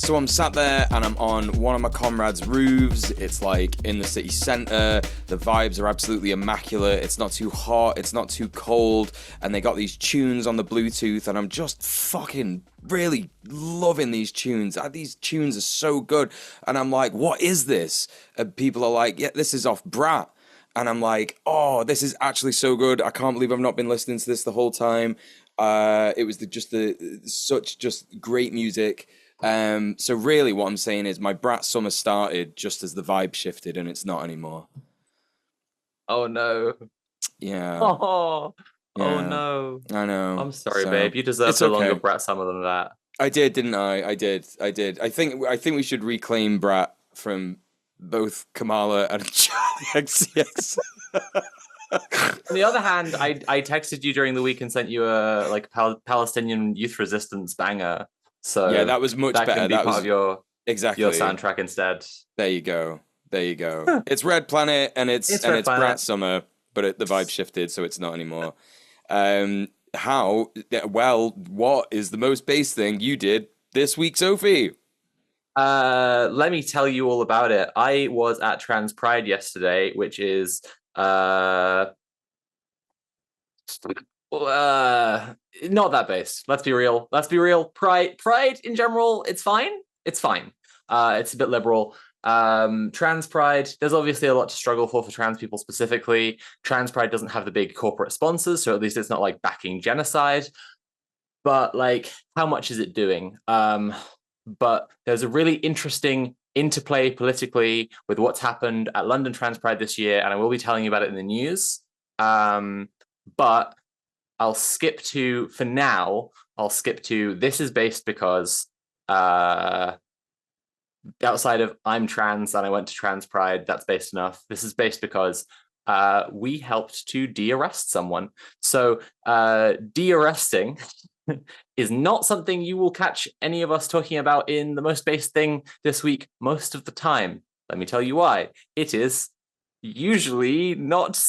So I'm sat there and I'm on one of my comrades' roofs. It's like in the city centre. The vibes are absolutely immaculate. It's not too hot. It's not too cold. And they got these tunes on the Bluetooth, and I'm just fucking really loving these tunes. These tunes are so good. And I'm like, what is this? And people are like, yeah, this is off Brat. And I'm like, oh, this is actually so good. I can't believe I've not been listening to this the whole time. It was such great music. So really what I'm saying is my Brat summer started just as the vibe shifted, and it's not anymore. Oh no. Yeah. Oh Yeah. no. I know. I'm sorry, babe. You deserved a longer Brat summer than that. I did, didn't I? I did. I think we should reclaim Brat from both Kamala and Charlie XCX. On the other hand, I texted you during the week and sent you a Palestinian youth resistance banger. So yeah, that was much better. Can be that part was of your exactly soundtrack instead. There you go. It's Red Planet and it's Brat Summer, but the vibe shifted, so it's not anymore. What is the most base thing you did this week, Sophie? Let me tell you all about it. I was at Trans Pride yesterday, which is not that base. Let's be real. Pride in general, it's fine. It's a bit liberal. Trans Pride, there's obviously a lot to struggle for trans people specifically. Trans Pride doesn't have the big corporate sponsors, so at least it's not like backing genocide. But like, how much is it doing? But there's a really interesting interplay politically with what's happened at London Trans Pride this year, and I will be telling you about it in the news. But I'll skip to this is based because outside of I'm trans and I went to Trans Pride, that's based enough. This is based because we helped to de-arrest someone. So de-arresting is not something you will catch any of us talking about in the most based thing this week most of the time. Let me tell you why. It is usually not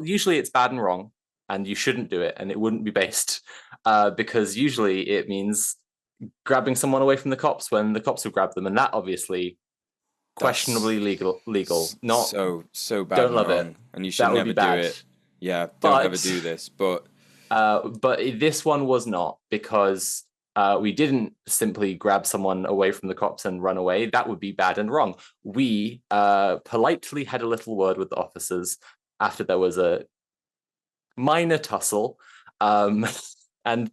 usually it's bad and wrong, and you shouldn't do it, and it wouldn't be based because usually it means grabbing someone away from the cops when the cops have grabbed them, and that obviously questionably legal. Not so bad. Don't love it, and you should never do it. Yeah, don't ever do this. But this one was not, because we didn't simply grab someone away from the cops and run away. That would be bad and wrong. We politely had a little word with the officers after there was a minor tussle, and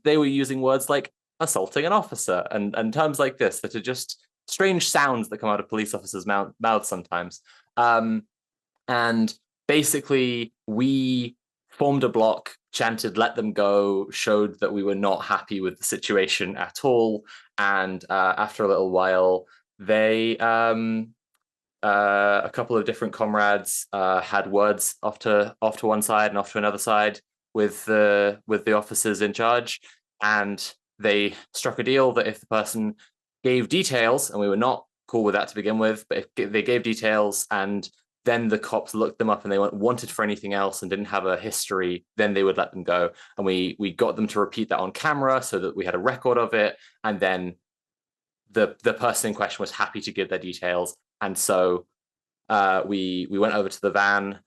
they were using words like assaulting an officer and terms like this that are just strange sounds that come out of police officers' mouths sometimes. And basically, we formed a block, chanted, let them go, showed that we were not happy with the situation at all. And after a little while, they, a couple of different comrades had words off to one side and off to another side with the officers in charge. And they struck a deal that if the person gave details, and we were not cool with that to begin with, but if they gave details and then the cops looked them up and they weren't wanted for anything else and didn't have a history, then they would let them go. And we got them to repeat that on camera so that we had a record of it. And then the person in question was happy to give their details. And so we went over to the van.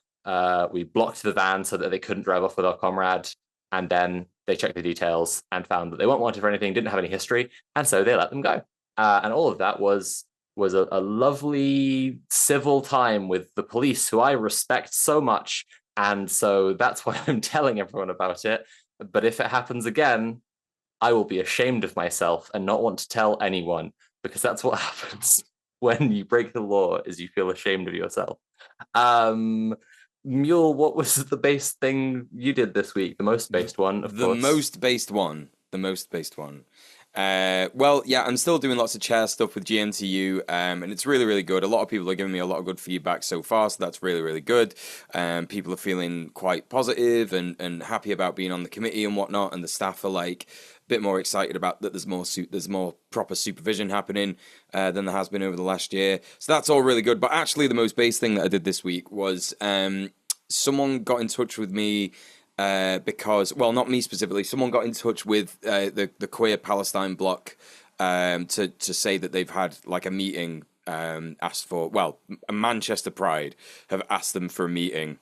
We blocked the van so that they couldn't drive off with our comrade. And then they checked the details and found that they weren't wanted for anything, didn't have any history. And so they let them go. And all of that was a lovely civil time with the police, who I respect so much. And so that's why I'm telling everyone about it. But if it happens again, I will be ashamed of myself and not want to tell anyone, because that's what happens when you break the law, is you feel ashamed of yourself. Mule, what was the base thing you did this week? The most based one, of course. The most based one. Well, yeah, I'm still doing lots of chair stuff with GNTU, and it's really, really good. A lot of people are giving me a lot of good feedback so far, so that's really, really good. People are feeling quite positive and happy about being on the committee and whatnot, and the staff are like a bit more excited about that. There's more proper supervision happening than there has been over the last year, so that's all really good. But actually, the most base thing that I did this week was someone got in touch with me. Because, well, not me specifically, someone got in touch with the queer Palestine bloc to say that they've had like a meeting, asked for. Well, Manchester Pride have asked them for a meeting.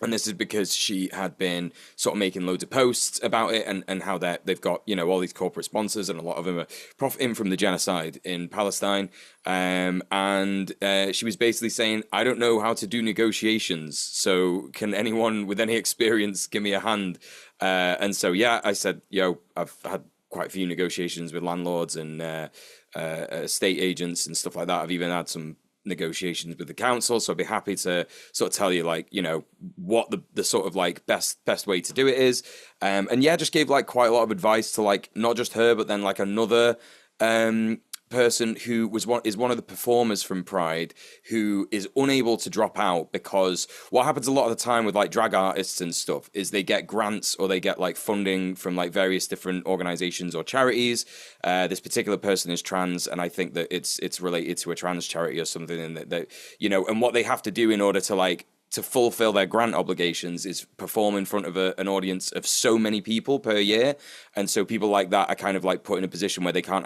And this is because she had been sort of making loads of posts about it, and how they've got, all these corporate sponsors, and a lot of them are profiting from the genocide in Palestine. And she was basically saying, I don't know how to do negotiations, so can anyone with any experience give me a hand? And so, yeah, I said, I've had quite a few negotiations with landlords and estate agents and stuff like that. I've even had some negotiations with the council, so I'd be happy to sort of tell you what the sort of like best way to do it is. And yeah, just gave like quite a lot of advice to like not just her, but then like another person who is one of the performers from Pride, who is unable to drop out, because what happens a lot of the time with like drag artists and stuff is they get grants or they get like funding from like various different organizations or charities. This particular person is trans, and I think that it's related to a trans charity or something, and that and what they have to do in order to fulfill their grant obligations is perform in front of an audience of so many people per year. And so people like that are kind of like put in a position where they can't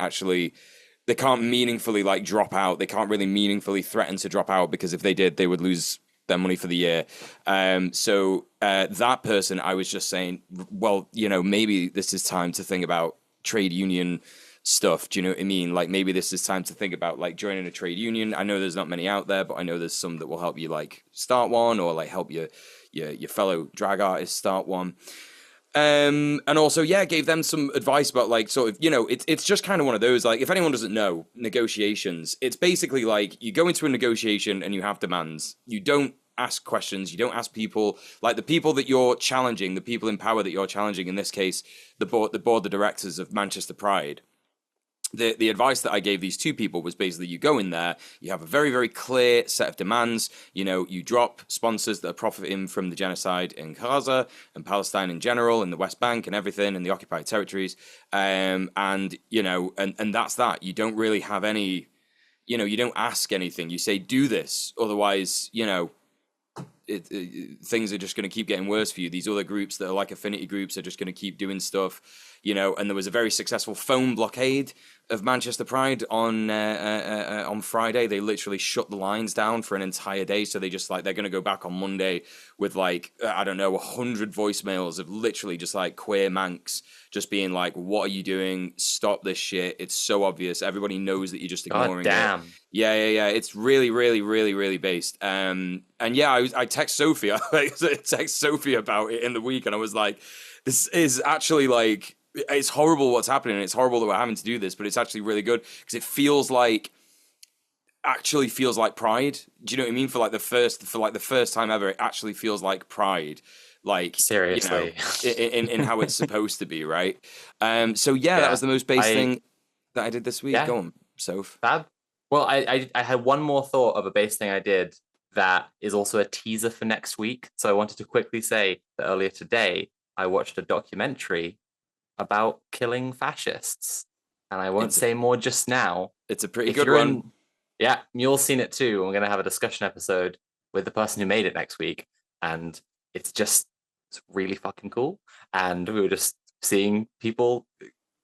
meaningfully like drop out. They can't really meaningfully threaten to drop out, because if they did, they would lose their money for the year. So that person, I was just saying, well, maybe this is time to think about trade union stuff. Do you know what I mean? Like maybe this is time to think about like joining a trade union. I know there's not many out there, but I know there's some that will help you like start one, or like help your fellow drag artists start one. And also, yeah, gave them some advice about like sort of, it's just kind of one of those, like, if anyone doesn't know negotiations, it's basically like you go into a negotiation and you have demands. You don't ask questions. You don't ask people, like the people that you're challenging, the people in power that you're challenging, in this case, the board of directors of Manchester Pride. The advice that I gave these two people was basically, you go in there, you have a very, very clear set of demands. You drop sponsors that are profiting from the genocide in Gaza and Palestine in general, and the West Bank and everything, and the occupied territories. And that's that. You don't really have any, you don't ask anything. You say, do this. Otherwise, things are just going to keep getting worse for you. These other groups that are like affinity groups are just going to keep doing stuff, and there was a very successful phone blockade of Manchester Pride on Friday. They literally shut the lines down for an entire day. So they just they're going to go back on Monday with 100 voicemails of literally just like queer manx just being like, what are you doing? Stop this shit. It's so obvious. Everybody knows that you're just ignoring it. Damn. Yeah. It's really, really, really, really based. And yeah, I text Sophia, about it in the week, and I was like, this is actually like, it's horrible what's happening, and it's horrible that we're having to do this, but it's actually really good because it feels like Pride. Do you know what I mean? For the first time ever, it actually feels like Pride. Like, seriously, in how it's supposed to be, right? So yeah, that was the most base thing that I did this week. Yeah. Go on, Soph. Fab. Well, I had one more thought of a base thing I did that is also a teaser for next week. So I wanted to quickly say that earlier today I watched a documentary about killing fascists, and I won't say more just now. It's a pretty good one. Yeah, Mule's seen it too. We're going to have a discussion episode with the person who made it next week, and it's really fucking cool. And we were just seeing people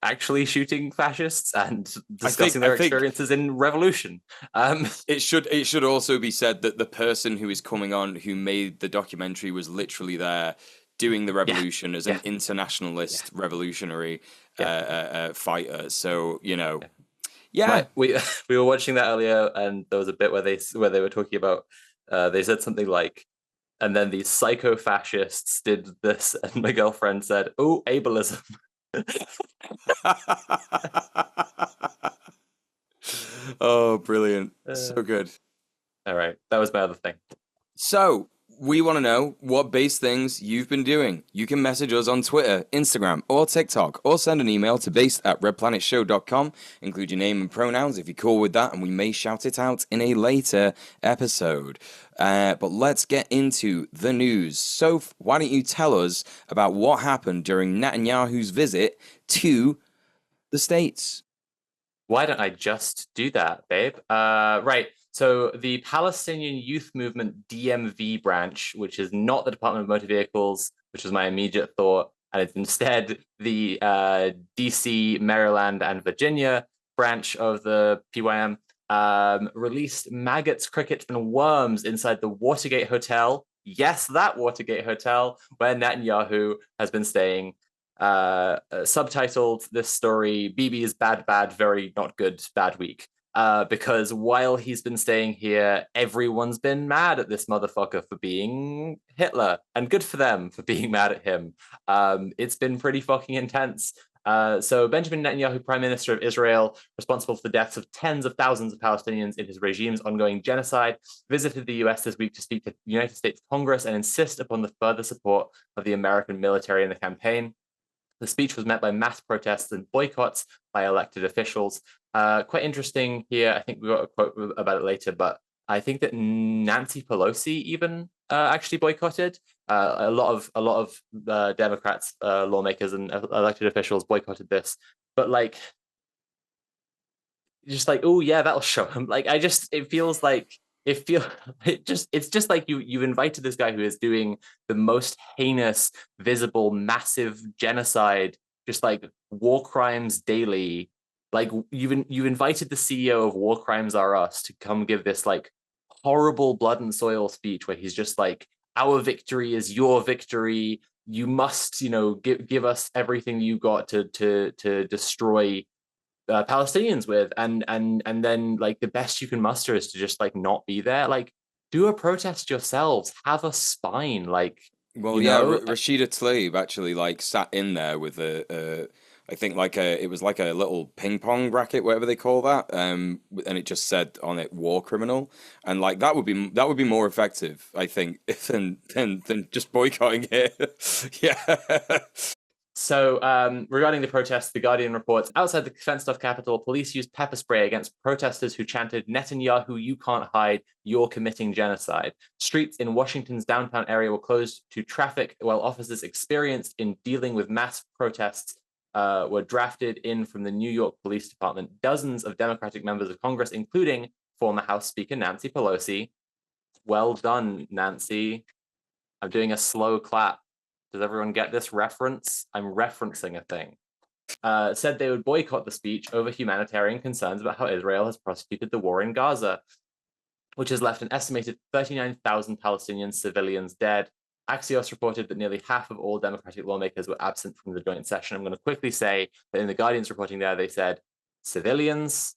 actually shooting fascists and discussing their experiences in revolution. It should also be said that the person who is coming on, who made the documentary, was literally there doing the revolution as an internationalist revolutionary fighter. So we were watching that earlier, and there was a bit where they were talking about they said something like, and then these psycho fascists did this, and my girlfriend said, "Oh, ableism." Oh, brilliant. So good. All right, that was my other thing. So we want to know what base things you've been doing. You can message us on Twitter, Instagram, or TikTok, or send an email to based@redplanetshow.com. Include your name and pronouns if you're cool with that, and we may shout it out in a later episode. But let's get into the news. Soph, why don't you tell us about what happened during Netanyahu's visit to the States? Why don't I just do that, babe? Right. So the Palestinian Youth Movement DMV branch, which is not the Department of Motor Vehicles, which was my immediate thought, and it's instead the DC, Maryland, and Virginia branch of the PYM, released maggots, crickets, and worms inside the Watergate Hotel. Yes, that Watergate Hotel where Netanyahu has been staying. Subtitled this story, Bibi's bad, very not good, bad week. Because while he's been staying here, everyone's been mad at this motherfucker for being Hitler, and good for them for being mad at him. It's been pretty fucking intense. So Benjamin Netanyahu, Prime Minister of Israel, responsible for the deaths of tens of thousands of Palestinians in his regime's ongoing genocide, visited the US this week to speak to the United States Congress and insist upon the further support of the American military in the campaign. The speech was met by mass protests and boycotts by elected officials. Quite interesting here. I think we got a quote about it later, but I think that Nancy Pelosi even actually boycotted. A lot of Democrats, lawmakers, and elected officials boycotted this. But like, just like, oh yeah, that'll show him. Like, it feels like it's just like you've invited this guy who is doing the most heinous, visible, massive genocide, just like war crimes daily. Like you've invited the CEO of War Crimes Are Us to come give this like horrible blood and soil speech where he's just like, our victory is your victory. You must, give us everything you got to destroy Palestinians with, and then like the best you can muster is to just like not be there. Like, do a protest yourselves, have a spine. Like, Well, yeah, Rashida Tlaib actually like sat in there with I think like it was like a little ping pong racket, whatever they call that, and it just said on it "war criminal," and like that would be more effective, I think, than just boycotting it. Yeah. So, regarding the protests, The Guardian reports outside the fenced-off capital, police used pepper spray against protesters who chanted, "Netanyahu, you can't hide, you're committing genocide." Streets in Washington's downtown area were closed to traffic while officers experienced in dealing with mass protests were drafted in from the New York Police Department. Dozens of Democratic members of Congress, including former House Speaker Nancy Pelosi. Well done, Nancy. I'm doing a slow clap. Does everyone get this reference? I'm referencing a thing. Said they would boycott the speech over humanitarian concerns about how Israel has prosecuted the war in Gaza, which has left an estimated 39,000 Palestinian civilians dead. Axios reported that nearly half of all Democratic lawmakers were absent from the joint session. I'm going to quickly say that in the Guardian's reporting there, they said civilians.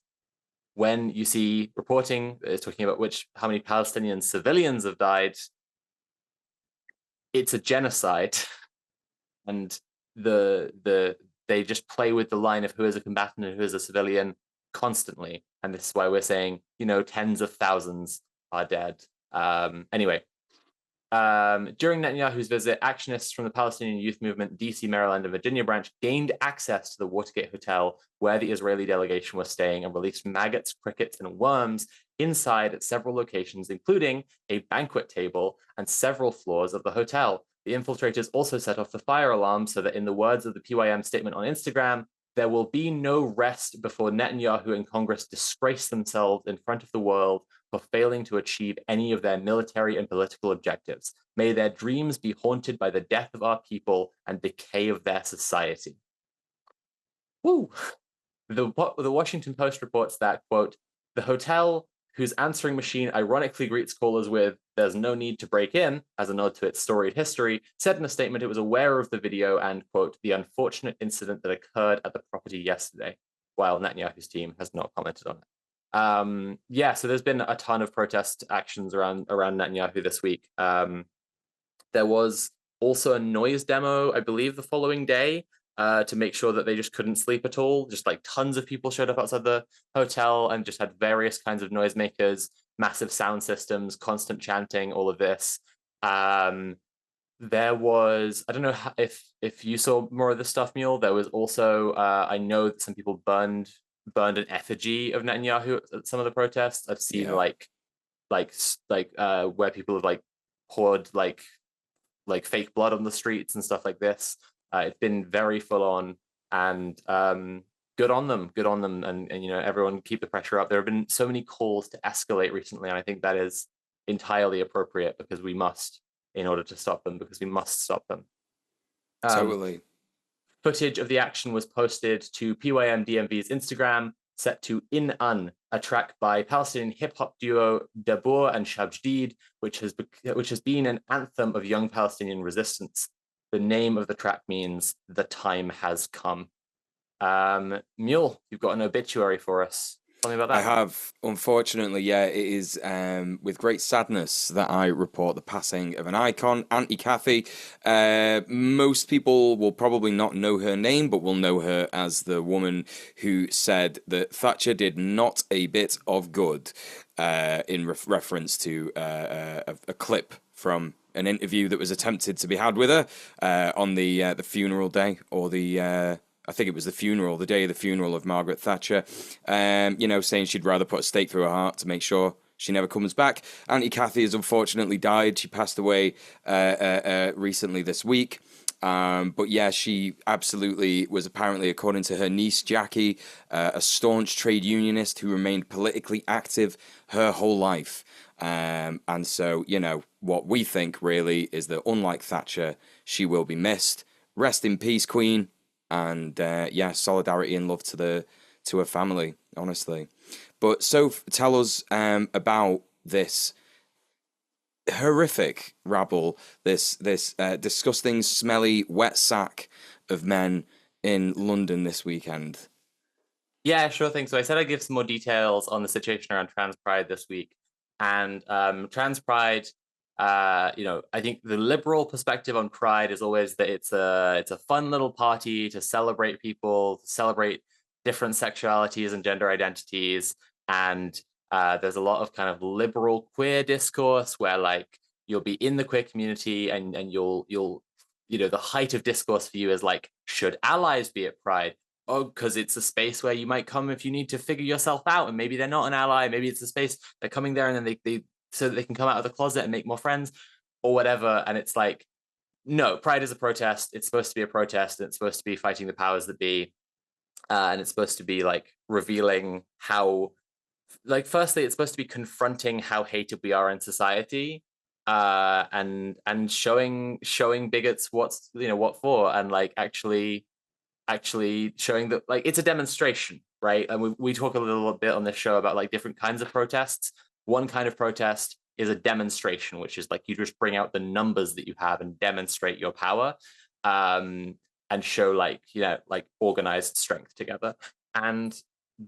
When you see reporting talking about how many Palestinian civilians have died, it's a genocide, and they just play with the line of who is a combatant and who is a civilian constantly, and this is why we're saying tens of thousands are dead. Anyway, during Netanyahu's visit, actionists from the Palestinian Youth Movement, DC, Maryland, and Virginia branch gained access to the Watergate Hotel where the Israeli delegation was staying and released maggots, crickets, and worms inside at several locations, including a banquet table and several floors of the hotel. The infiltrators also set off the fire alarm so that, in the words of the PYM statement on Instagram, there will be no rest before Netanyahu and Congress disgrace themselves in front of the world for failing to achieve any of their military and political objectives. May their dreams be haunted by the death of our people and decay of their society. Woo! The Washington Post reports that, quote, the hotel, whose answering machine ironically greets callers with, "There's no need to break in," as a nod to its storied history, said in a statement it was aware of the video and, quote, the unfortunate incident that occurred at the property yesterday, while Netanyahu's team has not commented on it. Yeah, so there's been a ton of protest actions around Netanyahu this week. There was also a noise demo, I believe, the following day, to make sure that they just couldn't sleep at all. Just like tons of people showed up outside the hotel and just had various kinds of noisemakers, massive sound systems, constant chanting, all of this. There was, I don't know if you saw more of this stuff, Mule. There was also, I know that some people burned an effigy of Netanyahu at some of the protests. I've seen like where people have like poured like fake blood on the streets and stuff like this. It's been very full on, and good on them, and everyone keep the pressure up. There have been so many calls to escalate recently, and I think that is entirely appropriate because we must, in order to stop them, because we must stop them. Totally. Footage of the action was posted to PYM DMV's Instagram. set to In An, a track by Palestinian hip-hop duo Dabur and Shabjdid, which has been an anthem of young Palestinian resistance. The name of the track means "the time has come." Mule, you've got an obituary for us. Tell me about I that. have, unfortunately, yeah, it is with great sadness that I report the passing of an icon, Auntie Cathy. Most people will probably not know her name, but will know her as the woman who said that Thatcher did not a bit of good, in reference to a clip from an interview that was attempted to be had with her on the funeral day, or the I think it was the funeral, the day of the funeral of Margaret Thatcher, saying she'd rather put a stake through her heart to make sure she never comes back. Auntie Cathy has unfortunately died. She passed away recently this week. But yeah, she absolutely was, apparently, according to her niece Jackie, a staunch trade unionist who remained politically active her whole life. And so, what we think really is that, unlike Thatcher, she will be missed. Rest in peace, Queen. And solidarity and love to her family, honestly. But Soph, tell us about this horrific rabble, this disgusting, smelly, wet sack of men in London this weekend. Yeah, sure thing. So I said I'd give some more details on the situation around Trans Pride this week. And Trans Pride, I think the liberal perspective on Pride is always that it's a fun little party to celebrate people, to celebrate different sexualities and gender identities. And there's a lot of kind of liberal queer discourse where, like, you'll be in the queer community and you'll the height of discourse for you is like, should allies be at Pride? Oh, because it's a space where you might come if you need to figure yourself out, and maybe they're not an ally. Maybe it's a space they're coming there and then they so that they can come out of the closet and make more friends or whatever. And it's like, no, Pride is a protest. It's supposed to be a protest, and it's supposed to be fighting the powers that be. And it's supposed to be like revealing how, like, firstly, it's supposed to be confronting how hated we are in society, and showing bigots what for, and like actually showing that, like, it's a demonstration, right? And we talk a little bit on this show about like different kinds of protests. One kind of protest is a demonstration, which is like you just bring out the numbers that you have and demonstrate your power, and show like organized strength together. And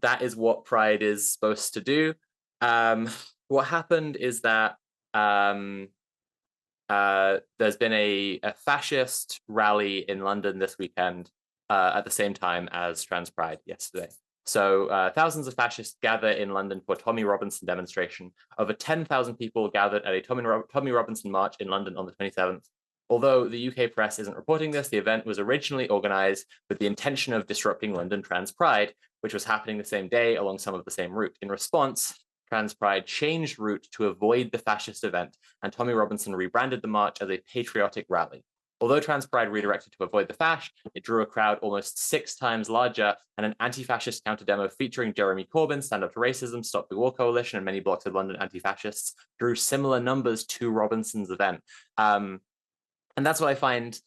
that is what Pride is supposed to do. What happened is that there's been a fascist rally in London this weekend, at the same time as Trans Pride yesterday. So thousands of fascists gather in London for Tommy Robinson demonstration. Over 10,000 people gathered at a Tommy Robinson march in London on the 27th. Although the UK press isn't reporting this, the event was originally organised with the intention of disrupting London Trans Pride, which was happening the same day along some of the same route. In response, Trans Pride changed route to avoid the fascist event, and Tommy Robinson rebranded the march as a patriotic rally. Although Trans Pride redirected to avoid the fash, it drew a crowd almost 6 times larger, and an anti-fascist counter-demo featuring Jeremy Corbyn, Stand Up to Racism, Stop the War Coalition, and many blocks of London anti-fascists drew similar numbers to Robinson's event. And that's what I find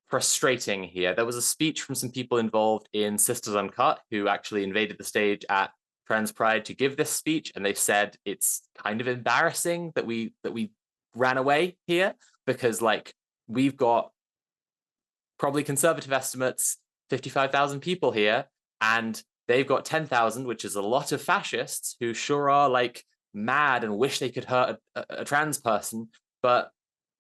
frustrating here. There was a speech from some people involved in Sisters Uncut who actually invaded the stage at Trans Pride to give this speech, and they said it's kind of embarrassing that we ran away here, because like we've got, probably conservative estimates, 55,000 people here, and they've got 10,000, which is a lot of fascists who sure are like mad and wish they could hurt a trans person, but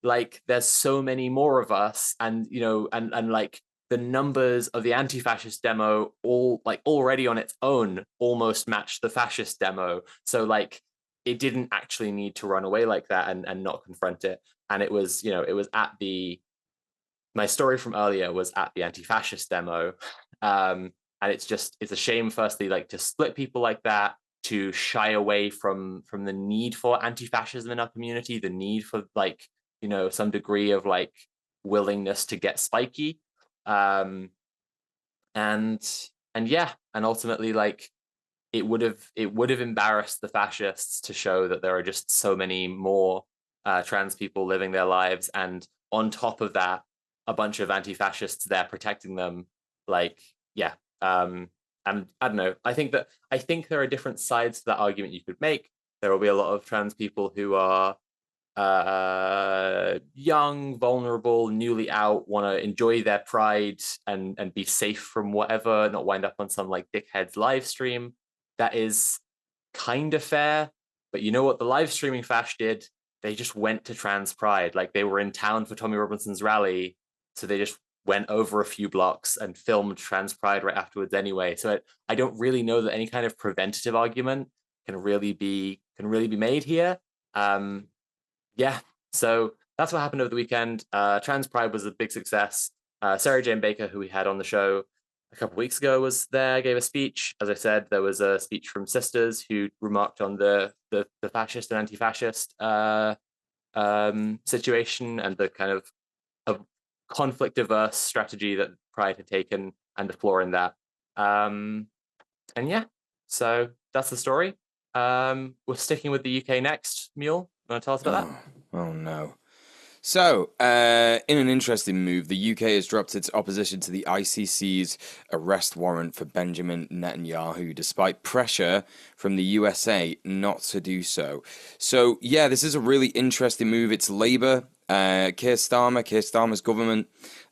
like there's so many more of us, and and like the numbers of the anti-fascist demo all like already on its own almost match the fascist demo, so like it didn't actually need to run away like that and not confront it. And it was it was at my story from earlier was at the anti-fascist demo, and it's a shame, firstly, like to split people like that, to shy away from the need for anti-fascism in our community, the need for like some degree of like willingness to get spiky, and yeah, and ultimately like it would have embarrassed the fascists to show that there are just so many more trans people living their lives, and on top of that, a bunch of anti-fascists there protecting them. Like, yeah, And I don't know. I think there are different sides to that argument you could make. There will be a lot of trans people who are young, vulnerable, newly out, want to enjoy their pride and be safe from whatever, not wind up on some like dickhead's live stream. That is kind of fair. But you know what the live streaming fash did? They just went to trans pride. Like they were in town for Tommy Robinson's rally, so they just went over a few blocks and filmed trans pride right afterwards anyway. So I don't really know that any kind of preventative argument can really be made here. Yeah, so that's what happened over the weekend. Trans Pride was a big success. Sarah Jane Baker, who we had on the show a couple of weeks ago, was there, gave a speech. As I said, there was a speech from sisters who remarked on the fascist and anti-fascist situation and the kind of conflict-averse strategy that Pride had taken and the flaw in that. And yeah, so that's the story. We're sticking with the UK next. Mule, want to tell us about that? Oh no. So, in an interesting move, the UK has dropped its opposition to the ICC's arrest warrant for Benjamin Netanyahu, despite pressure from the USA not to do so. So, yeah, this is a really interesting move. It's Labour, Keir Starmer's government.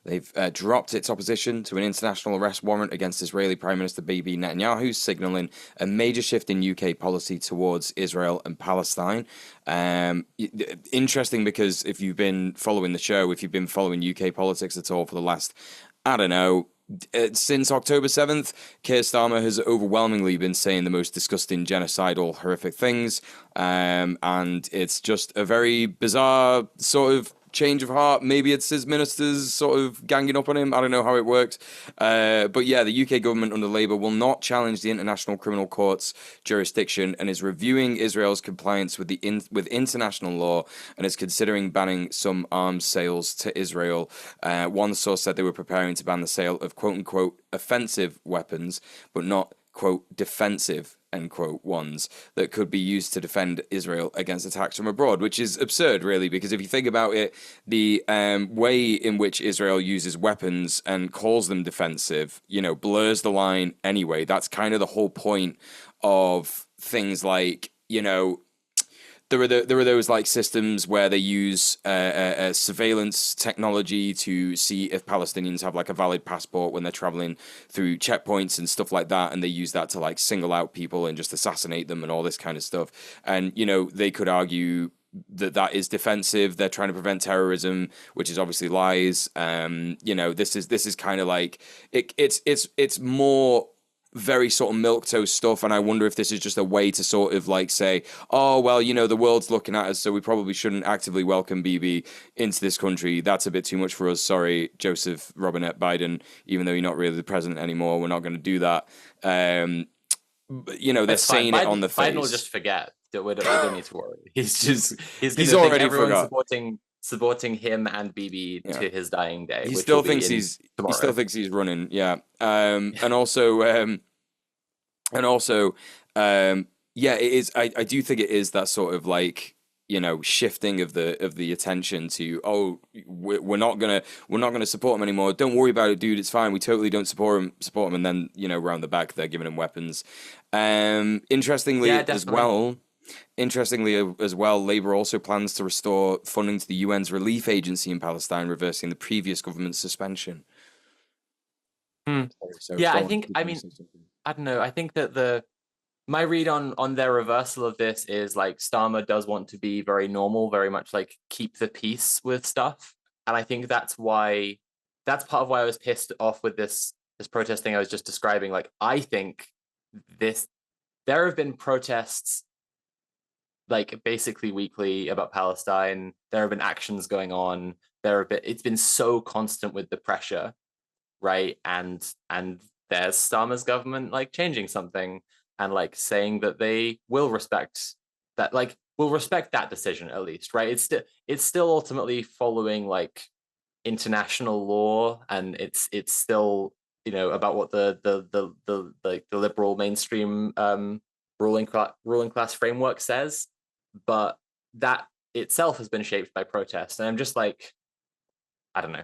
They've dropped its opposition to an international arrest warrant against Israeli Prime Minister Bibi Netanyahu, signalling a major shift in UK policy towards Israel and Palestine. Interesting because if you've been following the show, if you've been following UK politics at all for the last, I don't know, since October 7th, Keir Starmer has overwhelmingly been saying the most disgusting, genocidal, horrific things. And it's just a very bizarre sort of change of heart. Maybe it's his ministers sort of ganging up on him. I don't know how it worked. But yeah, the UK government under Labour will not challenge the International Criminal Court's jurisdiction and is reviewing Israel's compliance with with international law and is considering banning some arms sales to Israel. One source said they were preparing to ban the sale of quote-unquote offensive weapons, but not quote defensive end quote ones that could be used to defend Israel against attacks from abroad, which is absurd, really, because if you think about it, the way in which Israel uses weapons and calls them defensive, blurs the line anyway. That's kind of the whole point of things like, there are those like systems where they use surveillance technology to see if Palestinians have like a valid passport when they're traveling through checkpoints and stuff like that, and they use that to like single out people and just assassinate them and all this kind of stuff. And they could argue that is defensive. They're trying to prevent terrorism, which is obviously lies. This is kind of like it's more very sort of milquetoast stuff, and I wonder if this is just a way to sort of like say, oh well, the world's looking at us, so we probably shouldn't actively welcome BB into this country. That's a bit too much for us. Sorry, Joseph Robinette Biden, even though you're not really the president anymore, we're not going to do that. They're saying it on the face. Biden will just forget that we don't need to worry. He's already everyone forgot. supporting him and BB to his dying day. He still thinks he's running, yeah. And also, yeah, it is. I do think it is that sort of like shifting of the attention to we're not gonna support him anymore. Don't worry about it, dude. It's fine. We totally don't support him. And then around the back they're giving him weapons. Interestingly as well, Labour also plans to restore funding to the UN's relief agency in Palestine, reversing the previous government's suspension. I don't know. I think that my read on their reversal of this is like Starmer does want to be very normal, very much like keep the peace with stuff. And I think that's part of why I was pissed off with this protest thing I was just describing. Like, I think there have been protests like basically weekly about Palestine. There have been actions going on. It's been so constant with the pressure, right? And there's Starmer's government like changing something and like saying that they will respect that, like will respect that decision at least, right? It's still ultimately following like international law, and it's still about what the liberal mainstream ruling class framework says, but that itself has been shaped by protest. And I'm just like, I don't know.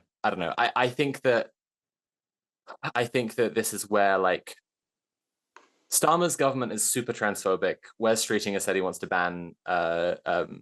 I think that this is where like Starmer's government is super transphobic. Wes Streeting said he wants to ban. Can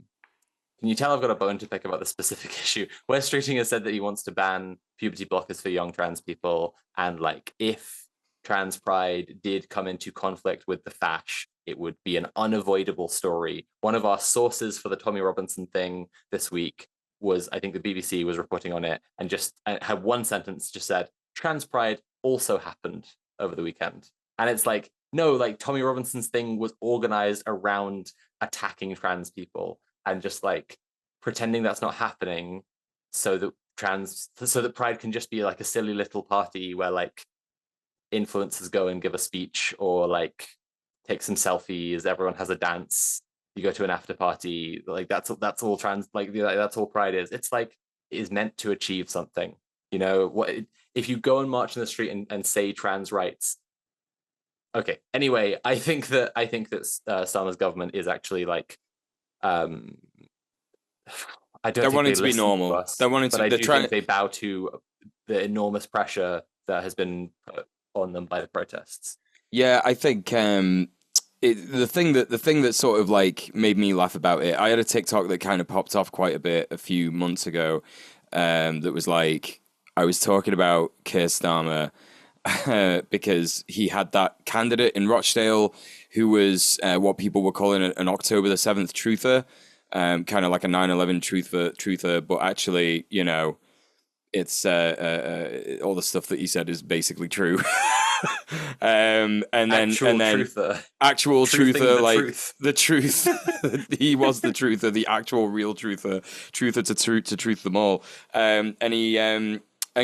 you tell I've got a bone to pick about the specific issue? Wes Streeting has said that he wants to ban puberty blockers for young trans people, and like if trans pride did come into conflict with the fash, it would be an unavoidable story. One of our sources for the Tommy Robinson thing this week was, I think the BBC was reporting on it, and just had one sentence just said, trans pride also happened over the weekend. And it's like, no, like Tommy Robinson's thing was organized around attacking trans people and just like pretending that's not happening so that pride can just be like a silly little party where like influencers go and give a speech or like take some selfies, everyone has a dance, you go to an after party, like that's all trans, like that's all pride is. It's like it is meant to achieve something. You know, what if you go and march in the street and say trans rights? Okay. Anyway, I think that Starmer's government is actually like, I don't They think want they it to be listen normal. to us, They want it but to. I They're do trying. think they bow to the enormous pressure that has been put on them by the protests. Yeah, I think the thing that sort of like made me laugh about it. I had a TikTok that kind of popped off quite a bit a few months ago. That was like I was talking about Keir Starmer because he had that candidate in Rochdale who was what people were calling an October the 7th truther, kind of like a 9/11 truther, but actually, you know, it's all the stuff that he said is basically true. And Actual then truther. actual Truthing truther, the like truth. the truth. He was the truther, the actual real truther to truth them all. And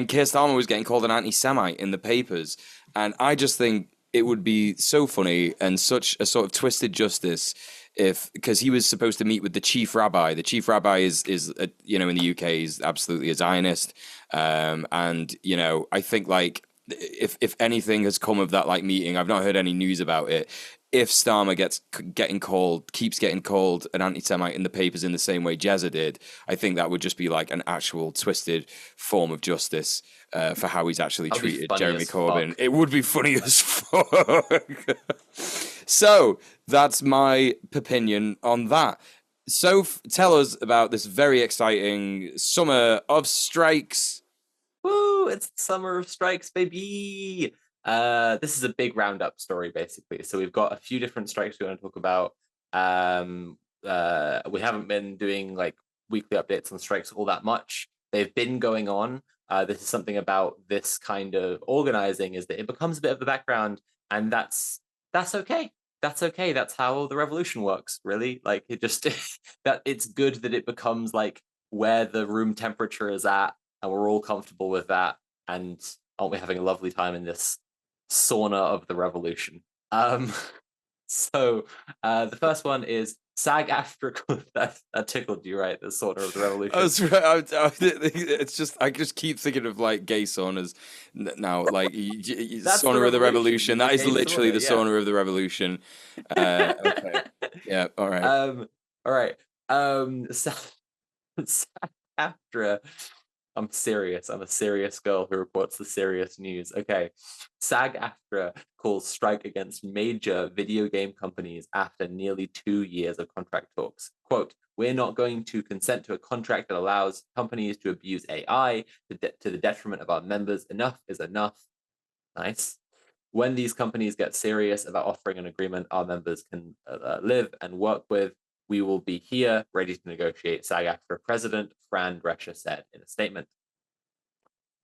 Keir Starmer was getting called an anti-Semite in the papers, and I just think it would be so funny and such a sort of twisted justice if, because he was supposed to meet with the chief rabbi. The chief rabbi is you know, in the UK is absolutely a Zionist, and you know, I think like if anything has come of that like meeting, I've not heard any news about it. If Starmer keeps getting called an anti-Semite in the papers in the same way Jezza did, I think that would just be like an actual twisted form of justice for how he's actually That'd be treated funny Jeremy as Corbyn. fuck. It would be funny as fuck. So that's my opinion on that. So tell us about this very exciting summer of strikes. Woo! It's the summer of strikes, baby. This is a big roundup story, basically. So we've got a few different strikes we want to talk about. We haven't been doing like weekly updates on strikes all that much. They've been going on. This is something about this kind of organizing is that it becomes a bit of the background, and that's okay. That's okay. That's how the revolution works, really. Like it just that it's good that it becomes like where the room temperature is at, and we're all comfortable with that. And aren't we having a lovely time in this sauna of the revolution? So the first one is SAG-AFTRA. That tickled you, right? The sauna of the revolution. It's just I just keep thinking of like gay saunas now, like That's sauna of the revolution. That is gay literally sauna, the yeah. sauna of the revolution. Okay, yeah, all right. All right. SAG-AFTRA. I'm serious. I'm a serious girl who reports the serious news. Okay. SAG-AFTRA calls strike against major video game companies after nearly 2 years of contract talks. Quote, we're not going to consent to a contract that allows companies to abuse AI to the detriment of our members. Enough is enough. Nice. When these companies get serious about offering an agreement our members can live and work with, we will be here ready to negotiate, SAG-AFTRA President Fran Drescher said in a statement.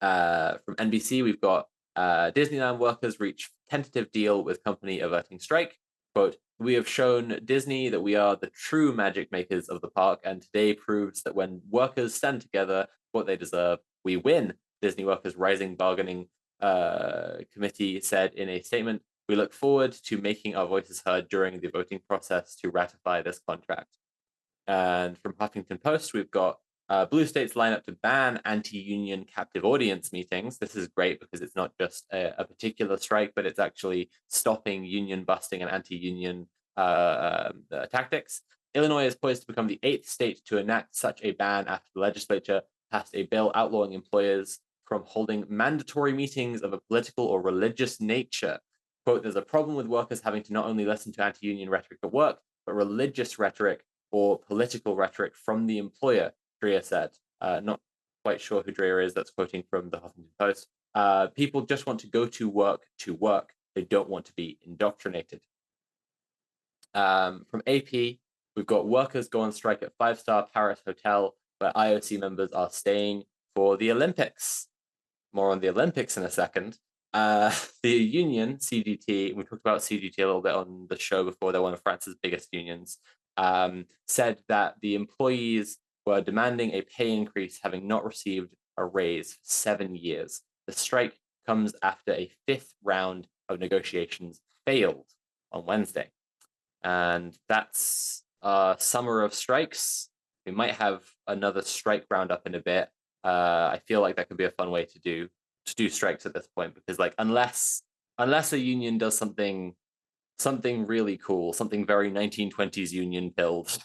From NBC, we've got Disneyland workers reach tentative deal with company averting strike. Quote, we have shown Disney that we are the true magic makers of the park, and today proves that when workers stand together for what they deserve, we win, Disney Workers Rising Bargaining Committee said in a statement. We look forward to making our voices heard during the voting process to ratify this contract. And from Huffington Post, we've got blue states line up to ban anti-union captive audience meetings. This is great because it's not just a particular strike, but it's actually stopping union busting and anti-union tactics. Illinois is poised to become the 8th state to enact such a ban after the legislature passed a bill outlawing employers from holding mandatory meetings of a political or religious nature. quote, there's a problem with workers having to not only listen to anti-union rhetoric at work, but religious rhetoric or political rhetoric from the employer, Dreher said. Not quite sure who Dreher is. That's quoting from the Huffington Post. People just want to go to work to work. They don't want to be indoctrinated. From AP, we've got workers go on strike at 5-star Paris hotel where IOC members are staying for the Olympics. More on the Olympics in a second. The union, CGT, we talked about CGT a little bit on the show before, they're one of France's biggest unions, said that the employees were demanding a pay increase having not received a raise for 7 years. The strike comes after a 5th round of negotiations failed on Wednesday. And that's summer of strikes. We might have another strike roundup in a bit. I feel like that could be a fun way to do strikes at this point, because like unless a union does something really cool, something very 1920s union pilled,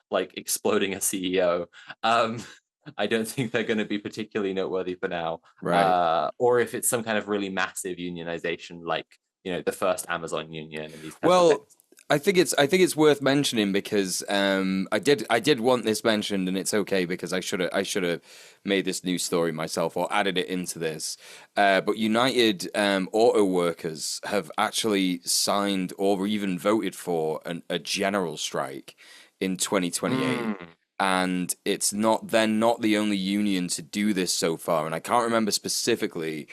like exploding a CEO, I don't think they're going to be particularly noteworthy for now. Right. Or if it's some kind of really massive unionization, like the first Amazon union and these types of things. I think it's worth mentioning because I did want this mentioned, and it's okay because I should have made this news story myself or added it into this. But United Auto Workers have actually signed or even voted for a general strike in 2028. And they're not the only union to do this so far. And I can't remember specifically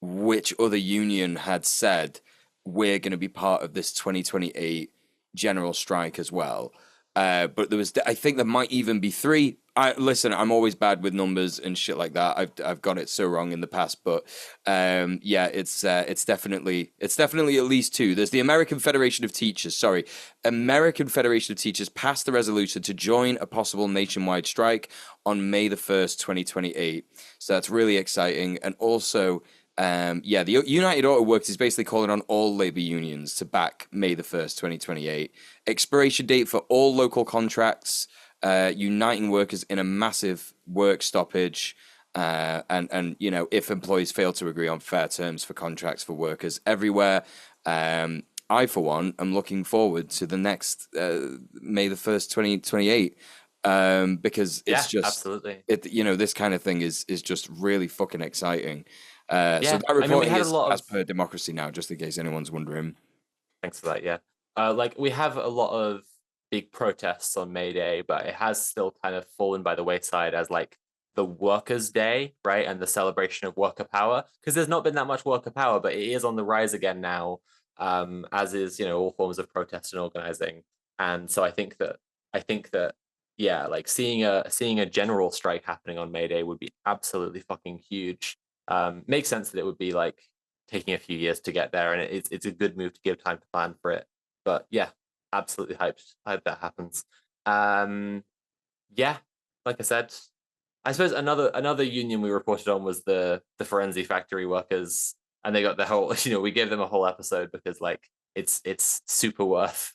which other union had said we're going to be part of this 2028 general strike as well. But I think there might even be 3. Listen, I'm always bad with numbers and shit like that. I've got it so wrong in the past, but yeah, it's definitely at least 2. There's the American Federation of Teachers. American Federation of Teachers passed the resolution to join a possible nationwide strike on May the 1st, 2028. So that's really exciting, and also. The United Auto Workers is basically calling on all labour unions to back May the 1st, 2028. Expiration date for all local contracts, uniting workers in a massive work stoppage, and if employees fail to agree on fair terms for contracts for workers everywhere. I, for one, am looking forward to the next May the 1st, 2028. Because it's just absolutely. This kind of thing is just really fucking exciting. So that reporting is as per Democracy Now!, just in case anyone's wondering. Thanks for that. Yeah, like we have a lot of big protests on May Day, but it has still kind of fallen by the wayside as like the Workers' Day, right, and the celebration of worker power. Because there's not been that much worker power, but it is on the rise again now, as is all forms of protest and organizing. And so I think that yeah, like seeing a general strike happening on May Day would be absolutely fucking huge. Makes sense that it would be like taking a few years to get there, and it's a good move to give time to plan for it. But yeah, absolutely hyped that happens. Yeah, like I said, I suppose another union we reported on was the Forensic factory workers, and they got the whole we gave them a whole episode because like it's super worth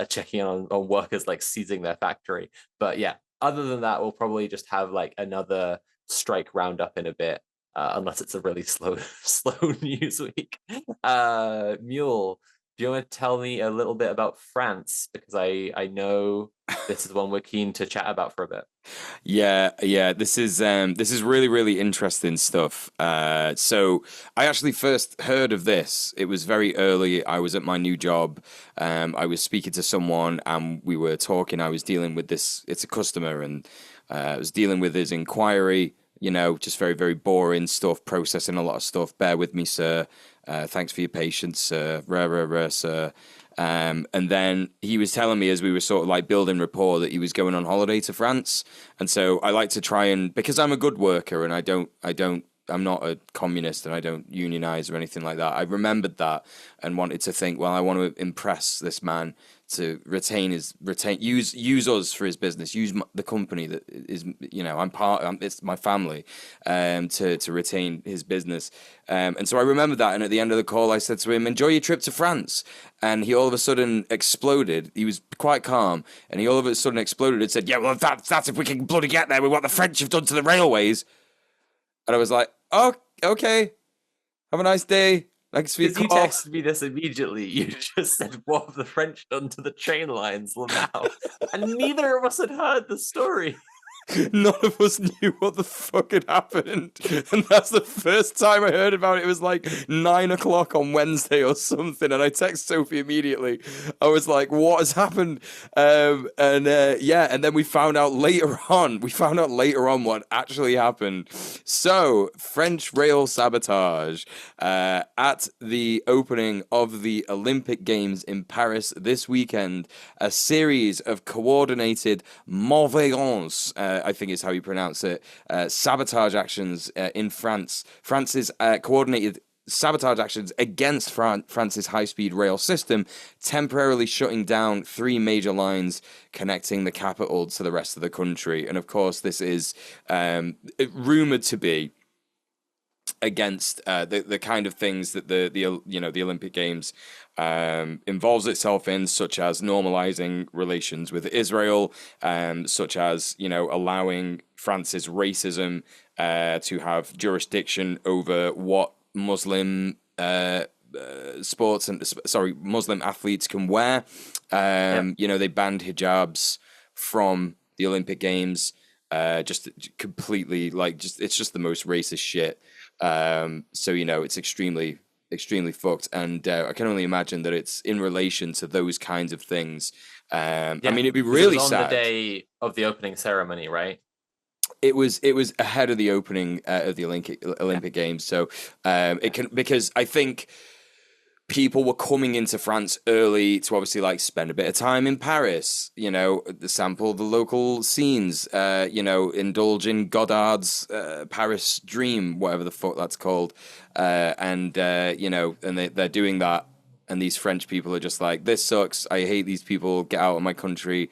checking on workers like seizing their factory. But yeah, other than that, we'll probably just have like another strike roundup in a bit. Unless it's a really slow news week. Mule, do you want to tell me a little bit about France? Because I know this is one we're keen to chat about for a bit. Yeah. This is really, really interesting stuff. So I actually first heard of this. It was very early. I was at my new job. I was speaking to someone and we were talking. I was dealing with this. It's a customer, and I was dealing with his inquiry. Just very, very boring stuff, processing a lot of stuff. Bear with me, sir. Thanks for your patience, sir. Rare, sir. And then he was telling me as we were sort of like building rapport that he was going on holiday to France. And so I like to try and, because I'm a good worker and I'm not a communist and I don't unionize or anything like that. I remembered that and wanted to think, well, I want to impress this man to use us for his business, use the company that is, it's my family, to retain his business. And so I remember that. And at the end of the call, I said to him, enjoy your trip to France. And he all of a sudden exploded. He was quite calm. And he all of a sudden exploded and said, yeah, well, that's if we can bloody get there with what the French have done to the railways. And I was like, oh, okay. Have a nice day. Thanks for your Because you call. texted me this immediately. You just said, "What have the French done to the train lines, Lamau?" And neither of us had heard the story. None of us knew what the fuck had happened. And that's the first time I heard about it. It was like 9 o'clock on Wednesday or something. And I text Sophie immediately. I was like, what has happened? And then we found out later on. We found out later on what actually happened. So, French rail sabotage at the opening of the Olympic Games in Paris this weekend. A series of coordinated malveillance, I think is how you pronounce it, sabotage actions in France. France's coordinated sabotage actions against France's high-speed rail system, temporarily shutting down 3 major lines connecting the capital to the rest of the country. And of course, this is rumored to be against the kind of things that the Olympic Games involves itself in, such as normalizing relations with Israel, such as allowing France's racism to have jurisdiction over what Muslim Muslim athletes can wear. They banned hijabs from the Olympic Games. Just completely it's just the most racist shit. So it's extremely fucked, and I can only imagine that it's in relation to those kinds of things. I mean, it'd be really it was on sad. the day of the opening ceremony, right? It was ahead of the opening of the Olympic Games, so it can, because I think people were coming into France early to obviously spend a bit of time in Paris, sample the local scenes, indulge in Godard's Paris Dream, whatever the fuck that's called, and they're doing that, and these French people are just like, this sucks, I hate these people, get out of my country,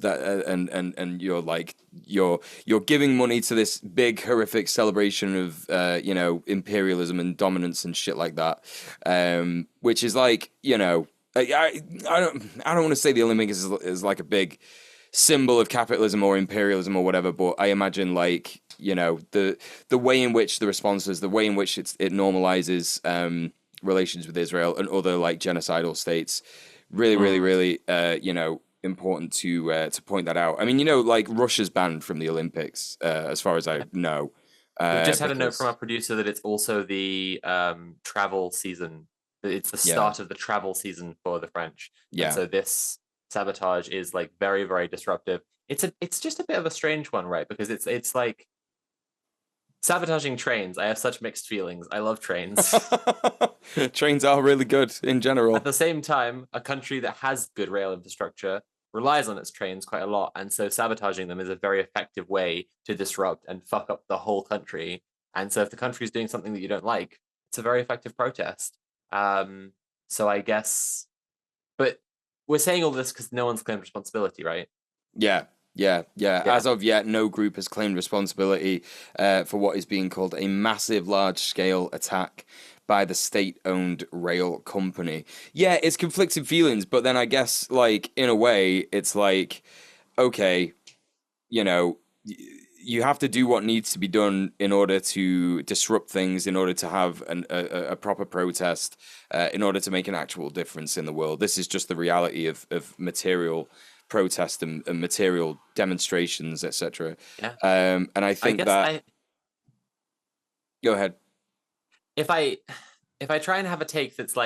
that and you're giving money to this big horrific celebration of imperialism and dominance and shit like that, which is I don't want to say the Olympics is like a big symbol of capitalism or imperialism or whatever, but I imagine the way in which the responses, the way in which it normalizes relations with Israel and other genocidal states, really important to point that out. I mean, Russia's banned from the Olympics, as far as I know. We've just had a note from our producer that it's also the travel season. It's the start of the travel season for the French. Yeah. And so this sabotage is very, very disruptive. It's just a bit of a strange one, right? Because it's like sabotaging trains. I have such mixed feelings. I love trains. Trains are really good in general. At the same time, a country that has good rail infrastructure relies on its trains quite a lot, and so sabotaging them is a very effective way to disrupt and fuck up the whole country. And so if the country is doing something that you don't like, it's a very effective protest. So I guess, but we're saying all this because no one's claimed responsibility, right? Yeah. As of yet, no group has claimed responsibility for what is being called a massive, large-scale attack by the state-owned rail company. Yeah, it's conflicting feelings, but then I guess, in a way, it's okay, you have to do what needs to be done in order to disrupt things, in order to have a proper protest, in order to make an actual difference in the world. This is just the reality of material protest and material demonstrations, etc. Yeah. And I think Go ahead. If I try and have a take that's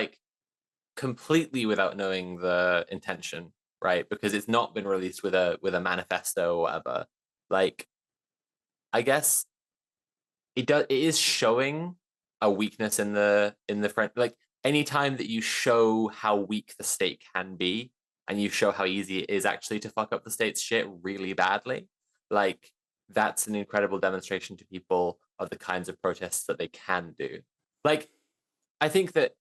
completely without knowing the intention, right? Because it's not been released with a manifesto or whatever. I guess it is showing a weakness in the French. Anytime that you show how weak the state can be, and you show how easy it is actually to fuck up the state's shit really badly, that's an incredible demonstration to people of the kinds of protests that they can do. I think that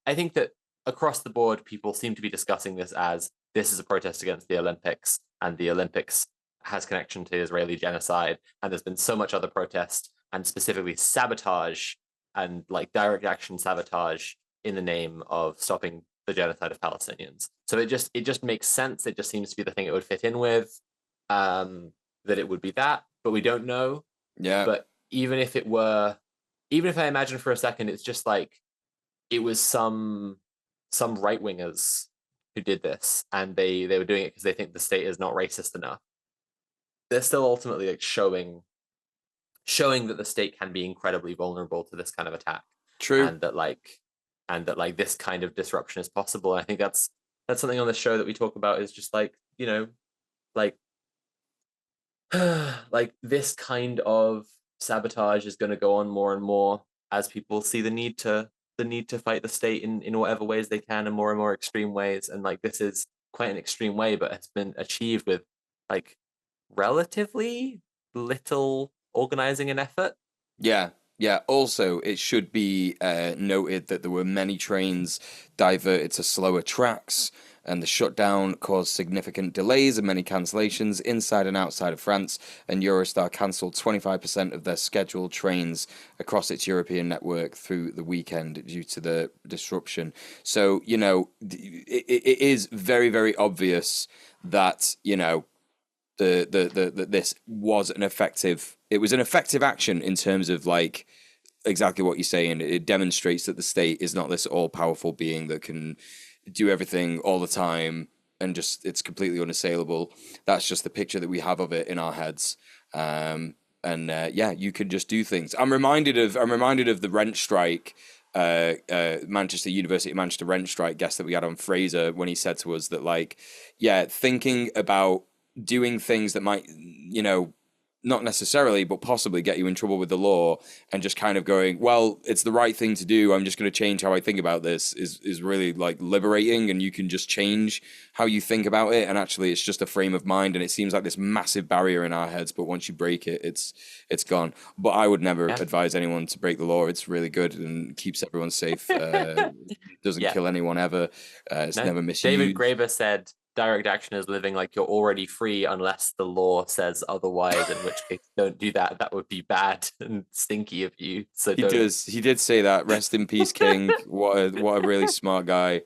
across the board, people seem to be discussing this as this is a protest against the Olympics, and the Olympics has connection to Israeli genocide, and there's been so much other protest and specifically sabotage and direct action sabotage in the name of stopping the genocide of Palestinians. So it just makes sense. It just seems to be the thing it would fit in with, that it would be that, but we don't know. Yeah. But even if it were even if I imagine for a second, it's just like it was some right wingers who did this, and they were doing it because they think the state is not racist enough. They're still ultimately like showing that the state can be incredibly vulnerable to this kind of attack, True. and that this kind of disruption is possible. And I think that's something on the show that we talk about, is just like, like like this kind of sabotage is going to go on more and more as people see the need to fight the state in whatever ways they can, in more and more extreme ways. And like, this is quite an extreme way, but it's been achieved with like relatively little organizing and effort. Yeah. Yeah. Also, it should be noted that there were many trains diverted to slower tracks, and the shutdown caused significant delays and many cancellations inside and outside of France. And Eurostar cancelled 25% of their scheduled trains across its European network through the weekend due to the disruption. So, it is very, very obvious that, this was an effective action in terms of like exactly what you're saying. It demonstrates that the state is not this all-powerful being that can do everything all the time and just it's completely unassailable. That's just the picture that we have of it in our heads. You can just do things. I'm reminded of the rent strike, Manchester University of Manchester rent strike guest that we had on Fraser, when he said to us that, like, thinking about doing things that might, not necessarily, but possibly get you in trouble with the law, and just kind of going, well, it's the right thing to do, I'm just going to change how I think about this, is really like liberating. And you can just change how you think about it, and actually it's just a frame of mind, and it seems like this massive barrier in our heads, but once you break it, it's gone. But I would never advise anyone to break the law. It's really good and keeps everyone safe. Doesn't kill anyone ever. It's never misused. David Graeber said direct action is living like you're already free unless the law says otherwise, in which case don't do that. That would be bad and stinky of you. So he did say that. Rest in peace, King. What a really smart guy.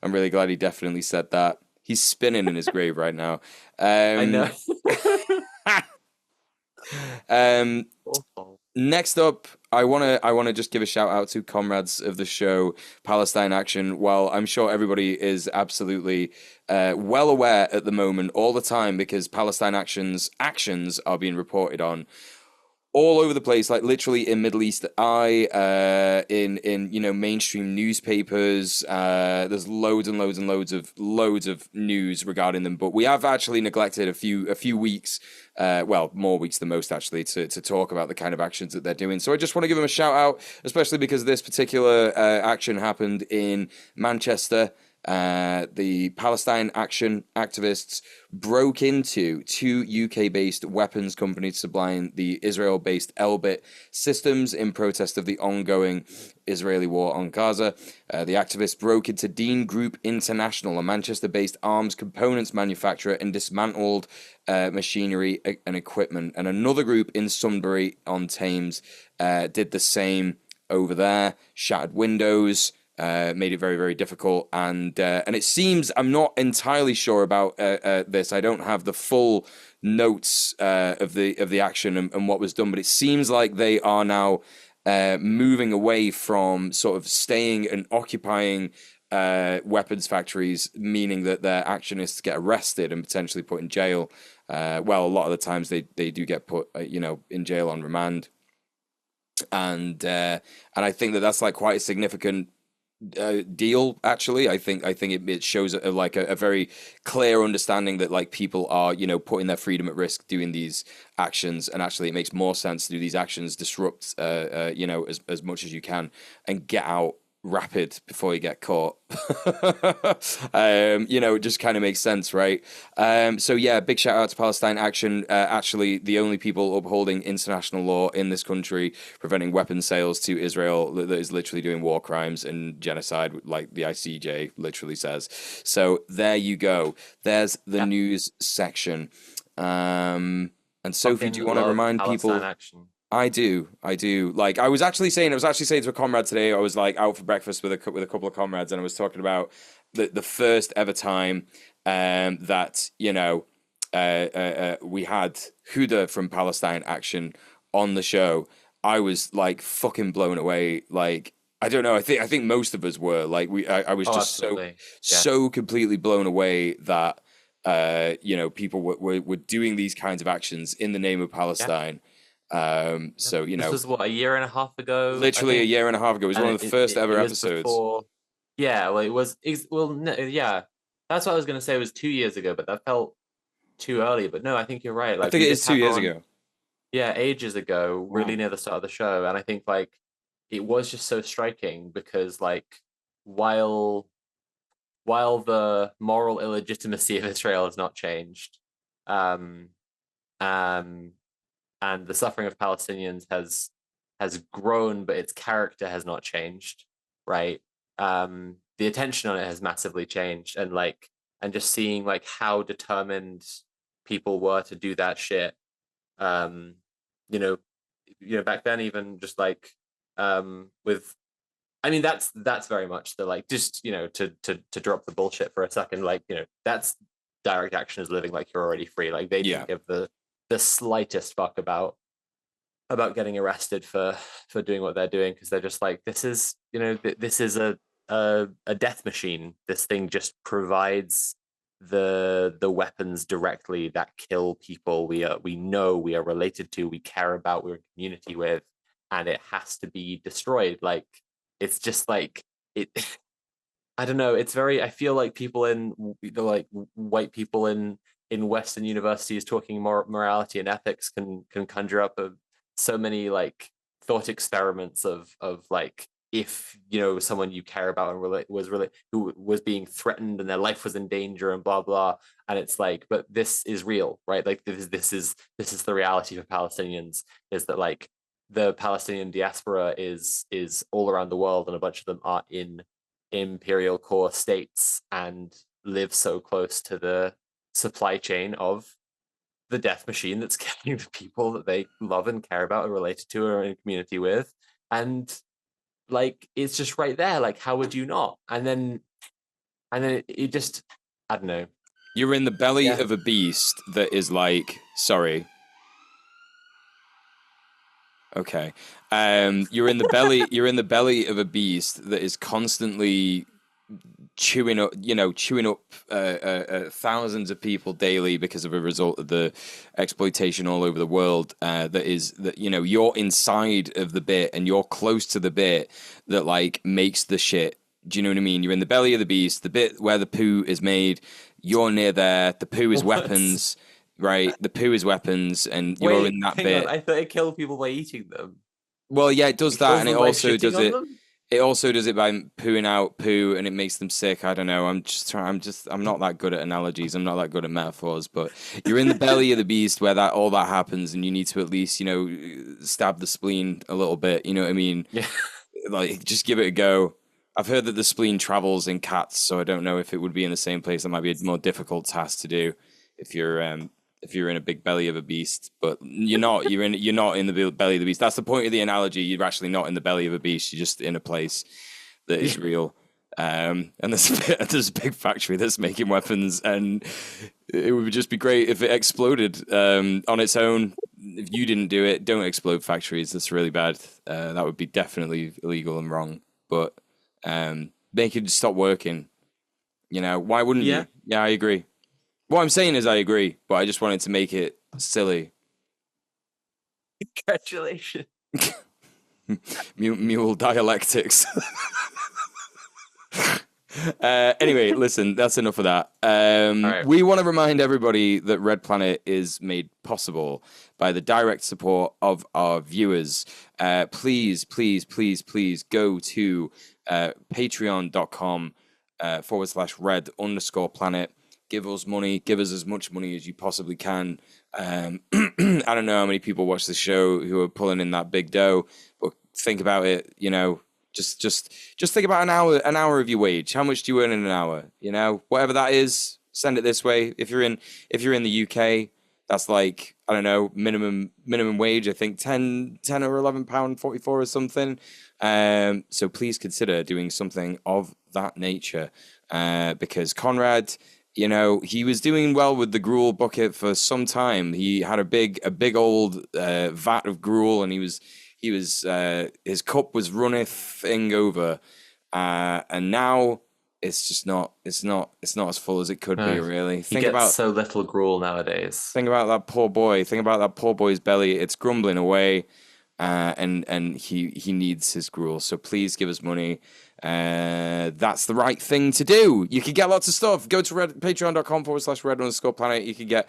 I'm really glad he definitely said that. He's spinning in his grave right now. I know. Next up, I wanna just give a shout out to comrades of the show, Palestine Action. Well, I'm sure everybody is absolutely well aware at the moment, all the time, because Palestine actions are being reported on all over the place, like literally in Middle East Eye, in mainstream newspapers. There's loads and loads and loads of news regarding them, but we have actually neglected a few weeks, more weeks than most actually, to talk about the kind of actions that they're doing. So I just want to give them a shout out, especially because this particular action happened in Manchester. The Palestine Action activists broke into two UK-based weapons companies supplying the Israel-based Elbit systems in protest of the ongoing Israeli war on Gaza. The activists broke into Dean Group International, a Manchester-based arms components manufacturer, and dismantled machinery and equipment. And another group in Sunbury-on-Thames did the same over there, shattered windows, made it very, very difficult, and it seems, I'm not entirely sure about this. I don't have the full notes of the action and what was done, but it seems like they are now moving away from sort of staying and occupying weapons factories, meaning that their actionists get arrested and potentially put in jail. A lot of the times they do get put in jail on remand, and I think that's like quite a significant deal. Actually, I think it shows a very clear understanding that like people are putting their freedom at risk doing these actions, and actually it makes more sense to do these actions, disrupt as much as you can, and get out rapid before you get caught. It just kind of makes sense, right? Big shout out to Palestine Action. Actually, the only people upholding international law in this country, preventing weapons sales to Israel that is literally doing war crimes and genocide, like the ICJ literally says. So there you go. There's the news section. And Sophie, do you want to remind people? Action. I do. Like, I was actually saying to a comrade today, I was like out for breakfast with a couple of comrades, and I was talking about the first ever time that we had Huda from Palestine Action on the show, I was like fucking blown away. Like, I don't know. I think most of us were like, I was Oh, just absolutely. Yeah. so completely blown away that, people were doing these kinds of actions in the name of Yeah. Palestine. Yeah. So, This was what, a year and a half ago, I literally a think, year and a half ago. It was and one of the first it ever was episodes. before. Yeah, well, it was. Well, no, yeah, that's what I was gonna say. It was 2 years ago, but that felt too early. But no, I think you're right. I Like think we it just is two had her years on, ago. yeah, ages ago, really Wow. near the start of the show, and I think like it was just so striking because like while while the moral illegitimacy of Israel has not changed, um, um, and the suffering of Palestinians has grown, but its character has not changed, right? The attention on it has massively changed, and just seeing like how determined people were to do that shit. Um, you know, back then, even just like with I mean, that's very much the like just to drop the bullshit for a second. Like that's direct action is living like you're already free. Like they Yeah. didn't give the slightest fuck about getting arrested for doing what they're doing because they're just like this is this is a death machine. This thing just provides the weapons directly that kill people we know, we are related to, we care about, we're in community with, and it has to be destroyed. Like it's just like it I don't know, it's very I feel like people in like white people in Western universities talking morality and ethics can conjure up so many like thought experiments of like if someone you care about and was really who was being threatened and their life was in danger and blah blah, and it's like but this is real, right? Like this is the reality for Palestinians, is that like the Palestinian diaspora is all around the world, and a bunch of them are in imperial core states and live so close to the supply chain of the death machine that's killing the people that they love and care about and related to or in community with. And like it's just right there. Like how would you not? And then it just I don't know. You're in the belly Yeah. of a beast that is like, sorry. Okay. You're in the belly. You're in the belly of a beast that is constantly chewing up, thousands of people daily because of a result of the exploitation all over the world. You're inside of the bit and you're close to the bit that like makes the shit. Do you know what I mean? You're in the belly of the beast, the bit where the poo is made. You're near there. The poo is What? weapons, right? The poo is weapons, and you're Wait, in that hang on. bit. I thought it killed people by eating them. Well, yeah, it does It that, kills and it them by also shitting does on it. them? It also does it by pooing out poo, and it makes them sick. I don't know. I'm just trying. I'm not that good at analogies. I'm not that good at metaphors. But you're in the belly of the beast where that all that happens, and you need to at least, stab the spleen a little bit. You know what I mean? Yeah. Like, just give it a go. I've heard that the spleen travels in cats, so I don't know if it would be in the same place. That might be a more difficult task to do if you're in a big belly of a beast. But you're not. You're not in the belly of the beast. That's the point of the analogy. You're actually not in the belly of a beast. You're just in a place that is real. And there's a big factory that's making weapons, and it would just be great if it exploded on its own. If you didn't do it, don't explode factories. That's really bad. That would be definitely illegal and wrong. But make it stop working. Why wouldn't Yeah. you? Yeah, I agree. What I'm saying is I agree, but I just wanted to make it silly. Congratulations. Mule dialectics. Anyway, listen, that's enough of that. right. We want to remind everybody that Red Planet is made possible by the direct support of our viewers. Please, please, please, please go to patreon.com/red_planet. Give us money. Give us as much money as you possibly can. I don't know how many people watch the show who are pulling in that big dough, but think about it. Just think about an hour of your wage. How much do you earn in an hour? Whatever that is, send it this way. If you're in the UK, that's like, I don't know, minimum wage. I think 10 or £11.44 or something. So please consider doing something of that nature, because Conrad, he was doing well with the gruel bucket for some time. He had a big old vat of gruel, and he He was his cup was runneth over, and now it's just not. It's not as full as it could be. Really, he gets so little gruel nowadays. Think about that poor boy. Think about that poor boy's belly. It's grumbling away, and he needs his gruel. So please give us money. That's the right thing to do. You can get lots of stuff. Go to patreon.com/red_planet. You can get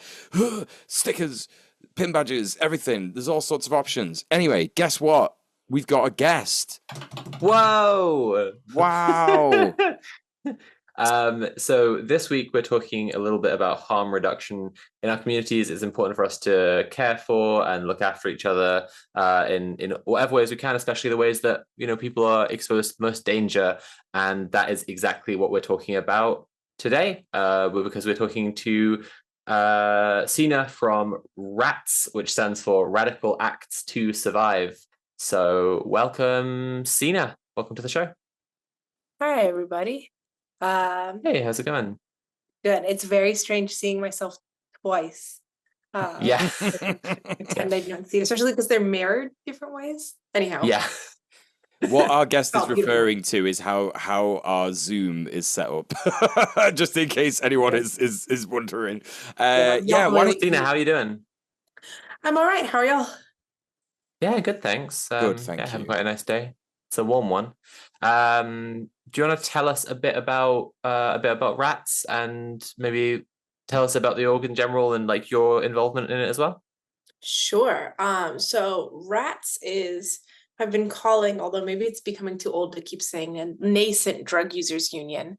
stickers, pin badges, everything. There's all sorts of options. Anyway, guess what? We've got a guest. Whoa! Wow. So this week we're talking a little bit about harm reduction in our communities. It's important for us to care for and look after each other in whatever ways we can, especially the ways that people are exposed to the most danger. And that is exactly what we're talking about today, because we're talking to Cena from RATS, which stands for Radical Acts to Survive. So welcome, Cena. Welcome to the show. Hi, everybody. Hey, how's it going? Good. It's very strange seeing myself twice. Yeah. Pretend I don't see it, especially because they're mirrored different ways. Anyhow. Yeah. What our guest is referring to is how our Zoom is set up, just in case anyone is wondering. Why don't Cena, how are you doing? I'm all right. How are y'all? Yeah, good, thanks. Good, thank you. Having quite a nice day. It's a warm one. Do you want to tell us a bit about RATS and maybe tell us about the org in general and like your involvement in it as well? Sure. So RATS is, I've been calling, although maybe it's becoming too old to keep saying, a nascent drug users union.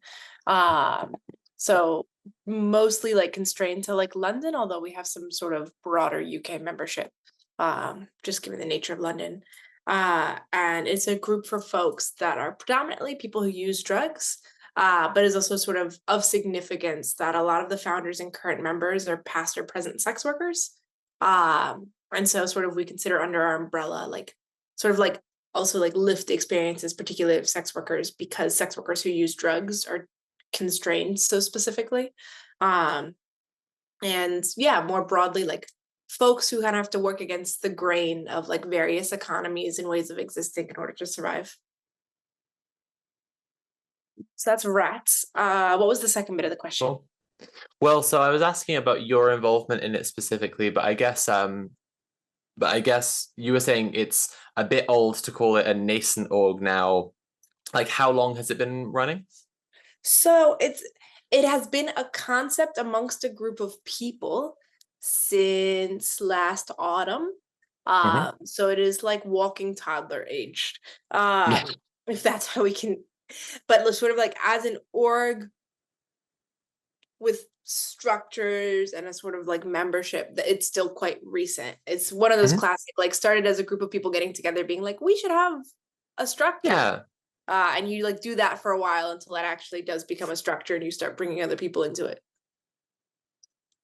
So mostly like constrained to like London, although we have some sort of broader UK membership, just given the nature of London. And it's a group for folks that are predominantly people who use drugs, but is also sort of significance that a lot of the founders and current members are past or present sex workers. And so sort of we consider under our umbrella, like sort of like also like lived experiences, particularly of sex workers, because sex workers who use drugs are constrained so specifically. And yeah, more broadly, like folks who kind of have to work against the grain of like various economies and ways of existing in order to survive. So that's RATS. What was the second bit of the question? Cool. Well, so I was asking about your involvement in it specifically, but I guess you were saying it's a bit old to call it a nascent org now. Like, how long has it been running? So it has been a concept amongst a group of people since last autumn. So it is like walking toddler aged, if that's how we can, but sort of like as an org with structures and a sort of like membership, that it's still quite recent. It's one of those classic, like started as a group of people getting together being like, we should have a structure. Yeah. And you like do that for a while until it actually does become a structure and you start bringing other people into it.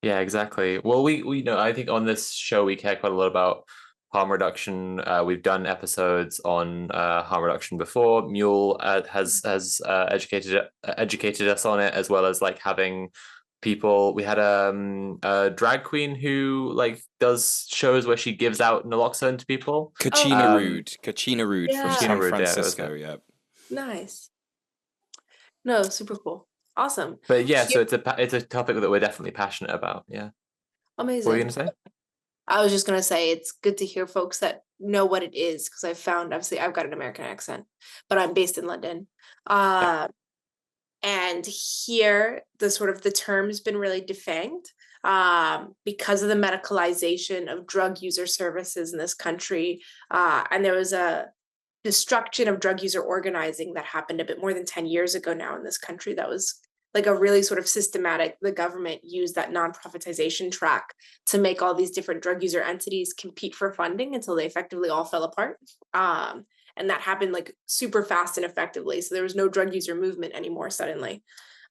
Yeah, exactly. Well, we know, I think on this show, we care quite a lot about harm reduction. We've done episodes on harm reduction before. Mule has educated us on it, as well as like having people. We had a drag queen who like does shows where she gives out naloxone to people. Kachina Rude from San Francisco. Yeah. Nice. No, super cool. Awesome. But yeah, so it's a topic that we're definitely passionate about. Yeah. Amazing. What were you gonna say? I was just gonna say it's good to hear folks that know what it is, because I've found, obviously I've got an American accent, but I'm based in London. And here the sort of the term has been really defanged because of the medicalization of drug user services in this country. And there was a destruction of drug user organizing that happened a bit more than 10 years ago now in this country. That was like a really sort of systematic, the government used that non-profitization track to make all these different drug user entities compete for funding until they effectively all fell apart. And that happened like super fast and effectively. So there was no drug user movement anymore suddenly.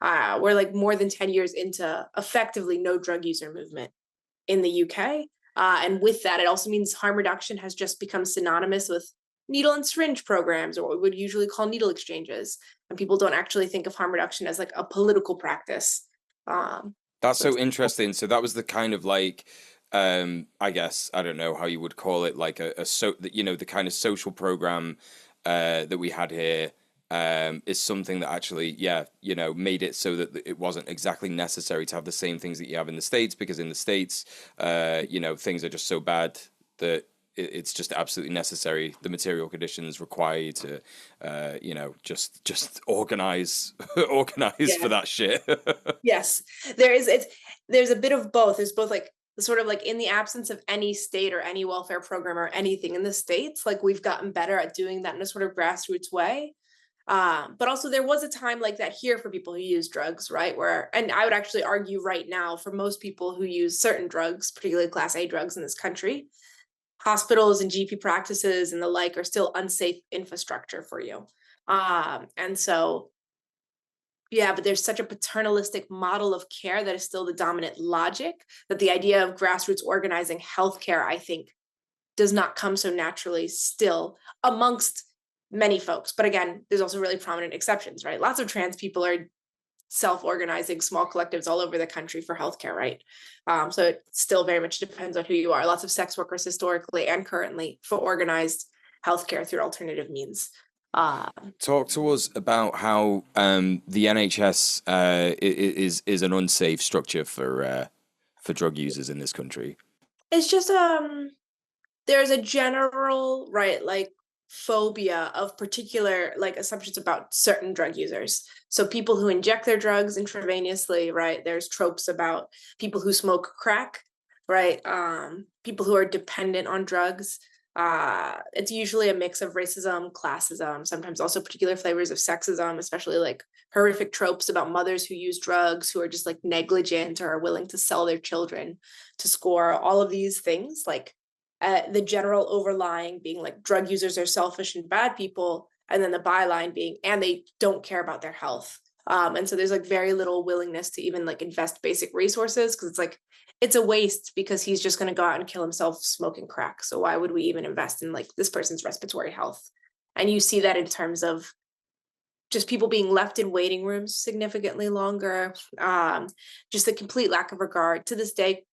We're like more than 10 years into effectively no drug user movement in the UK. And with that, it also means harm reduction has just become synonymous with needle and syringe programs, or what we would usually call needle exchanges. And people don't actually think of harm reduction as like a political practice. That's so interesting. So that was the kind of like I guess, I don't know how you would call it, like the kind of social program that we had here is something that actually, made it so that it wasn't exactly necessary to have the same things that you have in the States, because in the States, things are just so bad that it's just absolutely necessary. The material conditions require you to, just organize, organize for Yeah. that shit. Yes, there's a bit of both. There's both like sort of like in the absence of any state or any welfare program or anything in the States, like we've gotten better at doing that in a sort of grassroots way. But also there was a time like that here for people who use drugs, right? And I would actually argue right now for most people who use certain drugs, particularly class A drugs in this country, hospitals and GP practices and the like are still unsafe infrastructure for you. And so yeah, but there's such a paternalistic model of care that is still the dominant logic, that the idea of grassroots organizing healthcare, I think, does not come so naturally still amongst many folks. But again, there's also really prominent exceptions, right? Lots of trans people are self-organizing small collectives all over the country for healthcare, right? So it still very much depends on who you are. Lots of sex workers historically and currently for organized healthcare through alternative means. Talk to us about how the NHS is an unsafe structure for drug users in this country. It's just there's a general, right, like phobia of particular like assumptions about certain drug users. So people who inject their drugs intravenously, right? There's tropes about people who smoke crack, right? People who are dependent on drugs. It's usually a mix of racism, classism, sometimes also particular flavors of sexism, especially like horrific tropes about mothers who use drugs, who are just like negligent or are willing to sell their children to score. All of these things, like the general overlying being like drug users are selfish and bad people, and then the byline being and they don't care about their health. And so there's like very little willingness to even like invest basic resources, because it's like it's a waste because he's just going to go out and kill himself smoking crack. So why would we even invest in like this person's respiratory health? And you see that in terms of just people being left in waiting rooms significantly longer, just a complete lack of regard. To this day,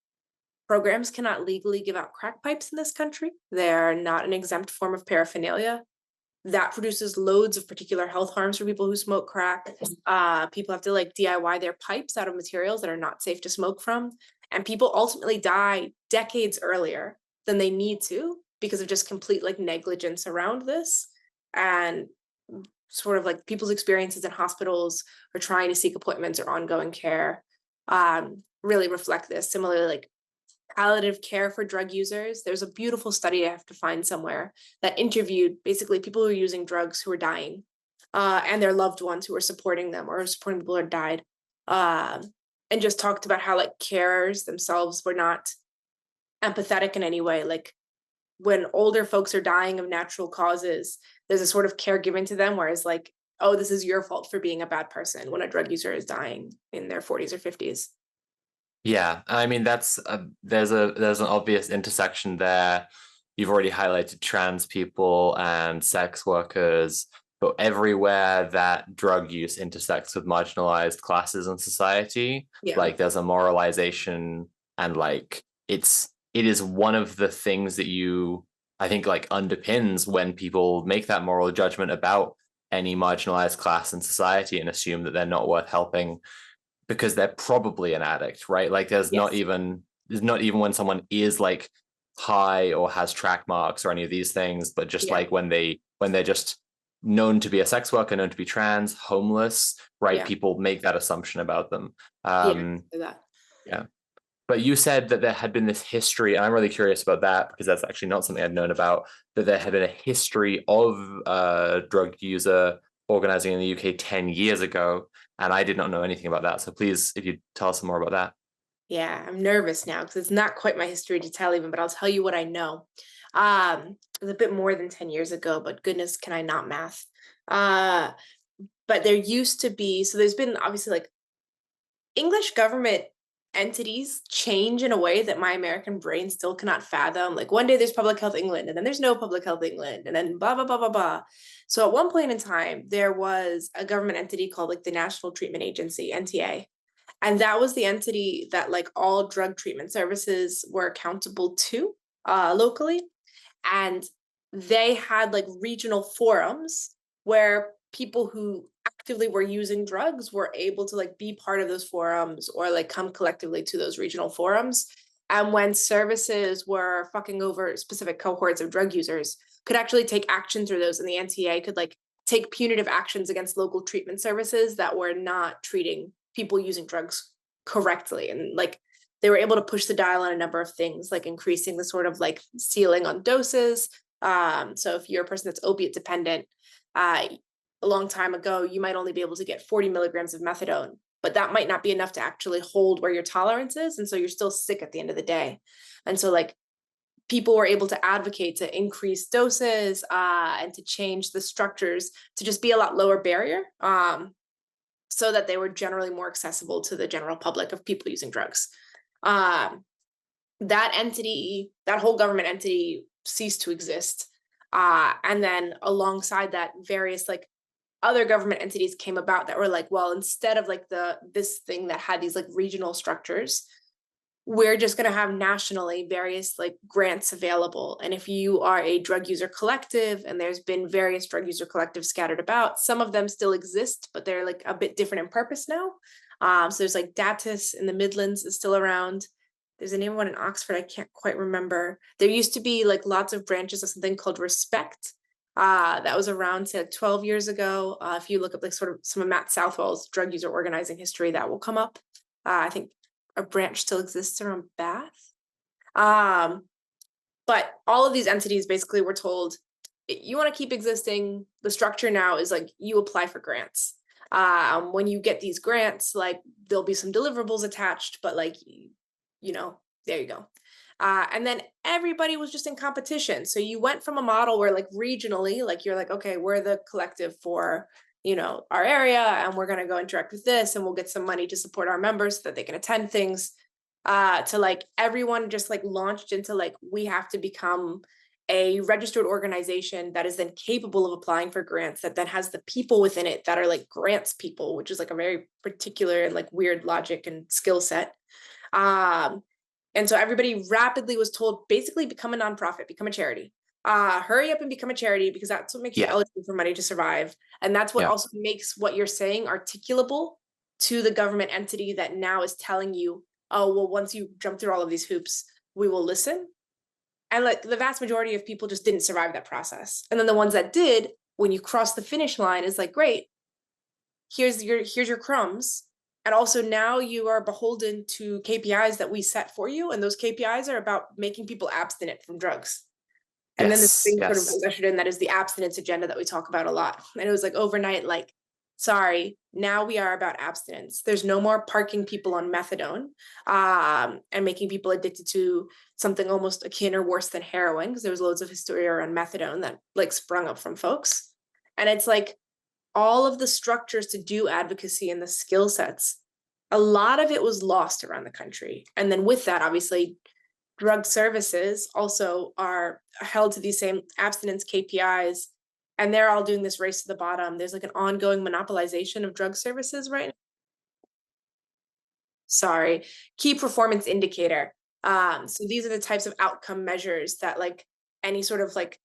programs cannot legally give out crack pipes in this country. They're not an exempt form of paraphernalia. That produces loads of particular health harms for people who smoke crack. People have to like DIY their pipes out of materials that are not safe to smoke from. And people ultimately die decades earlier than they need to because of just complete like negligence around this. And sort of like people's experiences in hospitals or trying to seek appointments or ongoing care really reflect this. Similarly, like palliative care for drug users. There's a beautiful study I have to find somewhere that interviewed basically people who are using drugs who are dying and their loved ones who are supporting them or supporting people who died, and just talked about how like carers themselves were not empathetic in any way. Like when older folks are dying of natural causes, there's a sort of care given to them, whereas like, oh, this is your fault for being a bad person when a drug user is dying in their 40s or 50s. Yeah, I mean that's there's an obvious intersection there. You've already highlighted trans people and sex workers, but everywhere that drug use intersects with marginalized classes in society, like there's a moralization, and like it is one of the things that I think like underpins when people make that moral judgment about any marginalized class in society and assume that they're not worth helping because they're probably an addict, right? Like there's not even when someone is like high or has track marks or any of these things, but just like when they're just known to be a sex worker, known to be trans, homeless, right? People make that assumption about them. Yeah. But you said that there had been this history, and I'm really curious about that because that's actually not something I'd known about, that there had been a history of drug user organizing in the UK 10 years ago. And I did not know anything about that. So please, if you tell us some more about that. Yeah, I'm nervous now because it's not quite my history to tell even, but I'll tell you what I know. It was a bit more than 10 years ago, but goodness, can I not math? But there used to be, so there's been obviously like English government entities change in a way that my American brain still cannot fathom. Like one day there's Public Health England, and then there's no Public Health England, and then blah, blah, blah, blah, blah. So at one point in time, there was a government entity called like the National Treatment Agency, NTA. And that was the entity that like all drug treatment services were accountable to locally. And they had like regional forums where people who actively were using drugs were able to like be part of those forums or like come collectively to those regional forums. And when services were fucking over specific cohorts of drug users, could actually take action through those, and the NTA could like take punitive actions against local treatment services that were not treating people using drugs correctly. And like they were able to push the dial on a number of things, like increasing the sort of like ceiling on doses. So if you're a person that's opiate dependent, a long time ago, you might only be able to get 40 milligrams of methadone, but that might not be enough to actually hold where your tolerance is. And so you're still sick at the end of the day. And so like people were able to advocate to increase doses and to change the structures to just be a lot lower barrier, so that they were generally more accessible to the general public of people using drugs. That entity, that whole government entity ceased to exist. And then alongside that, various like other government entities came about that were like, well, instead of like this thing that had these like regional structures, we're just going to have nationally various like grants available. And if you are a drug user collective, and there's been various drug user collectives scattered about, some of them still exist, but they're like a bit different in purpose now. So there's like Datus in the Midlands is still around. There's a name one in Oxford, I can't quite remember. There used to be like lots of branches of something called Respect. That was around to 12 years ago. If you look up like sort of some of Matt Southwell's drug user organizing history, that will come up. I think a branch still exists around Bath. But all of these entities basically were told, you want to keep existing, the structure now is like you apply for grants. When you get these grants, like there'll be some deliverables attached, but like, you know, there you go. And then everybody was just in competition. So you went from a model where like regionally, like you're like, okay, we're the collective for, you know, our area, and we're going to go interact with this, and we'll get some money to support our members so that they can attend things, to like everyone just like launched into like, we have to become a registered organization that is then capable of applying for grants, that then has the people within it that are like grants people, which is like a very particular and like weird logic and skill set. And so everybody rapidly was told, basically become a nonprofit, become a charity. Hurry up and become a charity, because that's what makes you eligible for money to survive. And that's what also makes what you're saying articulable to the government entity that now is telling you, oh, well, once you jump through all of these hoops, we will listen. And like the vast majority of people just didn't survive that process. And then the ones that did, when you cross the finish line, is like, great, here's your crumbs. And also now you are beholden to KPIs that we set for you. And those KPIs are about making people abstinent from drugs. And then this thing sort of was ushered in, that is the abstinence agenda that we talk about a lot. And it was like overnight, like, sorry, now we are about abstinence. There's no more parking people on methadone and making people addicted to something almost akin or worse than heroin, because there was loads of hysteria around methadone that like sprung up from folks. And it's like all of the structures to do advocacy and the skill sets, a lot of it was lost around the country. And then with that, obviously, drug services also are held to these same abstinence KPIs, and they're all doing this race to the bottom. There's like an ongoing monopolization of drug services right now. Sorry, key performance indicator. So these are the types of outcome measures that like any sort of like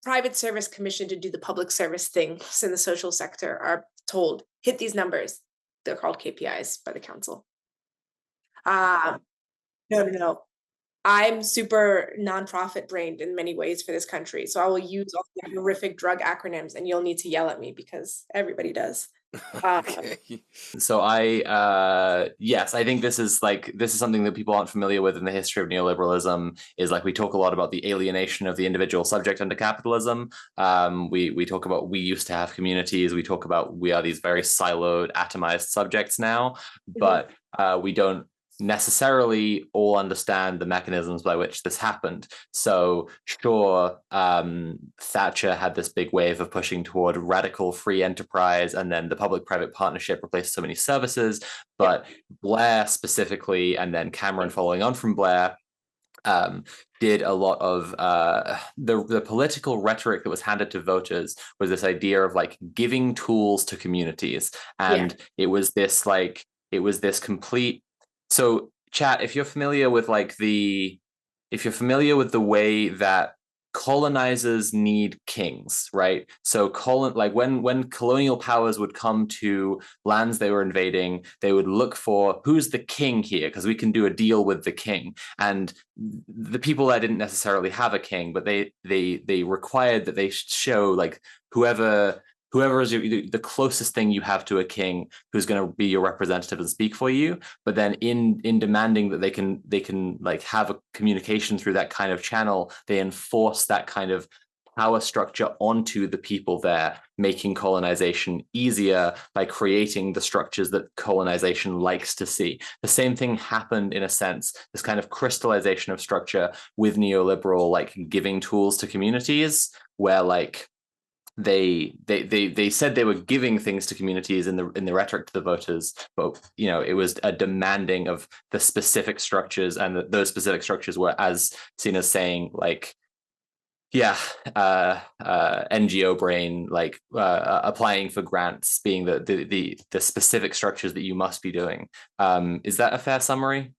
private service commission to do the public service things in the social sector are told, hit these numbers. They're called KPIs by the council. No. I'm super nonprofit brained in many ways for this country. So I will use all the horrific drug acronyms, and you'll need to yell at me because everybody does. Okay. So I think this is something that people aren't familiar with in the history of neoliberalism, is like we talk a lot about the alienation of the individual subject under capitalism. We talk about we used to have communities. We talk about we are these very siloed, atomized subjects now, but we don't necessarily all understand the mechanisms by which this happened. So sure, Thatcher had this big wave of pushing toward radical free enterprise, and then the public-private partnership replaced so many services, but Blair specifically, and then Cameron following on from Blair, did a lot of the political rhetoric that was handed to voters was this idea of like giving tools to communities. And it was this like it was this complete. So chat, if you're familiar with the way that colonizers need kings, right? So when colonial powers would come to lands they were invading, they would look for who's the king here, because we can do a deal with the king. And the people there didn't necessarily have a king, but they required that they show like whoever is the closest thing you have to a king who's going to be your representative and speak for you. But then in demanding that they can like have a communication through that kind of channel, they enforce that kind of power structure onto the people there, making colonization easier by creating the structures that colonization likes to see. The same thing happened, in a sense, this kind of crystallization of structure with neoliberal like giving tools to communities, where like they said they were giving things to communities in the rhetoric to the voters, but it was a demanding of the specific structures, and those specific structures were, as Cena's saying, like NGO brain, like applying for grants being the specific structures that you must be doing. Is that a fair summary?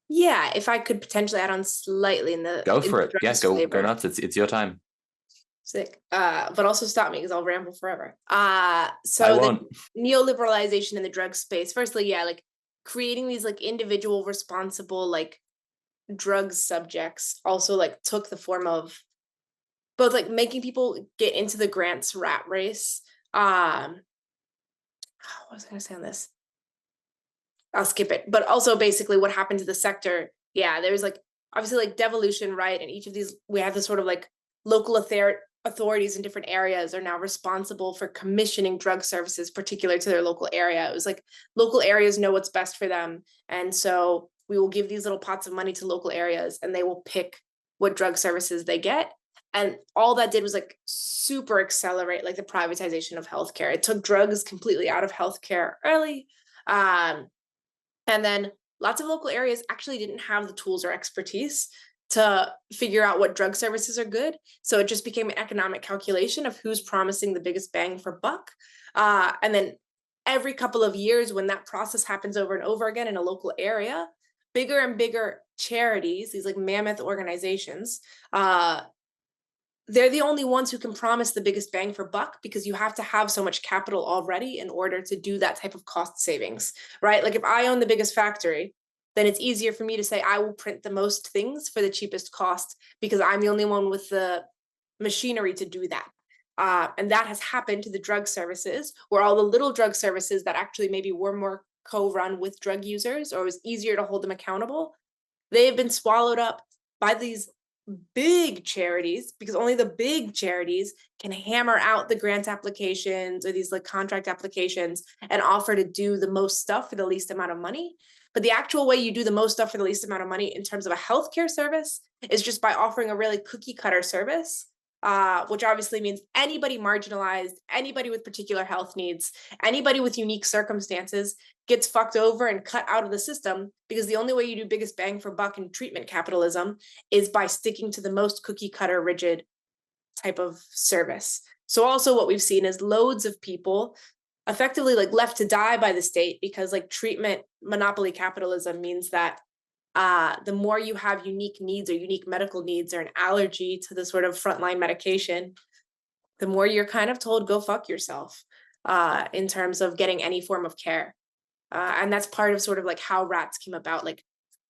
Yeah, if I could potentially add on slightly in the go for it. Yeah, go flavor. nuts. It's your time. Sick. But also stop me because I'll ramble forever. So I won't. The neoliberalization in the drug space, firstly, like creating these like individual responsible like drug subjects also like took the form of both like making people get into the grants rat race. What was I gonna say on this? I'll skip it. But also basically what happened to the sector. Yeah, there's like obviously like devolution, right? And each of these, we have this sort of like local authorities in different areas are now responsible for commissioning drug services particular to their local area. It was like local areas know what's best for them. And so we will give these little pots of money to local areas and they will pick what drug services they get. And all that did was like super accelerate like the privatization of healthcare. It took drugs completely out of healthcare early. And then lots of local areas actually didn't have the tools or expertise to figure out what drug services are good. So it just became an economic calculation of who's promising the biggest bang for buck. And then every couple of years, when that process happens over and over again in a local area, bigger and bigger charities, these like mammoth organizations, they're the only ones who can promise the biggest bang for buck, because you have to have so much capital already in order to do that type of cost savings, right? Like if I own the biggest factory, then it's easier for me to say I will print the most things for the cheapest cost because I'm the only one with the machinery to do that. And that has happened to the drug services, where all the little drug services that actually maybe were more co-run with drug users, or it was easier to hold them accountable, they have been swallowed up by these big charities, because only the big charities can hammer out the grant applications or these like contract applications and offer to do the most stuff for the least amount of money. But the actual way you do the most stuff for the least amount of money in terms of a healthcare service is just by offering a really cookie cutter service, which obviously means anybody marginalized, anybody with particular health needs, anybody with unique circumstances gets fucked over and cut out of the system, because the only way you do biggest bang for buck in treatment capitalism is by sticking to the most cookie cutter rigid type of service. So also what we've seen is loads of people effectively like left to die by the state, because like treatment monopoly capitalism means that the more you have unique needs or unique medical needs or an allergy to the sort of frontline medication, the more you're kind of told go fuck yourself in terms of getting any form of care. And that's part of sort of like how RATS came about. Like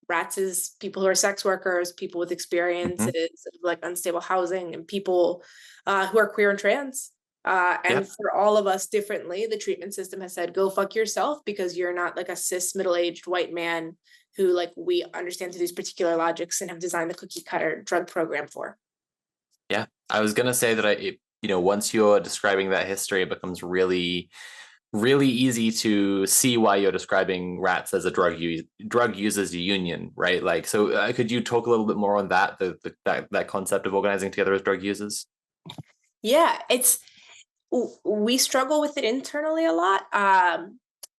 RATS is people who are sex workers, people with experiences of like unstable housing, and people who are queer and trans. And for all of us differently, the treatment system has said, go fuck yourself, because you're not like a cis middle-aged white man who like we understand through these particular logics and have designed the cookie cutter drug program for. Yeah, I was going to say that once you're describing that history, it becomes really, really easy to see why you're describing RATS as a drug users union, right? Like, so could you talk a little bit more on that, that concept of organizing together as drug users? Yeah, we struggle with it internally a lot.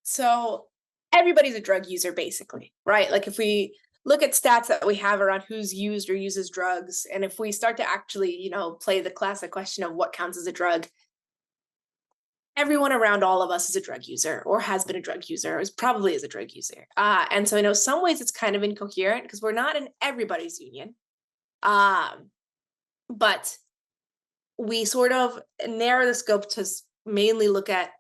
So everybody's a drug user basically, right? Like if we look at stats that we have around who's used or uses drugs, and if we start to actually, play the classic question of what counts as a drug, everyone around all of us is a drug user or has been a drug user or is probably is a drug user. And so I know some ways it's kind of incoherent because we're not in everybody's union. But we sort of narrow the scope to mainly look at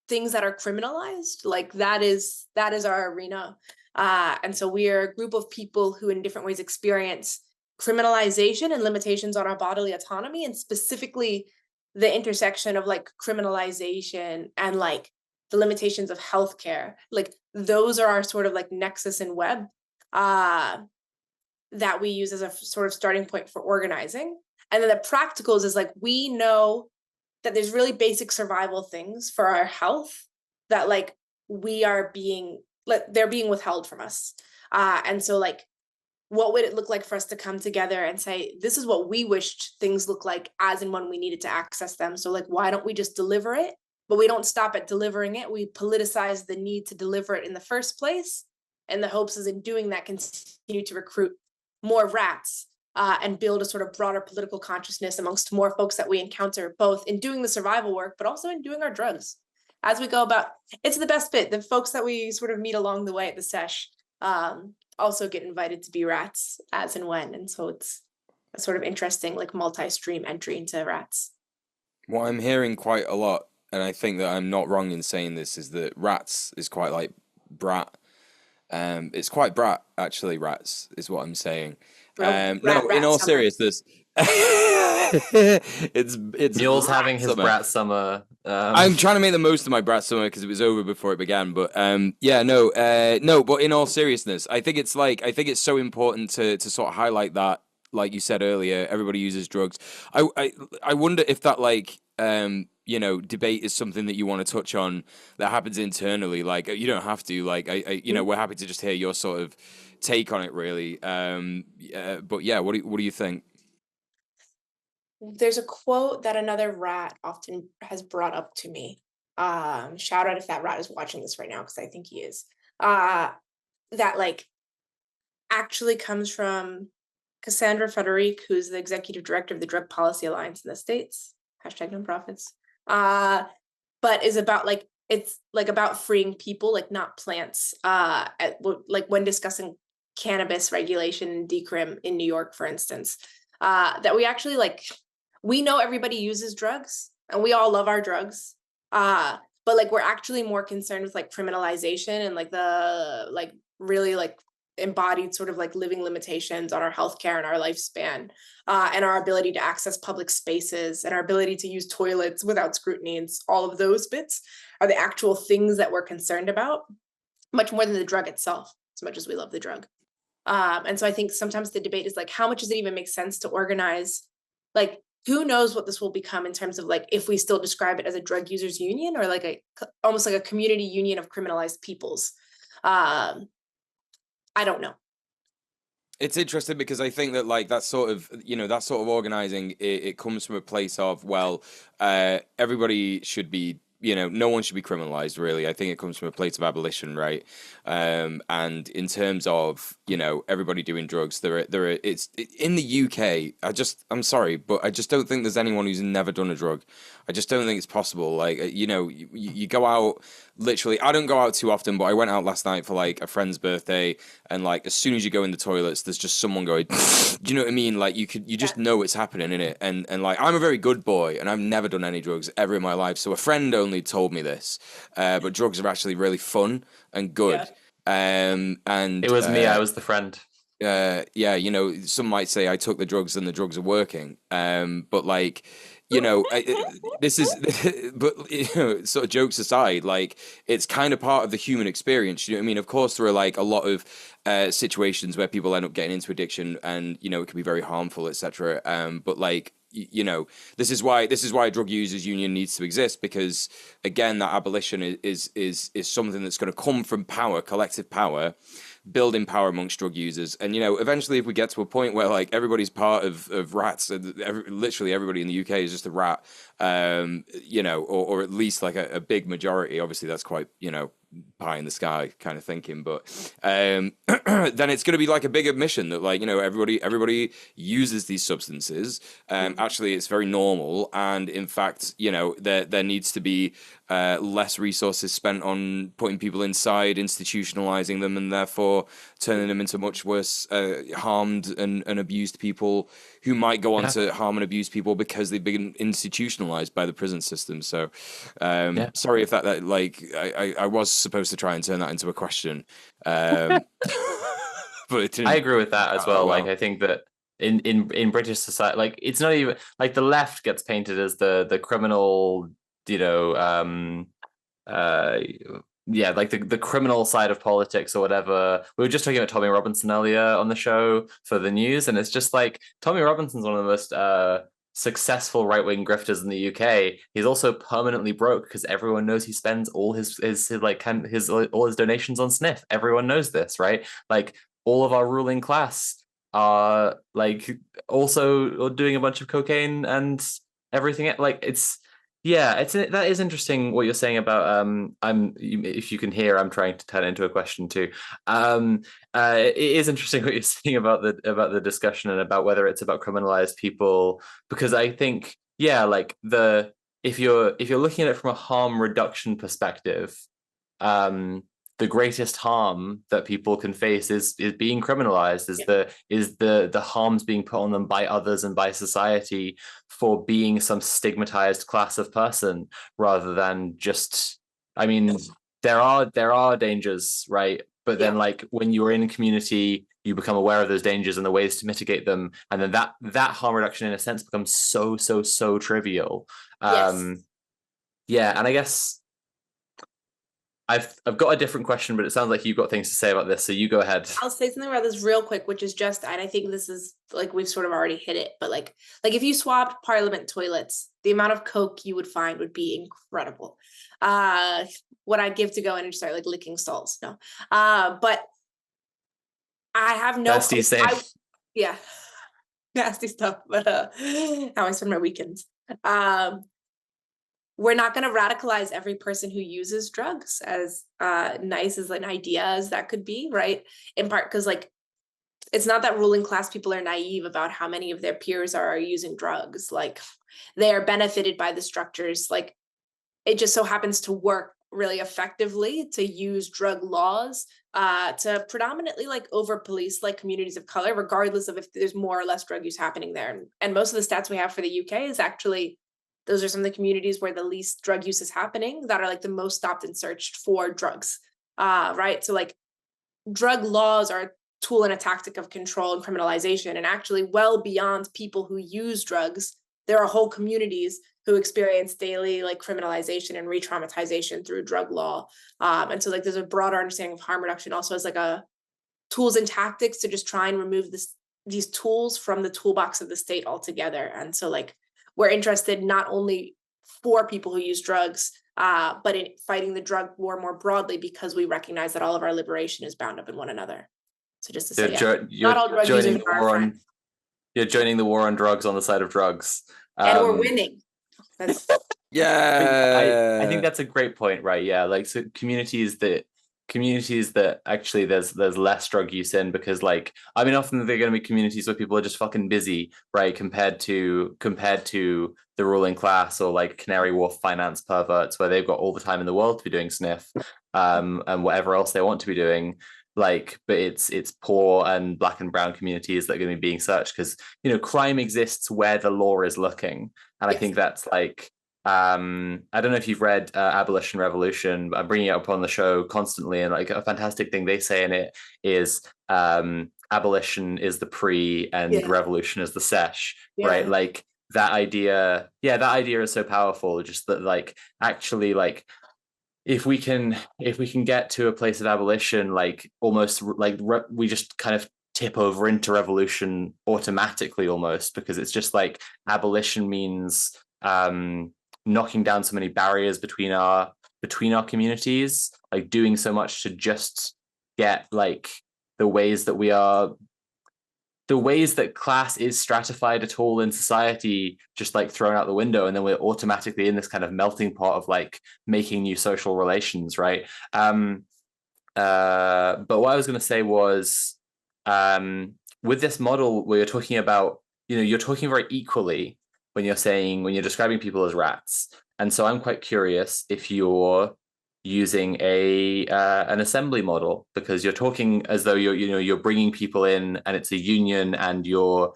things that are criminalized. Like that is our arena. And so we are a group of people who in different ways experience criminalization and limitations on our bodily autonomy, and specifically the intersection of like criminalization and like the limitations of healthcare. Like those are our sort of like nexus and web that we use as a sort of starting point for organizing. And then the practicals is like, we know that there's really basic survival things for our health that like we are being, like they're being withheld from us. And so like, what would it look like for us to come together and say, this is what we wished things look like as and when we needed to access them. So like, why don't we just deliver it? But we don't stop at delivering it. We politicize the need to deliver it in the first place. And the hopes is in doing that, continue to recruit more rats and build a sort of broader political consciousness amongst more folks that we encounter, both in doing the survival work, but also in doing our drugs. As we go about, it's the best bit. The folks that we sort of meet along the way at the sesh also get invited to be rats as and when. And so it's a sort of interesting, like multi-stream entry into rats. What I'm hearing quite a lot, and I think that I'm not wrong in saying this, is that rats is quite like Brat. It's quite Brat, actually, rats, is what I'm saying. In all seriousness, it's Mule's having his summer. Brat summer. I'm trying to make the most of my Brat summer because it was over before it began. But no. But in all seriousness, I think it's so important to sort of highlight that, like you said earlier, everybody uses drugs. I wonder if that debate is something that you want to touch on that happens internally. Like you don't have to. Like we're happy to just hear your sort of take on it, really. But yeah, what do you think? There's a quote that another rat often has brought up to me. Shout out if that rat is watching this right now, because I think he is. That like actually comes from Cassandra Frederick, who's the executive director of the Drug Policy Alliance in the States. #nonprofits. But is about like, it's like about freeing people, like not plants. Like when discussing cannabis regulation and decrim in New York, for instance, that we actually like, we know everybody uses drugs and we all love our drugs. But like, we're actually more concerned with like criminalization and like the, like really like embodied sort of like living limitations on our healthcare and our lifespan, and our ability to access public spaces and our ability to use toilets without scrutiny. And all of those bits are the actual things that we're concerned about, much more than the drug itself, as much as we love the drug. And so I think sometimes the debate is like, how much does it even make sense to organize? Like, who knows what this will become in terms of like, if we still describe it as a drug users union or like almost like a community union of criminalized peoples. I don't know. It's interesting because I think that like that sort of organizing, it comes from a place of, well, everybody should be, no one should be criminalized, really. I think it comes from a place of abolition, right? And in terms of, everybody doing drugs, it's in the UK. I'm sorry, but I just don't think there's anyone who's never done a drug. I just don't think it's possible. Like, you go out, literally, I don't go out too often, but I went out last night for like a friend's birthday, and like as soon as you go in the toilets, there's just someone going, do you know what I mean? Like you just know it's happening in it. And like, I'm a very good boy and I've never done any drugs ever in my life. So a friend only told me this, but drugs are actually really fun and good. Yeah. And it was me, I was the friend. Some might say I took the drugs and the drugs are working. But like, this is, but sort of jokes aside, like it's kind of part of the human experience. You know what I mean? Of course, there are like a lot of situations where people end up getting into addiction, and it can be very harmful, etc. But like, this is why a drug users union needs to exist, because again, that abolition is something that's going to come from power, collective power, building power amongst drug users. And eventually, if we get to a point where like everybody's part of rats, literally everybody in the UK is just a rat, or at least like a big majority. Obviously that's quite pie in the sky kind of thinking. But then it's going to be like a big admission that, like, you know, everybody uses these substances. Actually, it's very normal, and in fact, you know, there needs to be less resources spent on putting people inside, institutionalizing them, and therefore turning them into much worse harmed and abused people who might go on to harm and abuse people because they've been institutionalized by the prison system. So sorry if that like I was supposed to try and turn that into a question, but it didn't. I agree with that as well. Like, I think that in British society, like, it's not even like the left gets painted as the criminal, you know, yeah, like the criminal side of politics or whatever. We were just talking about Tommy Robinson earlier on the show for the news, and it's just like Tommy Robinson's one of the most successful right-wing grifters in the UK. He's also permanently broke because everyone knows he spends all his all his donations on sniff. Everyone knows this, right? Like, all of our ruling class are like also doing a bunch of cocaine and everything. Like, that is interesting what you're saying about if you can hear, I'm trying to turn it into a question too. It is interesting what you're saying about the discussion and about whether it's about criminalized people, because I think, like, if you're looking at it from a harm reduction perspective, the greatest harm that people can face is being criminalized, is the harms being put on them by others and by society for being some stigmatized class of person, rather than just, I mean, there are dangers, right? But then, like, when you're in a community, you become aware of those dangers and the ways to mitigate them, and then that harm reduction, in a sense, becomes so trivial. And I guess I've got a different question, but it sounds like you've got things to say about this, so you go ahead. I'll say something about this real quick, which is just, and I think this is like, we've sort of already hit it, but like if you swapped Parliament toilets, the amount of coke you would find would be incredible. What I'd give to go in and start like licking stalls, no. But I have no nasty stuff. Nasty stuff. But how I spend my weekends. We're not going to radicalize every person who uses drugs, as nice as an idea as that could be, right? In part because, like, it's not that ruling class people are naive about how many of their peers are using drugs. Like, they are benefited by the structures. Like, it just so happens to work really effectively to use drug laws to predominantly, like, over police, like, communities of color, regardless of if there's more or less drug use happening there. And most of the stats we have for the UK is actually, those are some of the communities where the least drug use is happening, that are like the most stopped and searched for drugs, right? So, like, drug laws are a tool and a tactic of control and criminalization, and actually well beyond people who use drugs, there are whole communities who experience daily, like, criminalization and re-traumatization through drug law. And so, like, there's a broader understanding of harm reduction also as like a tools and tactics to just try and remove these tools from the toolbox of the state altogether. And so, like, we're interested not only for people who use drugs, but in fighting the drug war more broadly, because we recognize that all of our liberation is bound up in one another. So just to say, not all drug users are our friends. You're joining the war on drugs on the side of drugs. And we're winning. That's I think that's a great point, right? Yeah, like, so communities that actually there's less drug use in, because, like, I mean, often they're going to be communities where people are just fucking busy, right, compared to the ruling class, or like Canary Wharf finance perverts, where they've got all the time in the world to be doing sniff and whatever else they want to be doing. Like, but it's poor and black and brown communities that are going to be being searched, because, you know, crime exists where the law is looking. And I think that's, like, I don't know if you've read Abolition Revolution, but I'm bringing it up on the show constantly, and, like, a fantastic thing they say in it is abolition is the pre and revolution is the sesh, right? Like, that idea is so powerful, just that, like, actually, like, if we can get to a place of abolition, like, almost like we just kind of tip over into revolution automatically, almost, because it's just like abolition means knocking down so many barriers between our communities, like doing so much to just get, like, the ways that we are the ways that class is stratified at all in society just like thrown out the window, and then we're automatically in this kind of melting pot of like making new social relations, right? But what I was going to say was, with this model where you're talking about, you're talking very equally when you're describing people as rats. And so I'm quite curious if you're using an assembly model, because you're talking as though you're bringing people in and it's a union, and you're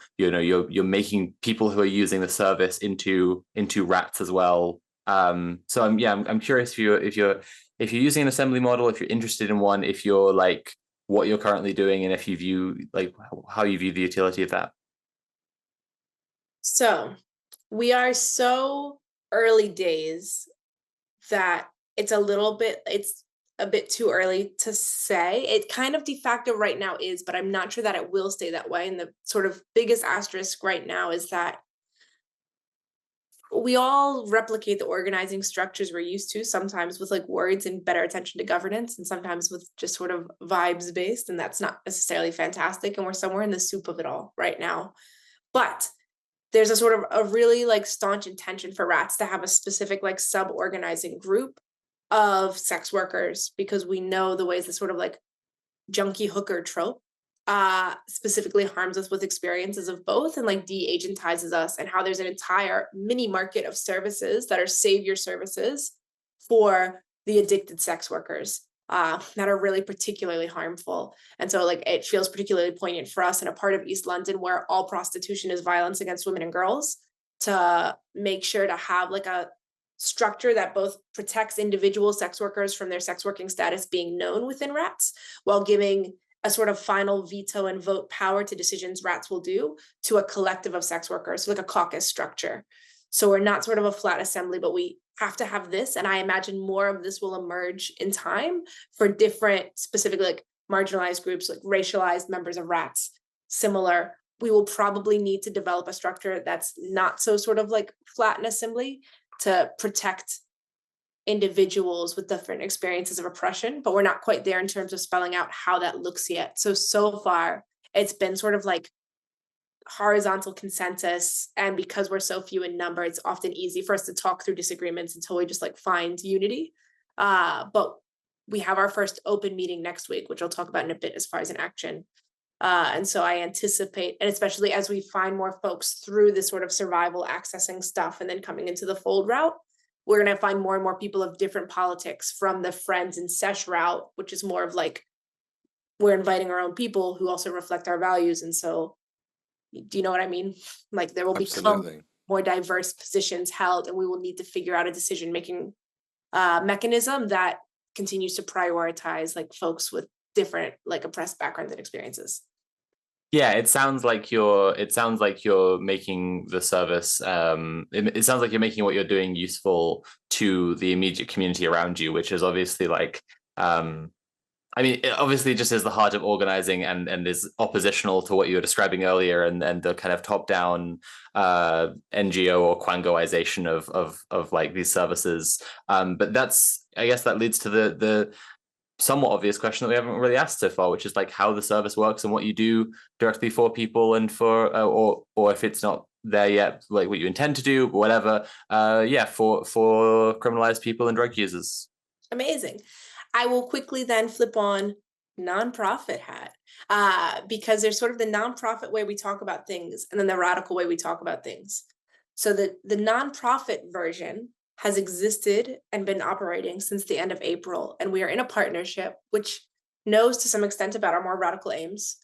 making people who are using the service into rats as well. So I'm curious if you're using an assembly model, if you're interested in one, if you're like what you're currently doing, and if you view like how you view the utility of that. So we are so early days that it's a bit too early to say. It kind of de facto right now is, but I'm not sure that it will stay that way. And the sort of biggest asterisk right now is that we all replicate the organizing structures we're used to, sometimes with like words and better attention to governance, and sometimes with just sort of vibes based. And that's not necessarily fantastic. And we're somewhere in the soup of it all right now. But there's a sort of a really like staunch intention for rats to have a specific like sub-organizing group of sex workers, because we know the ways that sort of like junkie hooker trope specifically harms us with experiences of both, and like de-agentizes us, and how there's an entire mini market of services that are savior services for the addicted sex workers that are really particularly harmful. And so like it feels particularly poignant for us in a part of East London where all prostitution is violence against women and girls, to make sure to have like a structure that both protects individual sex workers from their sex working status being known within rats, while giving a sort of final veto and vote power to decisions rats will do to a collective of sex workers, so like a caucus structure. So we're not sort of a flat assembly, but we have to have this. And I imagine more of this will emerge in time for different, specifically like marginalized groups, like racialized members of rats. Similar, we will probably need to develop a structure that's not so sort of like flat and assembly, to protect individuals with different experiences of oppression, but we're not quite there in terms of spelling out how that looks yet. So far, it's been sort of like horizontal consensus. And because we're so few in number, it's often easy for us to talk through disagreements until we just like find unity. But we have our first open meeting next week, which I'll talk about in a bit as far as an action. And so I anticipate, and especially as we find more folks through this sort of survival accessing stuff and then coming into the fold route, we're going to find more and more people of different politics from the friends and sesh route, which is more of like, we're inviting our own people who also reflect our values. And so, do you know what I mean? Like there will become more diverse positions held, and we will need to figure out a decision-making mechanism that continues to prioritize like folks with different like oppressed backgrounds and experiences. Yeah, it sounds like you're making the service, it sounds like you're making what you're doing useful to the immediate community around you, which is obviously like, I mean, it obviously just is the heart of organizing, and is oppositional to what you were describing earlier, and the kind of top-down NGO or Quangoization of like these services. But I guess that leads to the somewhat obvious question that we haven't really asked so far, which is like how the service works and what you do directly for people, and for or if it's not there yet, like what you intend to do, whatever. For criminalized people and drug users. Amazing. I will quickly then flip on nonprofit hat, because there's sort of the nonprofit way we talk about things, and then the radical way we talk about things. So the nonprofit version has existed and been operating since the end of April. And we are in a partnership which knows to some extent about our more radical aims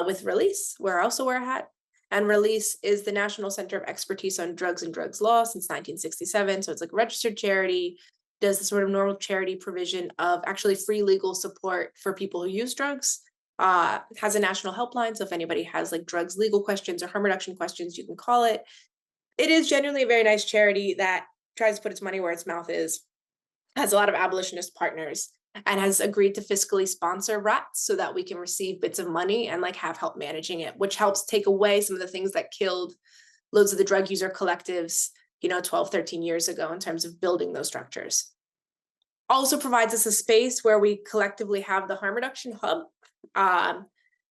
with Release. We're also wear a hat. And Release is the National Center of Expertise on Drugs and Drugs Law since 1967. So it's like a registered charity, does the sort of normal charity provision of actually free legal support for people who use drugs. Has a national helpline. So if anybody has like drugs legal questions or harm reduction questions, you can call it. It is genuinely a very nice charity that tries to put its money where its mouth is, has a lot of abolitionist partners, and has agreed to fiscally sponsor rats so that we can receive bits of money and like have help managing it, which helps take away some of the things that killed loads of the drug user collectives, 12, 13 years ago in terms of building those structures. Also provides us a space where we collectively have the harm reduction hub,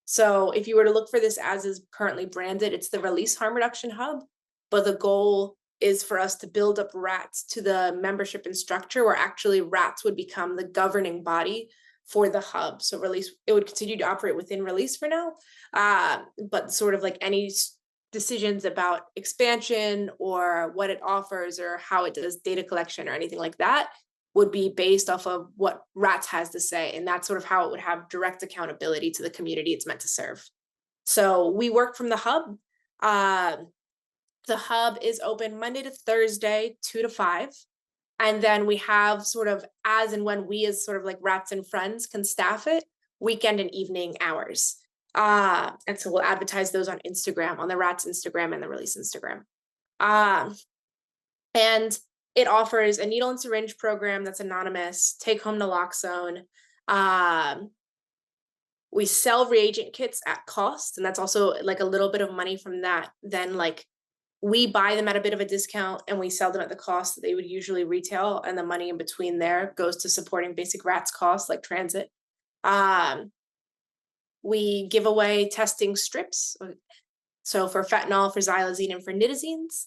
So if you were to look for this as is currently branded, it's the Release Harm Reduction Hub, but the goal is for us to build up RATS to the membership and structure where actually RATS would become the governing body for the hub. So Release, it would continue to operate within Release for now, but sort of like any decisions about expansion or what it offers or how it does data collection or anything like that would be based off of what RATS has to say. And that's sort of how it would have direct accountability to the community it's meant to serve. So we work from the hub. The hub is open Monday to Thursday, 2 to 5. And then we have sort of as and when we as sort of like Rats and Friends can staff it, weekend and evening hours. And so we'll advertise those on Instagram, on the Rats Instagram and the Release Instagram. And it offers a needle and syringe program that's anonymous, take home naloxone. We sell reagent kits at cost, and that's also like a little bit of money from that. Then like we buy them at a bit of a discount and we sell them at the cost that they would usually retail, and the money in between there goes to supporting basic RATS costs like transit. We give away testing strips, so for fentanyl, for xylazine, and for nitazines.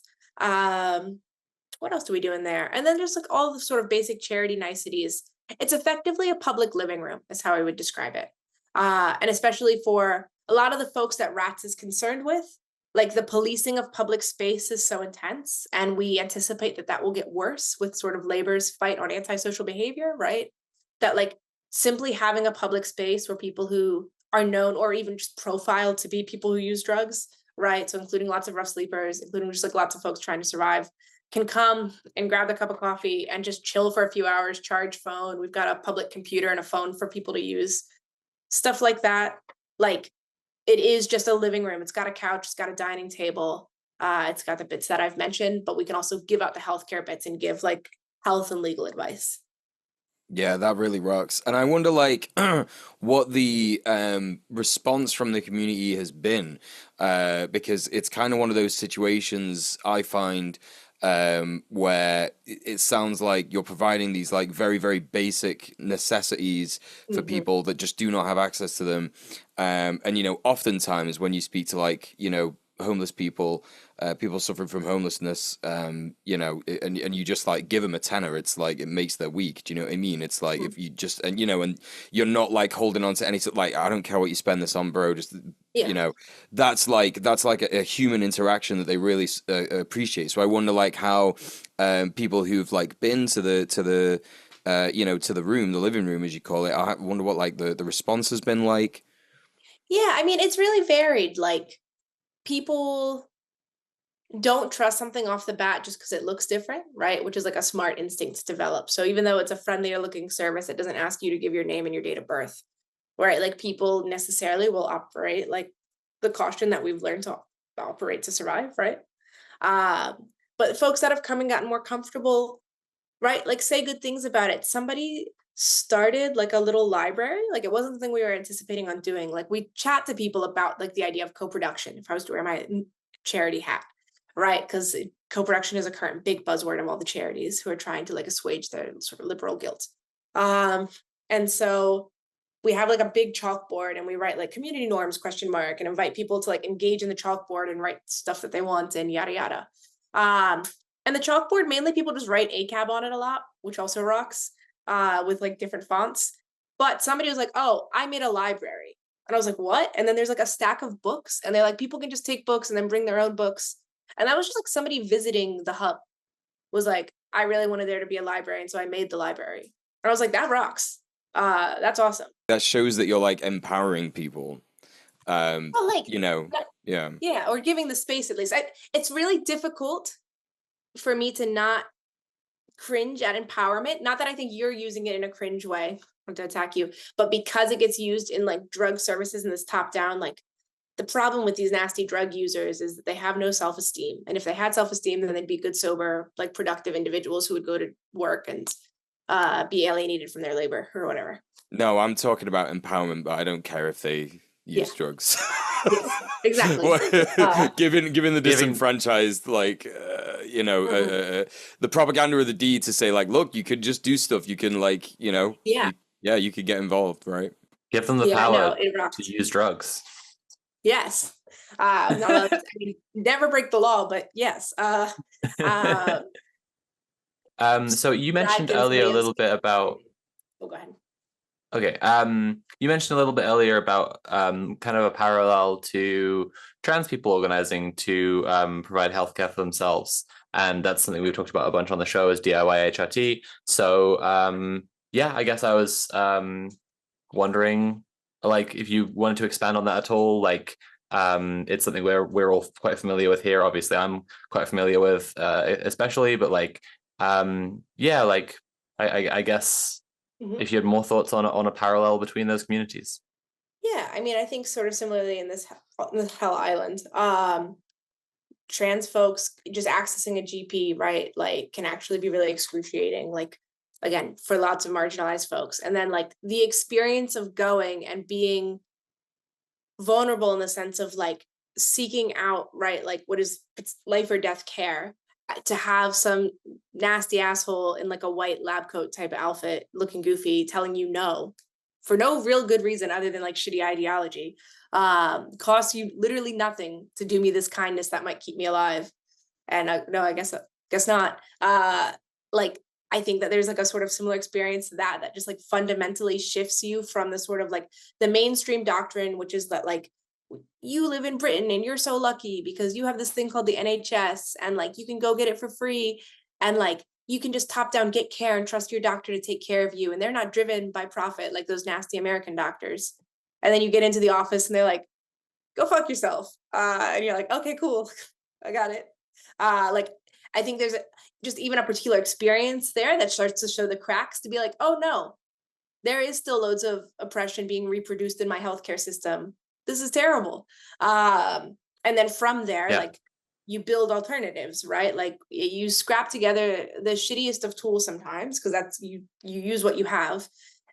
What else do we do in there? And then there's like all the sort of basic charity niceties. It's effectively a public living room, is how I would describe it. And especially for a lot of the folks that RATS is concerned with, like the policing of public space is so intense, and we anticipate that that will get worse with sort of labor's fight on antisocial behavior, right? That like simply having a public space where people who are known or even just profiled to be people who use drugs, right? So including lots of rough sleepers, including just like lots of folks trying to survive, can come and grab a cup of coffee and just chill for a few hours, charge phone. We've got a public computer and a phone for people to use, stuff like that. Like it is just a living room. It's got a couch, it's got a dining table. It's got the bits that I've mentioned, but we can also give out the healthcare bits and give like health and legal advice. Yeah, that really rocks. And I wonder, like, what the response from the community has been, because it's kind of one of those situations I find where it sounds like you're providing these like very, very basic necessities for people that just do not have access to them. And, you know, oftentimes when you speak to like, you know, homeless people, people suffering from homelessness, you know, and you just like give them a tenner, it's like it makes their week. Do you know what I mean? It's like if you just, and you know, and you're not like holding on to any sort, like, I don't care what you spend this on, bro, just you know, that's like a human interaction that they really appreciate. So I wonder like how people who've like been to the you know, to the room, the living room as you call it, I wonder what like the response has been like. Yeah, I mean, it's really varied. Like people don't trust something off the bat just because it looks different, right? Which is like a smart instinct to develop. So even though it's a friendlier looking service, it doesn't ask you to give your name and your date of birth, right? Like people necessarily will operate like the caution that we've learned to operate to survive, right? But folks that have come and gotten more comfortable, right? Like say good things about it. Somebody started like a little library. Like it wasn't something we were anticipating on doing. Like we chat to people about like the idea of co-production. If I was to wear my charity hat, right? Because co-production is a current big buzzword of all the charities who are trying to like assuage their sort of liberal guilt. And so we have like a big chalkboard and we write like community norms ? And invite people to like engage in the chalkboard and write stuff that they want and yada yada. And the chalkboard, mainly people just write ACAB on it a lot, which also rocks, with like different fonts. But somebody was like, oh, I made a library. And I was like, what? And then there's like a stack of books and they're like, people can just take books and then bring their own books. And that was just like somebody visiting the hub was like, I really wanted there to be a library. And so I made the library. And I was like, that rocks. That's awesome. That shows that you're like empowering people. Oh, like, you know, yeah. Yeah, or giving the space at least. It's really difficult for me to not cringe at empowerment. Not that I think you're using it in a cringe way, to attack you, but because it gets used in like drug services and this top down, like the problem with these nasty drug users is that they have no self-esteem. And if they had self-esteem, then they'd be good, sober, like productive individuals who would go to work and be alienated from their labor or whatever. No, I'm talking about empowerment, but I don't care if they use drugs. Yes, exactly. Given the disenfranchised, like, you know, the propaganda of the D to say like, look, you could just do stuff. You can like, you know, you could get involved, right? Give them the Yeah, power no, it rocks. to use drugs. Yes. Not allowed to- I mean, never break the law, but yes. So you mentioned Dived into earlier a Leo's little bit about. Oh, go ahead. Okay. You mentioned a little bit earlier about kind of a parallel to trans people organizing to provide healthcare for themselves, and that's something we've talked about a bunch on the show is DIY HRT. So yeah, I guess I was wondering, like, if you wanted to expand on that at all. Like, it's something we're all quite familiar with here. Obviously, I'm quite familiar with, especially, but like, yeah, like I guess. Mhm. If you had more thoughts on a parallel between those communities. Yeah, I mean, I think sort of similarly in this Hell Island, trans folks just accessing a GP, right? Like, can actually be really excruciating. Like, again, for lots of marginalized folks, and then like the experience of going and being vulnerable in the sense of like seeking out, right? Like, what is it's life or death care, to have some nasty asshole in like a white lab coat type outfit looking goofy telling you no for no real good reason other than like shitty ideology, costs you literally nothing to do me this kindness that might keep me alive. And no, I guess not. Like, I think that there's like a sort of similar experience to that just like fundamentally shifts you from the sort of like the mainstream doctrine, which is that like you live in Britain and you're so lucky because you have this thing called the NHS and like you can go get it for free, and like you can just top down get care and trust your doctor to take care of you, and they're not driven by profit like those nasty American doctors. And then you get into the office and they're like, go fuck yourself, and you're like, okay, cool. I got it. Like, I think there's just even a particular experience there that starts to show the cracks, to be like, oh no, there is still loads of oppression being reproduced in my healthcare system. This is terrible. And then from there, Yeah. like, you build alternatives, right? Like, you scrap together the shittiest of tools sometimes, because that's you use what you have.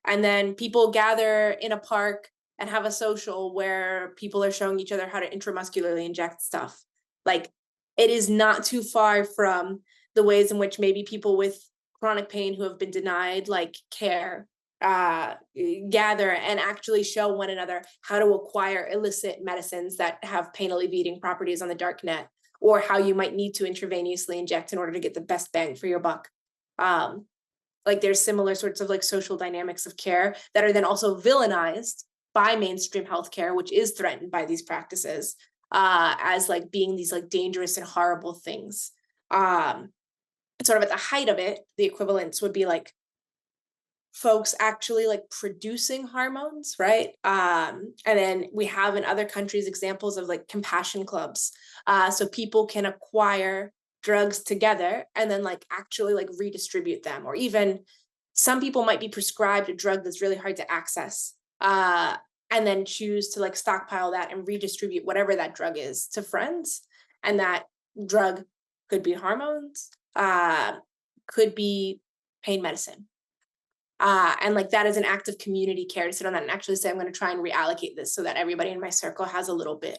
And then people gather in a park and have a social where people are showing each other how to intramuscularly inject stuff. Like, it is not too far from the ways in which maybe people with chronic pain who have been denied like care gather and actually show one another how to acquire illicit medicines that have pain alleviating properties on the dark net, or how you might need to intravenously inject in order to get the best bang for your buck. Like, there's similar sorts of like social dynamics of care that are then also villainized by mainstream healthcare, which is threatened by these practices, as like being these like dangerous and horrible things. Sort of at the height of it, the equivalence would be like folks actually like producing hormones, right? And then we have in other countries examples of like compassion clubs. So people can acquire drugs together and then like actually like redistribute them, or even some people might be prescribed a drug that's really hard to access, and then choose to like stockpile that and redistribute whatever that drug is to friends. And that drug could be hormones, could be pain medicine. And like that is an act of community care, to sit on that and actually say, I'm going to try and reallocate this so that everybody in my circle has a little bit.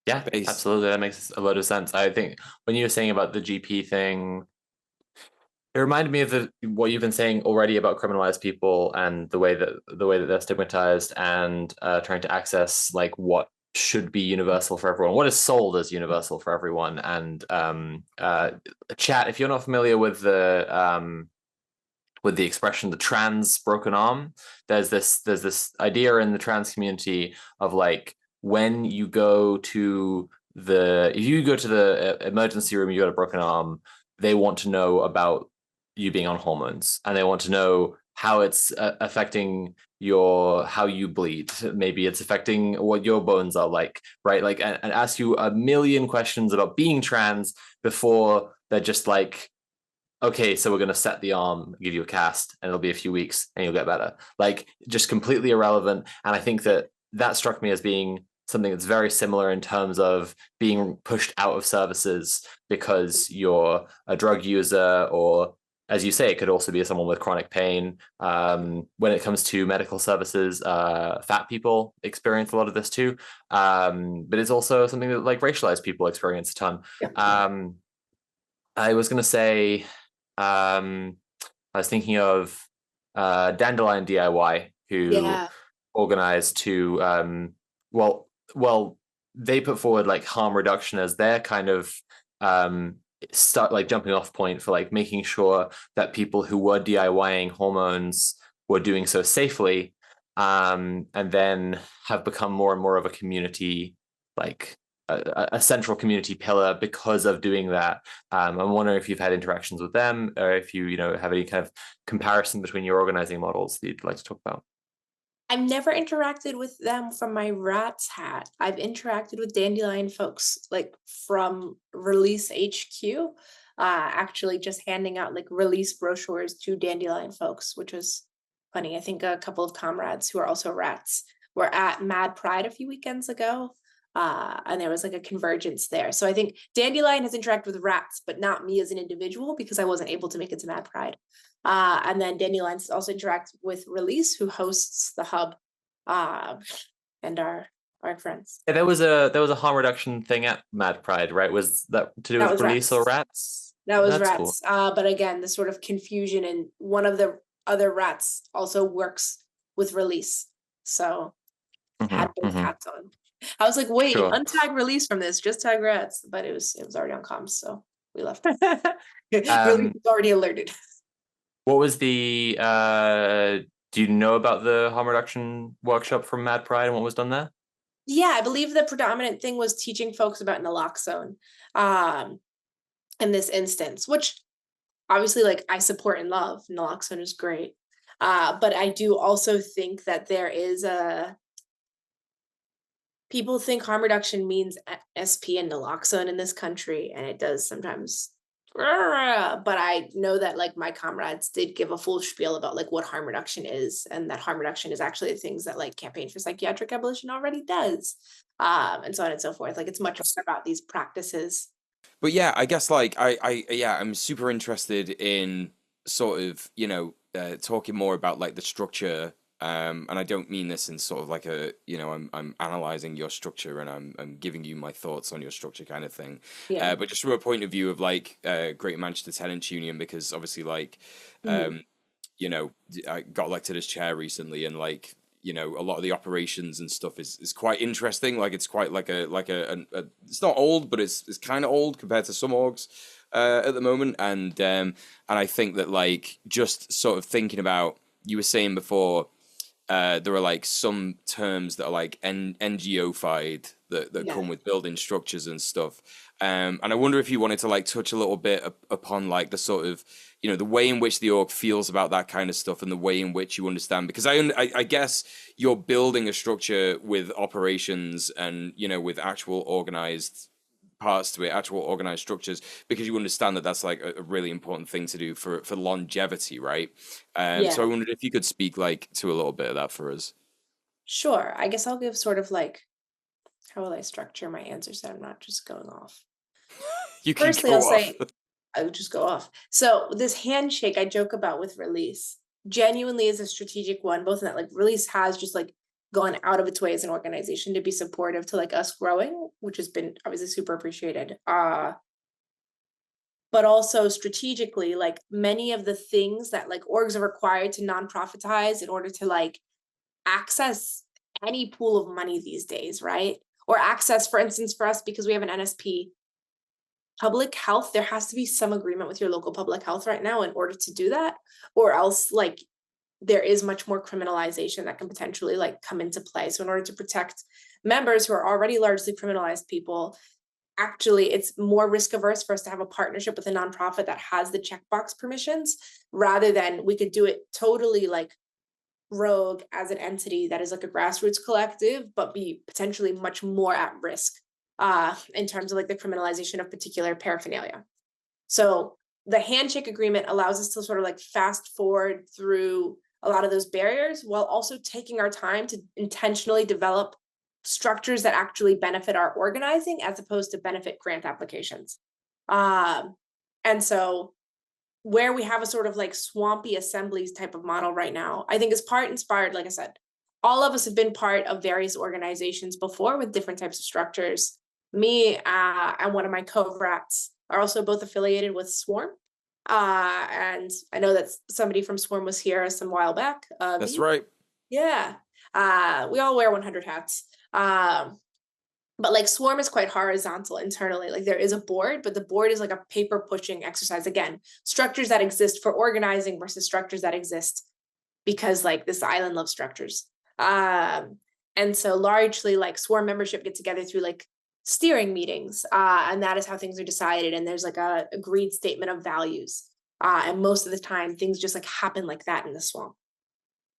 Yeah, absolutely. That makes a lot of sense. I think when you were saying about the GP thing, it reminded me of what you've been saying already about criminalized people and the way that they're stigmatized, and trying to access like what should be universal for everyone, what is sold as universal for everyone. And chat, if you're not familiar with the expression the trans broken arm, there's this idea in the trans community of like, when you go to if you go to the emergency room, you got a broken arm, they want to know about you being on hormones, and they want to know how it's affecting how you bleed. Maybe it's affecting what your bones are like, right? Like, and ask you a million questions about being trans before they're just like, okay, so we're going to set the arm, give you a cast, and it'll be a few weeks and you'll get better. Like, just completely irrelevant. And I think that struck me as being something that's very similar in terms of being pushed out of services because you're a drug user, or as you say, it could also be someone with chronic pain. When it comes to medical services, fat people experience a lot of this too. But it's also something that like racialized people experience a ton. Yeah. I was going to say, I was thinking of Dandelion DIY, who Yeah. organized to well, they put forward like harm reduction as their kind of start like jumping off point for like making sure that people who were DIYing hormones were doing so safely, and then have become more and more of a community, like a central community pillar because of doing that. I'm wondering if you've had interactions with them, or if you have any kind of comparison between your organizing models that you'd like to talk about. I've never interacted with them from my RATS hat. I've interacted with Dandelion folks like from Release HQ, actually just handing out like release brochures to Dandelion folks, which was funny. I think a couple of comrades who are also RATS were at Mad Pride a few weekends ago. And there was like a convergence there. So I think Dandelion has interacted with RATS, but not me as an individual because I wasn't able to make it to Mad Pride. And then Dandelion also interacts with Release, who hosts the hub, and our friends. Yeah, there was a harm reduction thing at Mad Pride, right? Was that to do That with was Release RATS. or Rats? That was That's RATS. cool. But again, the sort of confusion, and one of the other RATS also works with Release. So had both hats on. I was like, wait, Sure. untag Release from this, just tag RATS. But it was already on comms, so we left. Release was already alerted. What was the do you know about the harm reduction workshop from Mad Pride and what was done there? Yeah, I believe the predominant thing was teaching folks about naloxone, in this instance, which obviously like I support and love. Naloxone is great. But I do also think that there is people think harm reduction means SP and naloxone in this country, and it does sometimes. But I know that like my comrades did give a full spiel about like what harm reduction is, and that harm reduction is actually the things that like Campaign for Psychiatric Abolition already does, and so on and so forth. Like it's much more about these practices. But yeah, I guess like I'm super interested in sort of talking more about like the structure. And I don't mean this in sort of like a I'm analyzing your structure and I'm giving you my thoughts on your structure kind of thing. Yeah. But just from a point of view of like Greater Manchester Tenants Union, because obviously like I got elected as chair recently, and like a lot of the operations and stuff is quite interesting. Like it's quite like a it's not old, but it's kind of old compared to some orgs at the moment. And I think that like just sort of thinking about, you were saying before, there are like some terms that are like NGO-fied that come with building structures and stuff. And I wonder if you wanted to like touch a little bit upon like the sort of, the way in which the org feels about that kind of stuff and the way in which you understand, because I guess you're building a structure with operations and, with actual organized parts to it, actual organized structures, because you understand that that's like a really important thing to do for longevity, right? So I wondered if you could speak like to a little bit of that for us. Sure. I guess I'll give sort of like, how will I structure my answer so I'm not just going off? You can Firstly, go I'll off. say I would just go off. So this handshake I joke about with Release genuinely is a strategic one, both in that like Release has just like gone out of its way as an organization to be supportive to like us growing, which has been obviously super appreciated. But also strategically, like many of the things that like orgs are required to non-profitize in order to like access any pool of money these days, right? Or access, for instance, for us, because we have an NSP, public health, there has to be some agreement with your local public health right now in order to do that, or else like there is much more criminalization that can potentially like come into play. So in order to protect members who are already largely criminalized people, actually it's more risk averse for us to have a partnership with a nonprofit that has the checkbox permissions, rather than we could do it totally like rogue as an entity that is like a grassroots collective, but be potentially much more at risk in terms of like the criminalization of particular paraphernalia. So the handshake agreement allows us to sort of like fast forward through a lot of those barriers while also taking our time to intentionally develop structures that actually benefit our organizing as opposed to benefit grant applications. And so where we have a sort of like swampy assemblies type of model right now, I think is part inspired, like I said, all of us have been part of various organizations before with different types of structures. Me and one of my co-rats are also both affiliated with Swarm. And I know that somebody from Swarm was here some while back. That's right. Yeah. We all wear 100 hats. But like Swarm is quite horizontal internally. Like there is a board, but the board is like a paper pushing exercise. Again, structures that exist for organizing versus structures that exist because like this island loves structures. And so largely like Swarm membership get together through like steering meetings. And that is how things are decided. And there's like a agreed statement of values. And most of the time things just like happen like that in the swamp.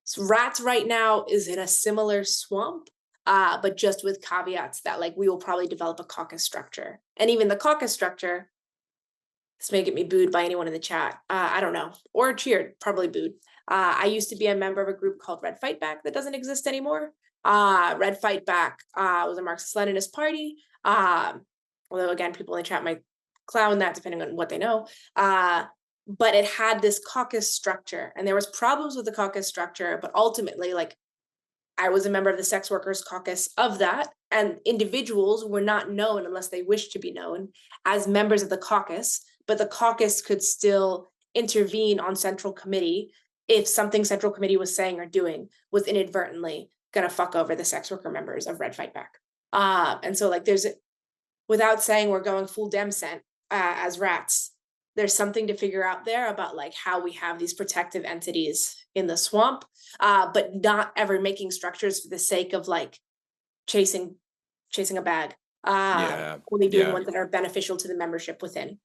So Rats right now is in a similar swamp, but just with caveats that like we will probably develop a caucus structure. And even the caucus structure, this may get me booed by anyone in the chat. I don't know, or cheered, probably booed. I used to be a member of a group called Red Fight Back that doesn't exist anymore. Red Fight Back was a Marxist-Leninist party. Although again, people in the chat might clown that depending on what they know. But it had this caucus structure, and there was problems with the caucus structure, but ultimately, like, I was a member of the sex workers caucus of that, and individuals were not known unless they wished to be known as members of the caucus, but the caucus could still intervene on central committee if something central committee was saying or doing was inadvertently gonna fuck over the sex worker members of Red Fight Back. And so like there's, without saying we're going full dem scent as rats, there's something to figure out there about like how we have these protective entities in the swamp, but not ever making structures for the sake of like chasing a bag. Only doing ones that are beneficial to the membership within.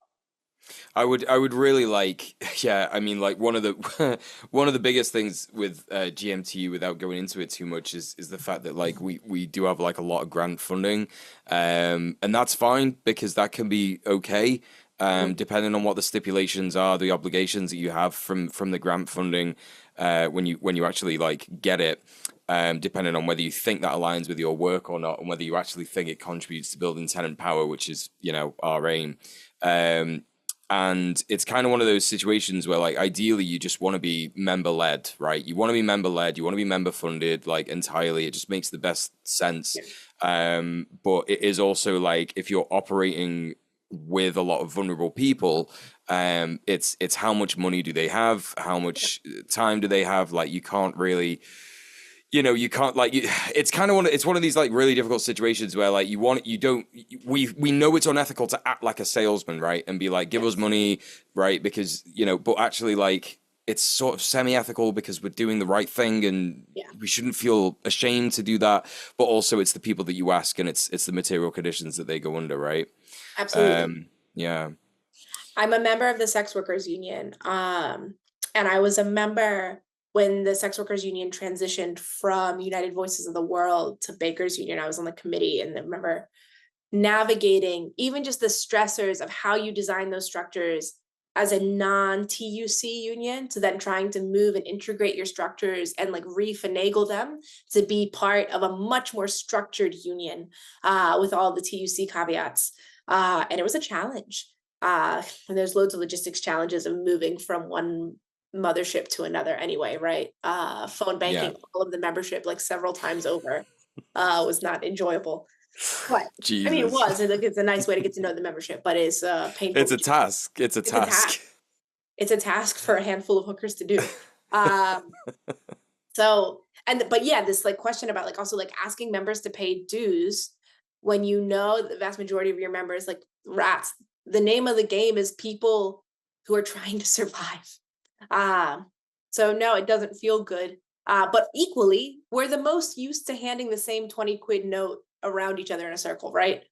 I would really like, yeah, I mean, like one of the one of the biggest things with GMTU, without going into it too much, is the fact that like we do have like a lot of grant funding, and that's fine because that can be okay. Depending on what the stipulations are, the obligations that you have from the grant funding, when you actually like get it, depending on whether you think that aligns with your work or not, and whether you actually think it contributes to building tenant power, which is, you know, our aim. And it's kind of one of those situations where like ideally you just want to be member led, right? You want to be member led, you want to be member funded, like entirely. It just makes the best sense. But it is also like if you're operating with a lot of vulnerable people, it's how much money do they have, how much time do they have. Like you can't really, you know, you can't like it's kind of it's one of these like really difficult situations where like we know it's unethical to act like a salesman, right, and be like, give us money, right, because, you know, but actually like it's sort of semi-ethical because we're doing the right thing, and we shouldn't feel ashamed to do that. But also it's the people that you ask, and it's the material conditions that they go under, right? Absolutely. Yeah. I'm a member of the sex workers union. And I was a member when the sex workers union transitioned from United Voices of the World to Baker's Union. I was on the committee, and I remember navigating even just the stressors of how you design those structures as a non-TUC union, to then trying to move and integrate your structures and like refinagle them to be part of a much more structured union with all the TUC caveats. And it was a challenge. And there's loads of logistics challenges of moving from one mothership to another anyway, right? Phone banking, all of the membership like several times over was not enjoyable. But Jesus. I mean, it was. It's a nice way to get to know the membership, but it's painful. It's a task. It's a task. It's a task for a handful of hookers to do. But yeah, this like question about like also like asking members to pay dues when you know the vast majority of your members, like rats, the name of the game is people who are trying to survive. So no, it doesn't feel good. But equally, we're the most used to handing the same 20 quid note around each other in a circle, right?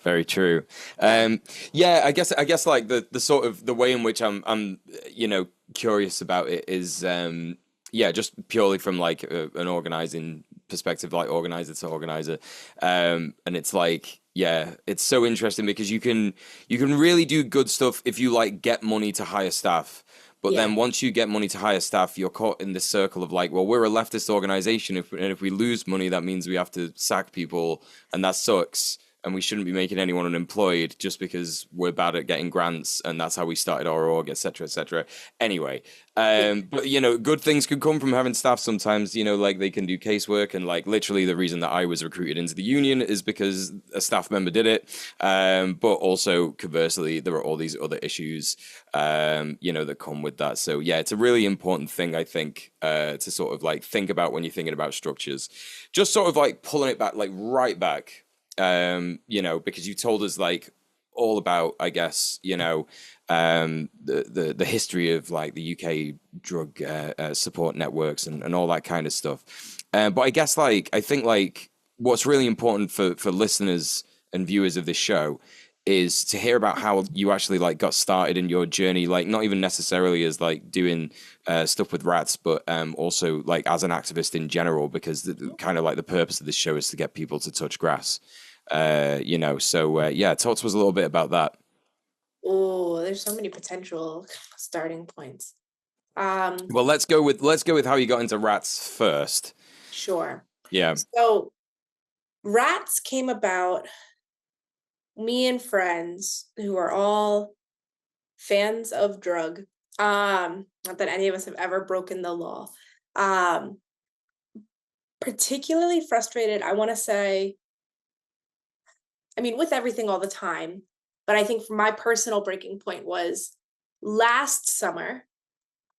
Very true. Yeah, I guess like the sort of the way in which I'm you know, curious about it is just purely from like an organizing perspective, like organizer to organizer, and it's like, yeah, it's so interesting because you can really do good stuff if you like get money to hire staff. But then once you get money to hire staff, you're caught in this circle of like, well, we're a leftist organization. And if we lose money, that means we have to sack people, and that sucks. and we shouldn't be making anyone unemployed just because we're bad at getting grants, and that's how we started our org, etc., etc. Anyway, but you know, good things could come from having staff sometimes. You know, like they can do casework, and like literally the reason that I was recruited into the union is because a staff member did it. But also conversely, there are all these other issues, you know, that come with that. So yeah, it's a really important thing, I think, to sort of like think about when you're thinking about structures. Just sort of like pulling it back, like right back. You know, because you told us like all about, I guess, you know, the history of like the UK drug support networks and all that kind of stuff. But I guess like I think like what's really important for listeners and viewers of this show is to hear about how you actually like got started in your journey, like not even necessarily as like doing stuff with rats, but also like as an activist in general, because kind of like the purpose of this show is to get people to touch grass. You know, so yeah, talk to us a little bit about that. Oh, there's so many potential starting points. Well, let's go with how you got into rats first. Sure. Yeah. So rats came about, me and friends who are all fans of drug. Not that any of us have ever broken the law. Particularly frustrated, I want to say, I mean, with everything all the time, but I think for my personal breaking point was last summer,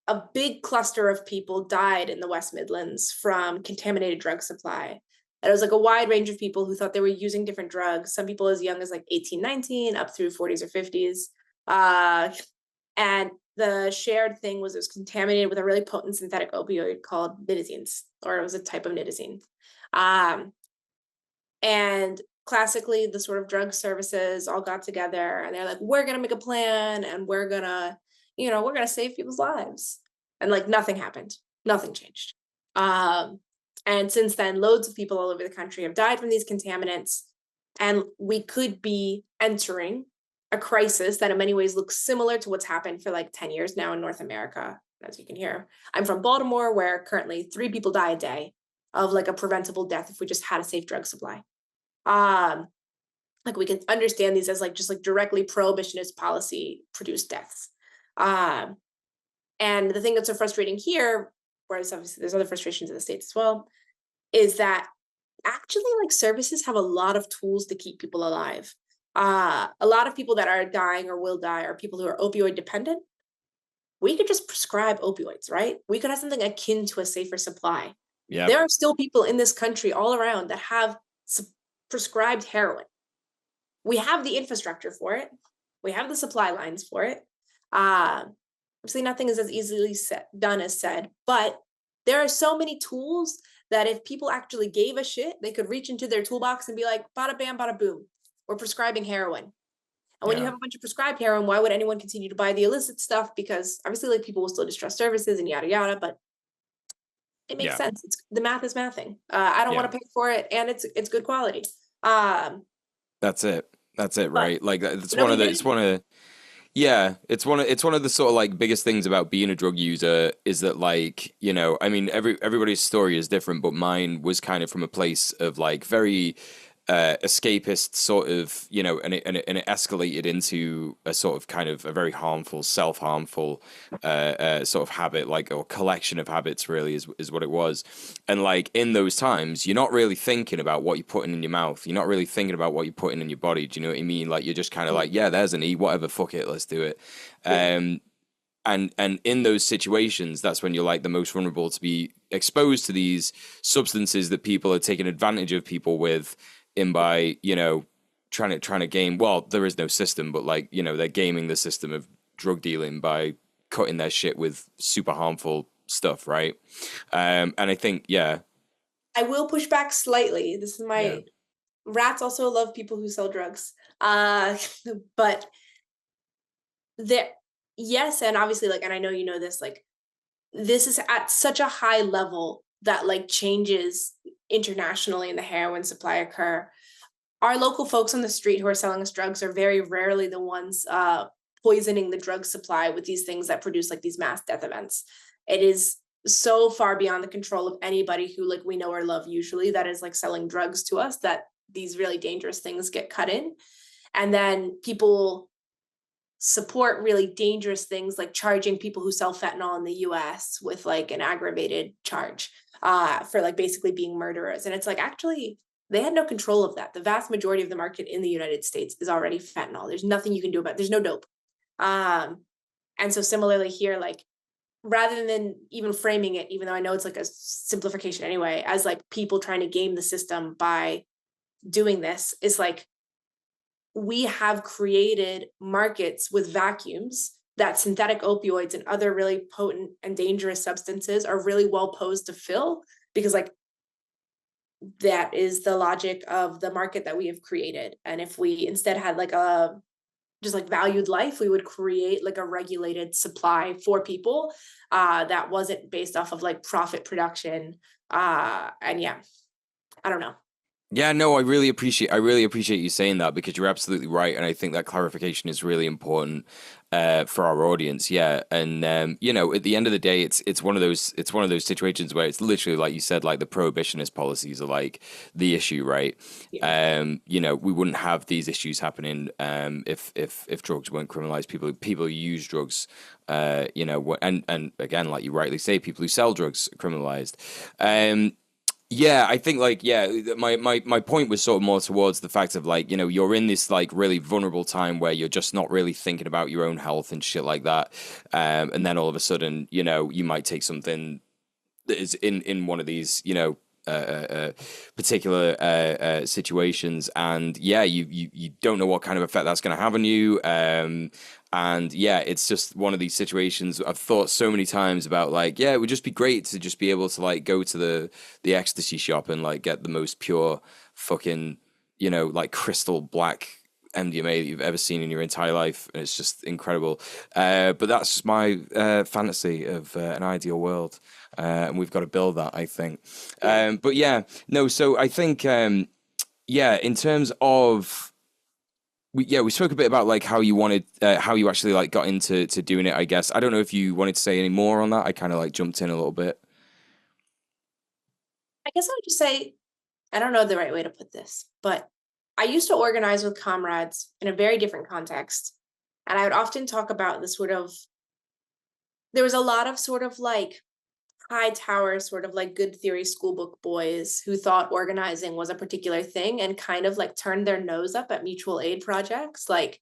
a big cluster of people died in the West Midlands from contaminated drug supply. And it was like a wide range of people who thought they were using different drugs, some people as young as like 18, 19, up through 40s or 50s. And the shared thing was it was contaminated with a really potent synthetic opioid called nitazines, or it was a type of nitazine. And classically, the sort of drug services all got together and they're like, we're going to make a plan and we're going to, you know, we're going to save people's lives. And like nothing happened. Nothing changed. And since then, loads of people all over the country have died from these contaminants. And we could be entering a crisis that in many ways looks similar to what's happened for like 10 years now in North America. As you can hear, I'm from Baltimore, where currently 3 people die a day of like a preventable death if we just had a safe drug supply. Like we can understand these as like just like directly prohibitionist policy produced deaths. And the thing that's so frustrating here, whereas obviously there's other frustrations in the States as well, is that actually like services have a lot of tools to keep people alive. A lot of people that are dying or will die are people who are opioid dependent. We could just prescribe opioids, right? We could have something akin to a safer supply. Yeah. There are still people in this country all around that have prescribed heroin. We have the infrastructure for it. We have the supply lines for it. Obviously, nothing is as easily done as said, but there are so many tools that if people actually gave a shit, they could reach into their toolbox and be like, bada bam, bada boom, we're prescribing heroin. And when you have a bunch of prescribed heroin, why would anyone continue to buy the illicit stuff? Because obviously, like people will still distrust services and yada yada, but it makes sense. The math is mathing. I don't want to pay for it, and it's good quality. That's it. Right? Like it's one of the sort of like biggest things about being a drug user is that like, you know, I mean everybody's story is different, but mine was kind of from a place of like very escapist sort of, you know, and it escalated into a sort of kind of a very harmful, self-harmful sort of habit, like, or collection of habits really is what it was. And like in those times, you're not really thinking about what you're putting in your mouth. You're not really thinking about what you're putting in your body. Do you know what I mean? Like you're just kind of like, yeah, there's an E, whatever, fuck it, let's do it. And in those situations, that's when you're like the most vulnerable to be exposed to these substances that people are taking advantage of people with, in by, you know, trying to game. Well, there is no system, but like, you know, they're gaming the system of drug dealing by cutting their shit with super harmful stuff, right? And I think, I will push back slightly. This is my rats also love people who sell drugs. But yes, and obviously, like, and I know you know this, like, this is at such a high level that like changes internationally in the heroin supply occur. Our local folks on the street who are selling us drugs are very rarely the ones poisoning the drug supply with these things that produce like these mass death events. It is so far beyond the control of anybody who like we know or love usually that is like selling drugs to us that these really dangerous things get cut in. And then people support really dangerous things like charging people who sell fentanyl in the US with like an aggravated charge for like basically being murderers. And it's like, actually, they had no control of that. The vast majority of the market in the United States is already fentanyl. There's nothing you can do about it. There's no dope. And so similarly here, like, rather than even framing it, even though I know it's like a simplification anyway, as like people trying to game the system by doing this, is like, we have created markets with vacuums that synthetic opioids and other really potent and dangerous substances are really well posed to fill, because like that is the logic of the market that we have created. And if we instead had like a just like valued life, we would create like a regulated supply for people that wasn't based off of like profit production. And yeah, I don't know. Yeah, no, I really appreciate you saying that, because you're absolutely right, and I think that clarification is really important for our audience. Yeah, and you know, at the end of the day, it's one of those situations where it's literally like you said, like the prohibitionist policies are like the issue, right? Yeah. You know, we wouldn't have these issues happening if drugs weren't criminalized. People who use drugs, you know, and again, like you rightly say, people who sell drugs are criminalized. Yeah, I think like, yeah, my point was sort of more towards the fact of like, you know, you're in this like really vulnerable time where you're just not really thinking about your own health and shit like that. And then all of a sudden, you know, you might take something that is in one of these, you know, particular situations, and yeah, you don't know what kind of effect that's going to have on you. And yeah, it's just one of these situations I've thought so many times about, like, yeah, it would just be great to just be able to like go to the ecstasy shop and like get the most pure fucking, you know, like crystal black MDMA that you've ever seen in your entire life, and it's just incredible. But that's just my fantasy of an ideal world, and we've got to build that, I think. But yeah, no. So I think, yeah, in terms of, we spoke a bit about like how you wanted, how you actually like got into doing it. I guess I don't know if you wanted to say any more on that. I kind of like jumped in a little bit. I guess I would just say, I don't know the right way to put this, but I used to organize with comrades in a very different context. And I would often talk about the sort of, there was a lot of sort of like high tower, sort of like good theory schoolbook boys who thought organizing was a particular thing and kind of like turned their nose up at mutual aid projects. Like,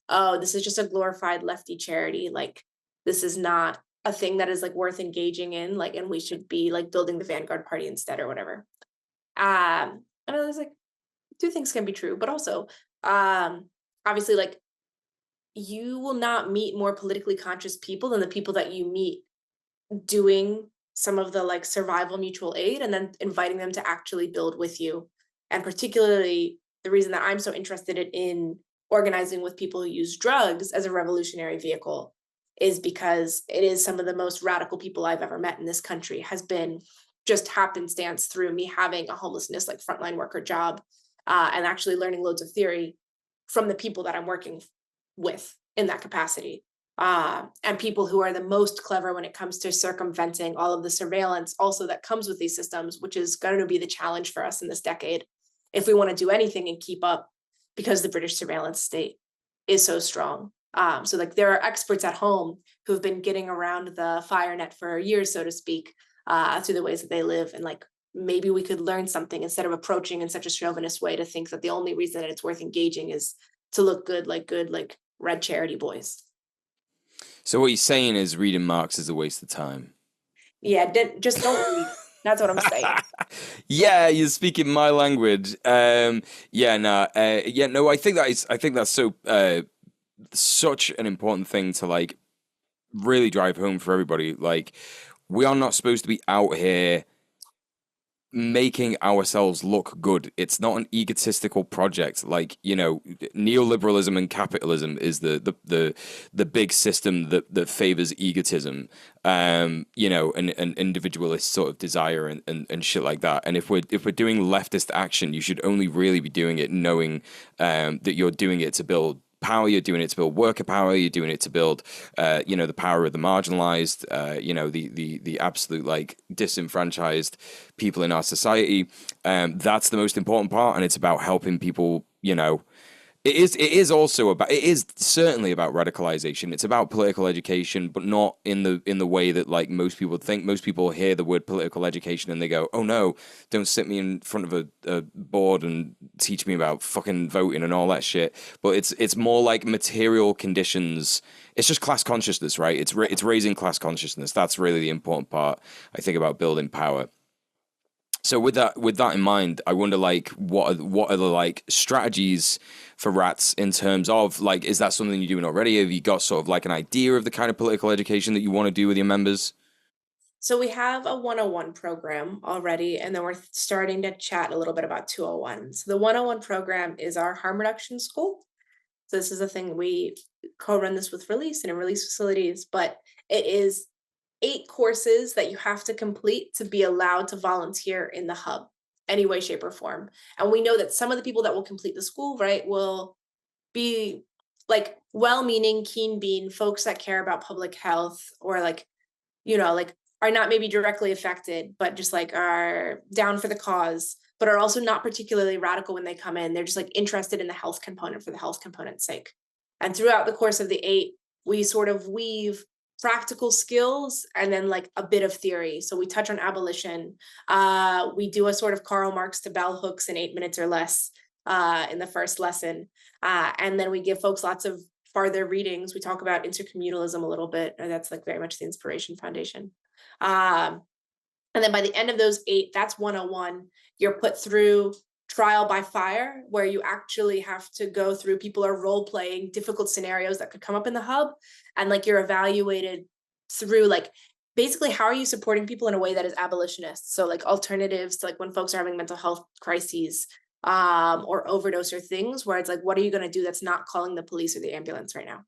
oh, this is just a glorified lefty charity. Like, this is not a thing that is like worth engaging in. Like, and we should be like building the Vanguard Party instead or whatever. And I was like, two things can be true, but also, obviously, like, you will not meet more politically conscious people than the people that you meet doing some of the like survival mutual aid and then inviting them to actually build with you. And particularly the reason that I'm so interested in organizing with people who use drugs as a revolutionary vehicle is because it is some of the most radical people I've ever met in this country, has been just happenstance through me having a homelessness like frontline worker job, and actually learning loads of theory from the people that I'm working with in that capacity. And people who are the most clever when it comes to circumventing all of the surveillance also that comes with these systems, which is going to be the challenge for us in this decade if we want to do anything and keep up, because the British surveillance state is so strong. So like there are experts at home who have been getting around the fire net for years, so to speak, through the ways that they live. And like, maybe we could learn something instead of approaching in such a chauvinist way to think that the only reason that it's worth engaging is to look good, like red charity boys. So what you're saying is reading Marx is a waste of time. Yeah, just don't read. That's what I'm saying. Yeah, you're speaking my language. I think that's so such an important thing to like really drive home for everybody. Like, we are not supposed to be out here making ourselves look good. It's not an egotistical project. Like, you know, neoliberalism and capitalism is the big system that favors egotism, you know, and individualist sort of desire and shit like that. And if we're doing leftist action, you should only really be doing it knowing that you're doing it to build power, you're doing it to build worker power, you're doing it to build, the power of the marginalized, the absolute like disenfranchised people in our society. That's the most important part, and it's about helping people, It is also about, it is certainly about radicalization. It's about political education, but not in the way that like most people think. Most people hear the word political education and they go, "Oh no, don't sit me in front of a board and teach me about fucking voting and all that shit." But it's more like material conditions. It's just class consciousness, right? It's raising class consciousness. That's really the important part, I think, about building power. So with that in mind, I wonder like what are the like strategies for RATS in terms of like, is that something you're doing already? Have you got sort of like an idea of the kind of political education that you want to do with your members? So we have a 101 program already, and then we're starting to chat a little bit about 201. So the 101 program is our harm reduction school. So this is a thing we co-run this with Release and in Release facilities, but it is 8 courses that you have to complete to be allowed to volunteer in the hub, any way, shape, or form. And we know that some of the people that will complete the school, right, will be like well-meaning, keen bean folks that care about public health, or like, like are not maybe directly affected, but just like are down for the cause, but are also not particularly radical when they come in. They're just like interested in the health component for the health component's sake. And throughout the course of the 8, we sort of weave practical skills and then like a bit of theory. So we touch on abolition. We do a sort of Karl Marx to bell hooks in 8 minutes or less in the first lesson. And then we give folks lots of farther readings. We talk about intercommunalism a little bit, or that's like very much the Inspiration Foundation. And then by the end of those 8, that's 101. You're put through trial by fire, where you actually have to go through, people are role playing difficult scenarios that could come up in the hub, and like you're evaluated through like basically how are you supporting people in a way that is abolitionist. So like alternatives to like when folks are having mental health crises or overdose or things where it's like, what are you going to do that's not calling the police or the ambulance right now?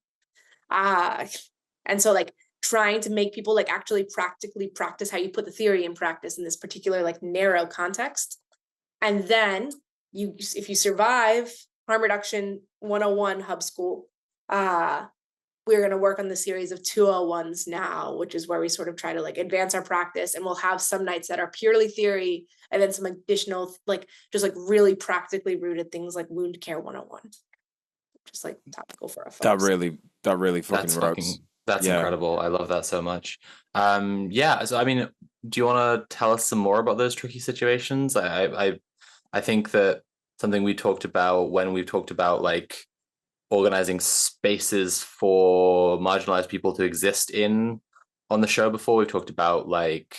And so like trying to make people like actually practically practice how you put the theory in practice in this particular like narrow context. And then if you survive harm reduction 101 hub school, we're going to work on the series of 201s now, which is where we sort of try to like advance our practice. And we'll have some nights that are purely theory, and then some additional, like just like really practically rooted things like wound care 101, just like topical for our folks. That really fucking rocks. That's incredible. I love that so much. So I mean, do you want to tell us some more about those tricky situations? I think that something we talked about when we've talked about like organizing spaces for marginalized people to exist in on the show before, we've talked about like,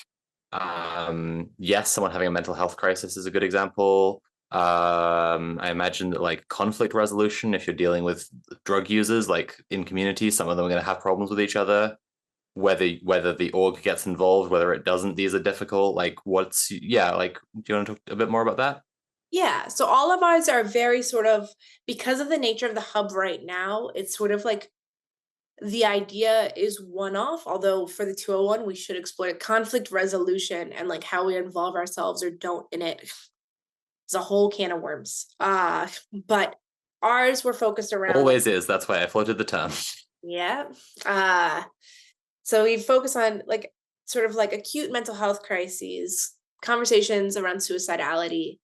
yes, someone having a mental health crisis is a good example. I imagine that like conflict resolution, if you're dealing with drug users, like in communities, some of them are going to have problems with each other, whether the org gets involved, whether it doesn't, these are difficult. Like do you want to talk a bit more about that? Yeah, so all of ours are very sort of, because of the nature of the hub right now, it's sort of like the idea is one-off, although for the 201, we should explore conflict resolution and like how we involve ourselves or don't in it. It's a whole can of worms. But ours were focused around— Always is, that's why I floated the term. Yeah. So we focus on like sort of like acute mental health crises, conversations around suicidality,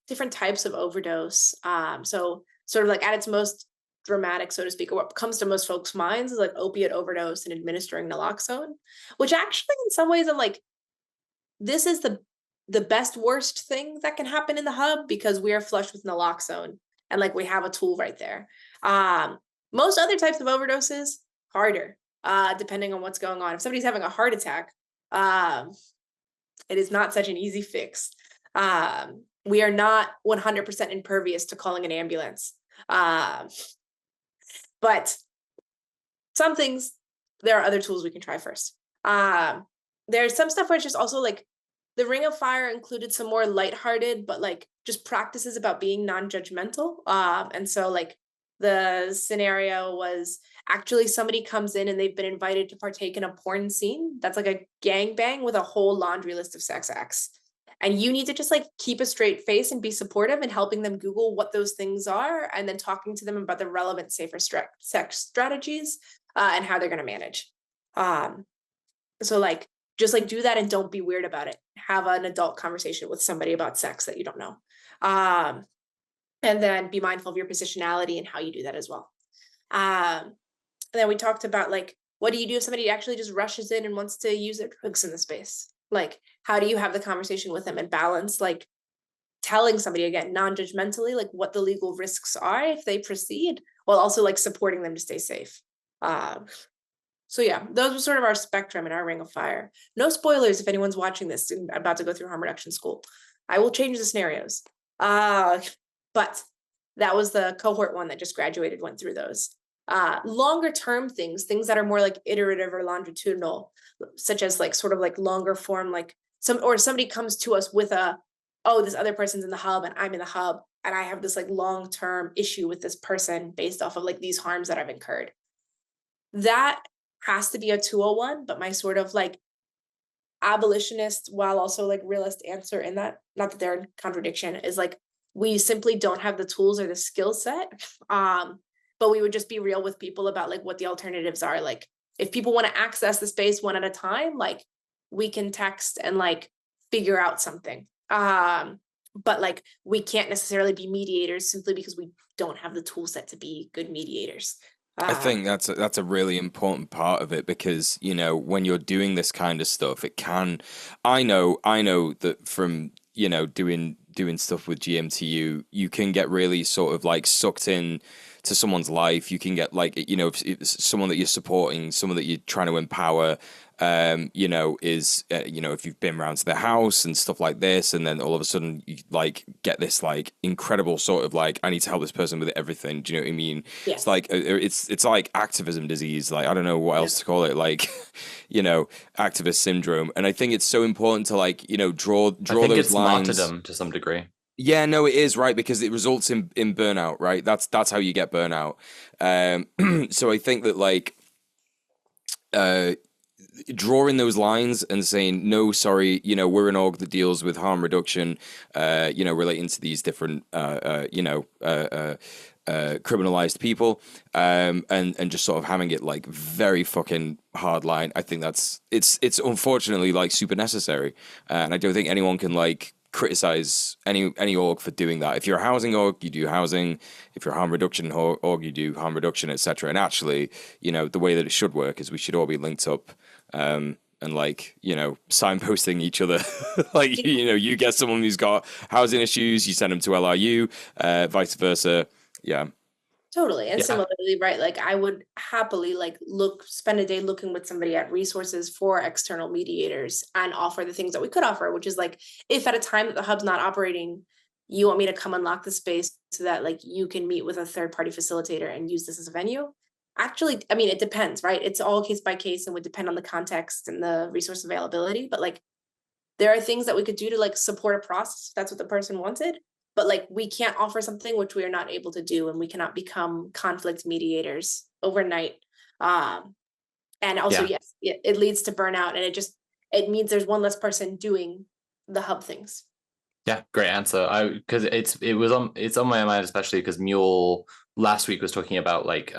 different types of overdose. So sort of like at its most dramatic, so to speak, or what comes to most folks' minds is like opiate overdose and administering naloxone, which actually in some ways I'm like, this is the best worst thing that can happen in the hub, because we are flushed with naloxone and like we have a tool right there. Most other types of overdoses, harder, depending on what's going on. If somebody's having a heart attack, it is not such an easy fix. We are not 100% impervious to calling an ambulance. But some things, there are other tools we can try first. There's some stuff where it's just also like the Ring of Fire included some more lighthearted, but like just practices about being non-judgmental. And so like the scenario was actually somebody comes in and they've been invited to partake in a porn scene that's like a gangbang with a whole laundry list of sex acts. And you need to just like keep a straight face and be supportive and helping them Google what those things are, and then talking to them about the relevant safer sex strategies and how they're going to manage. So like, just like do that and don't be weird about it. Have an adult conversation with somebody about sex that you don't know. And then be mindful of your positionality and how you do that as well. And then we talked about like, what do you do if somebody actually just rushes in and wants to use their drugs in the space? Like, how do you have the conversation with them and balance, like telling somebody again, non-judgmentally, like what the legal risks are if they proceed, while also like supporting them to stay safe. So yeah, those were sort of our spectrum and our ring of fire. No spoilers if anyone's watching this and about to go through harm reduction school. I will change the scenarios. But that was the cohort one that just graduated, went through those. Longer term things that are more like iterative or longitudinal, such as like sort of like longer form, like somebody comes to us with this other person's in the hub and I'm in the hub and I have this like long-term issue with this person based off of like these harms that I've incurred. That has to be a 201, but my sort of like abolitionist while also like realist answer in that, not that they're in contradiction, is like we simply don't have the tools or the skill set. But we would just be real with people about like what the alternatives are. Like if people want to access the space one at a time, like we can text and like figure out something. But like we can't necessarily be mediators simply because we don't have the tool set to be good mediators. I think that's a really important part of it, because you know when you're doing this kind of stuff, it can. I know that from doing stuff with GMTU, you can get really sort of like sucked in to someone's life. You can get like if it's someone that you're supporting, someone that you're trying to empower. If you've been around to their house and stuff like this, and then all of a sudden you like get this like incredible sort of like, I need to help this person with everything. Do you know what I mean? Yeah. It's like it's like activism disease. Like I don't know what else to call it. Like activist syndrome. And I think it's so important to like draw I think those it's lines. martyrdom to some degree. Yeah, no, it is, right, because it results in burnout, right? That's how you get burnout. So I think that like drawing those lines and saying no, sorry, we're an org that deals with harm reduction, relating to these different criminalized people, and just sort of having it like very fucking hard line. I think it's unfortunately like super necessary, and I don't think anyone can like criticize any org for doing that. If you're a housing org, you do housing. If you're a harm reduction org, you do harm reduction, etc. And actually, the way that it should work is we should all be linked up, and like signposting each other. Like you get someone who's got housing issues, you send them to LRU, vice versa. Yeah. Totally. And Yeah. similarly, right, like I would happily like spend a day looking with somebody at resources for external mediators and offer the things that we could offer, which is like, if at a time that the hub's not operating, you want me to come unlock the space so that like you can meet with a third party facilitator and use this as a venue. Actually, I mean, it depends, right? It's all case by case and would depend on the context and the resource availability. But like, there are things that we could do to like support a process if that's what the person wanted. But like we can't offer something which we are not able to do, and we cannot become conflict mediators overnight. And also, yes, it leads to burnout, and it means there's one less person doing the hub things. Yeah, great answer. Because it's on my mind, especially because Mule last week was talking about like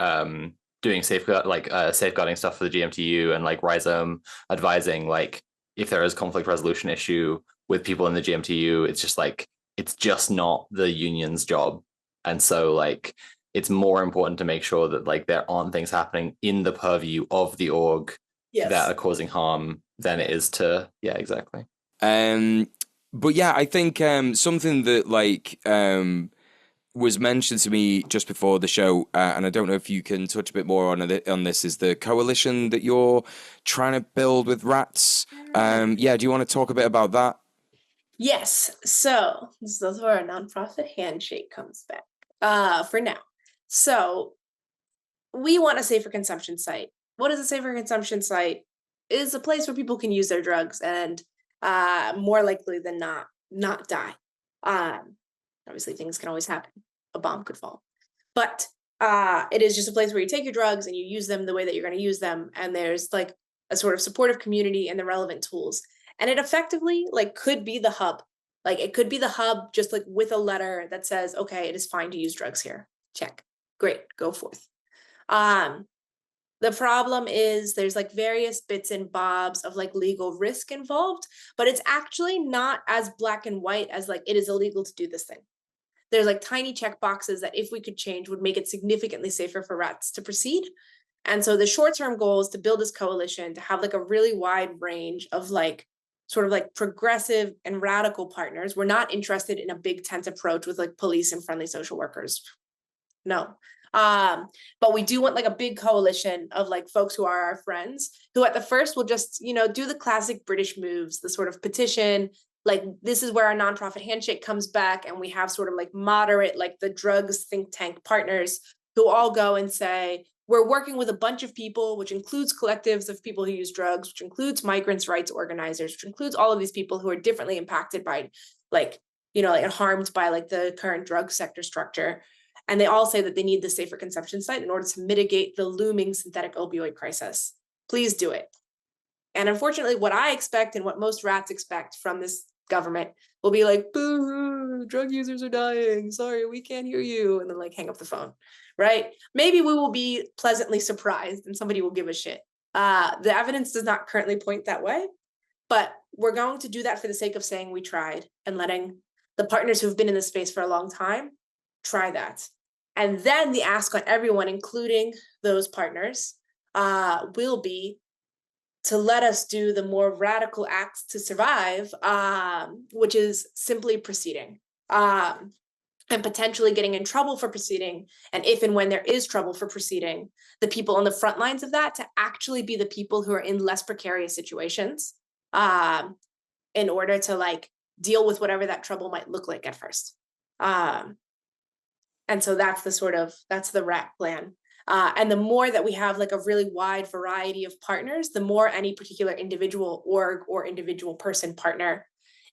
doing safeguarding stuff for the GMTU, and like Rhizome advising like if there is conflict resolution issue with people in the GMTU, it's just not the union's job. And so like it's more important to make sure that like there aren't things happening in the purview of the org that are causing harm than it is to exactly. But yeah, I think something that like was mentioned to me just before the show, and I don't know if you can touch a bit more on this, is the coalition that you're trying to build with RATS. Do you want to talk a bit about that? Yes. So this is where a nonprofit handshake comes back for now. So we want a safer consumption site. What is a safer consumption site? Is a place where people can use their drugs and more likely than not die. Obviously, things can always happen. A bomb could fall. But it is just a place where you take your drugs and you use them the way that you're going to use them. And there's like a sort of supportive community and the relevant tools. And it effectively like could be the hub Like it could be the hub just like with a letter that says, okay, it is fine to use drugs here. Check. Great, go forth. The problem is there's like various bits and bobs of like legal risk involved, but it's actually not as black and white as like it is illegal to do this thing. There's like tiny check boxes that if we could change would make it significantly safer for rats to proceed. And so the short-term goal is to build this coalition, to have like a really wide range of like sort of like progressive and radical partners. We're not interested in a big tent approach with like police and friendly social workers. No. But we do want like a big coalition of like folks who are our friends, who at the first will just, you know, do the classic British moves, the sort of petition, like this is where our nonprofit handshake comes back, and we have sort of like moderate, like the drugs think tank partners who all go and say, we're working with a bunch of people, which includes collectives of people who use drugs, which includes migrants' rights organizers, which includes all of these people who are differently impacted by like, you know, like harmed by like the current drug sector structure. And they all say that they need the safer consumption site in order to mitigate the looming synthetic opioid crisis. Please do it. And unfortunately, what I expect and what most rats expect from this government will be like, boo, drug users are dying. Sorry, we can't hear you. And then like hang up the phone, right? Maybe we will be pleasantly surprised and somebody will give a shit. The evidence does not currently point that way, but we're going to do that for the sake of saying we tried and letting the partners who've been in this space for a long time try that. And then the ask on everyone, including those partners, will be to let us do the more radical acts to survive, which is simply proceeding and potentially getting in trouble for proceeding. And if and when there is trouble for proceeding, the people on the front lines of that to actually be the people who are in less precarious situations in order to like deal with whatever that trouble might look like at first. And so that's the RAT plan. And the more that we have like a really wide variety of partners, the more any particular individual org or individual person partner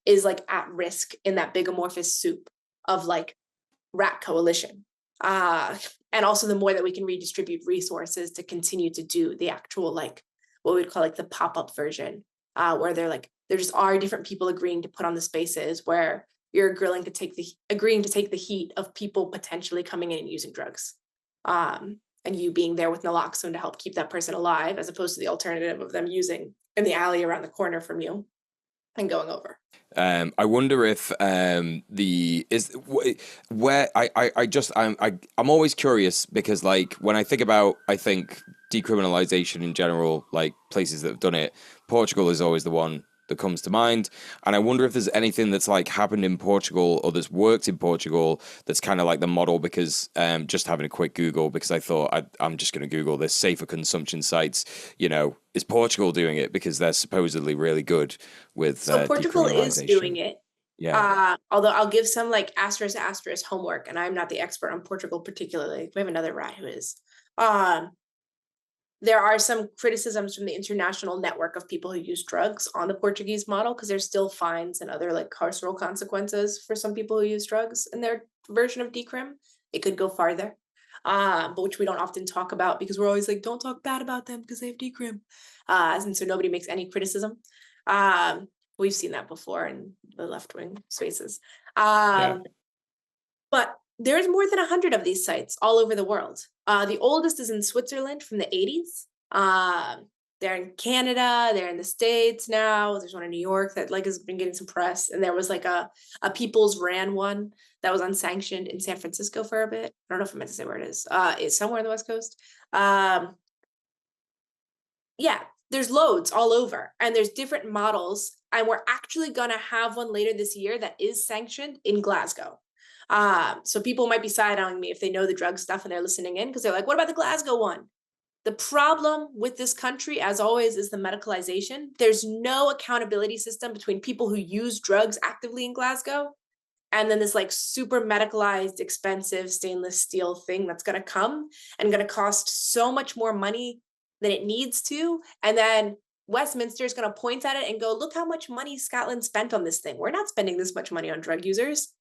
is like at risk in that big amorphous soup of like RAT coalition. And also the more that we can redistribute resources to continue to do the actual like what we'd call like the pop-up version, where there just are different people agreeing to put on the spaces where you're agreeing to take the heat of people potentially coming in and using drugs. And you being there with naloxone to help keep that person alive, as opposed to the alternative of them using in the alley around the corner from you and going over. I wonder if I'm always curious because like when I think decriminalization in general, like places that have done it, Portugal is always the one that comes to mind. And I wonder if there's anything that's like happened in Portugal or that's worked in Portugal that's kind of like the model, because just having a quick Google, because I thought I'm just going to Google this safer consumption sites, you know, is Portugal doing it? Because they're supposedly really good with so Portugal is doing it. Yeah. Although I'll give some like asterisk homework, and I'm not the expert on Portugal particularly. We have another rat who is. There are some criticisms from the international network of people who use drugs on the Portuguese model, because there's still fines and other like carceral consequences for some people who use drugs in their version of decrim. It could go farther, but which we don't often talk about because we're always like, don't talk bad about them because they have decrim. And so nobody makes any criticism. We've seen that before in the left-wing spaces. But there's more than 100 of these sites all over the world. The oldest is in Switzerland from the 80s. They're in Canada, they're in the States now. There's one in New York that like has been getting some press. And there was like a People's Ran one that was unsanctioned in San Francisco for a bit. I don't know if I meant to say where it is. It's somewhere on the West Coast. There's loads all over, and there's different models. And we're actually gonna have one later this year that is sanctioned in Glasgow. So people might be side-eyeing me if they know the drug stuff and they're listening in, because they're like, what about the Glasgow one? The problem with this country, as always, is the medicalization. There's no accountability system between people who use drugs actively in Glasgow and then this like super medicalized, expensive stainless steel thing that's going to come and going to cost so much more money than it needs to. And then Westminster is going to point at it and go, look how much money Scotland spent on this thing. We're not spending this much money on drug users.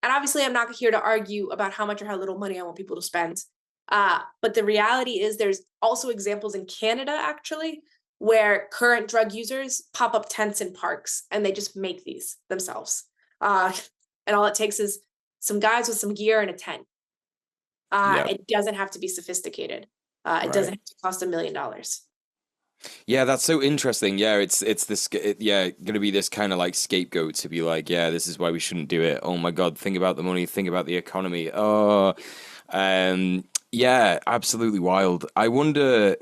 And obviously, I'm not here to argue about how much or how little money I want people to spend. But the reality is there's also examples in Canada, actually, where current drug users pop up tents in parks and they just make these themselves. And all it takes is some guys with some gear and a tent. It doesn't have to be sophisticated. It doesn't have to cost $1 million. Yeah, that's so interesting. Yeah, it's this going to be this kind of like scapegoat to be like, yeah, this is why we shouldn't do it. Oh my God, think about the money, think about the economy. Yeah, absolutely wild. I wonder.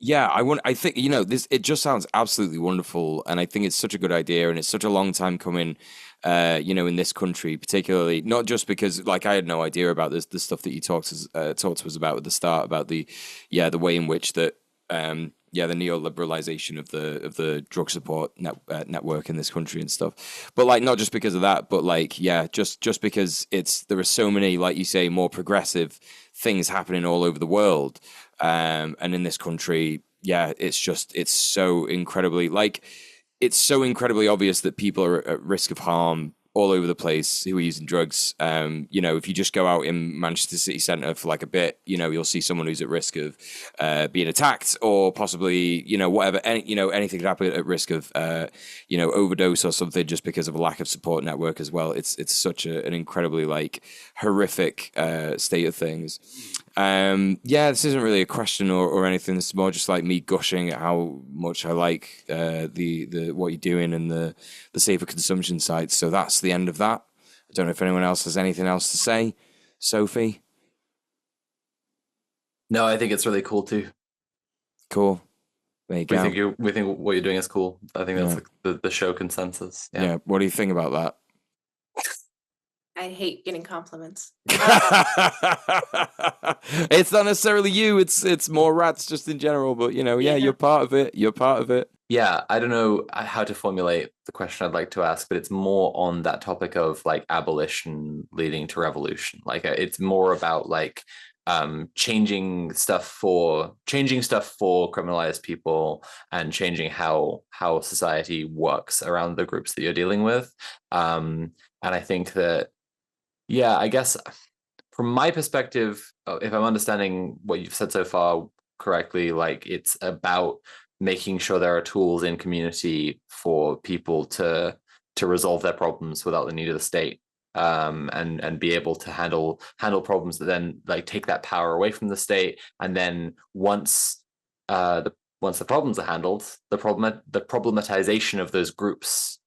Yeah, I think, this, it just sounds absolutely wonderful. And I think it's such a good idea. And it's such a long time coming, in this country, particularly, not just because, like, I had no idea about this, the stuff that you talked to us about at the start, about the way in which that, the neoliberalization of the drug support network in this country and stuff. But, like, not just because of that, but, like, just because there are so many, like you say, more progressive things happening all over the world. And in this country, it's so incredibly obvious that people are at risk of harm all over the place who are using drugs. If you just go out in Manchester city centre for like a bit, you'll see someone who's at risk of being attacked or possibly, whatever, anything could happen at risk of, overdose or something just because of a lack of support network as well. It's such an incredibly like horrific state of things. This isn't really a question or anything. It's more just like me gushing at how much I like the what you're doing and the safer consumption side. So that's the end of that. I don't know if anyone else has anything else to say. Sophie? No, I think it's really cool too. Cool. There you go. We think what you're doing is cool. I think that's like the show consensus. Yeah. What do you think about that? I hate getting compliments. It's not necessarily you. It's more rats just in general. But you're part of it. You're part of it. Yeah, I don't know how to formulate the question I'd like to ask, but it's more on that topic of like abolition leading to revolution. Like it's more about like changing stuff for criminalized people and changing how society works around the groups that you're dealing with. And I think that, I guess from my perspective, if I'm understanding what you've said so far correctly, like it's about making sure there are tools in community for people to resolve their problems without the need of the state, and be able to handle problems that then like take that power away from the state. And then once the problems are handled, the problematization of those groups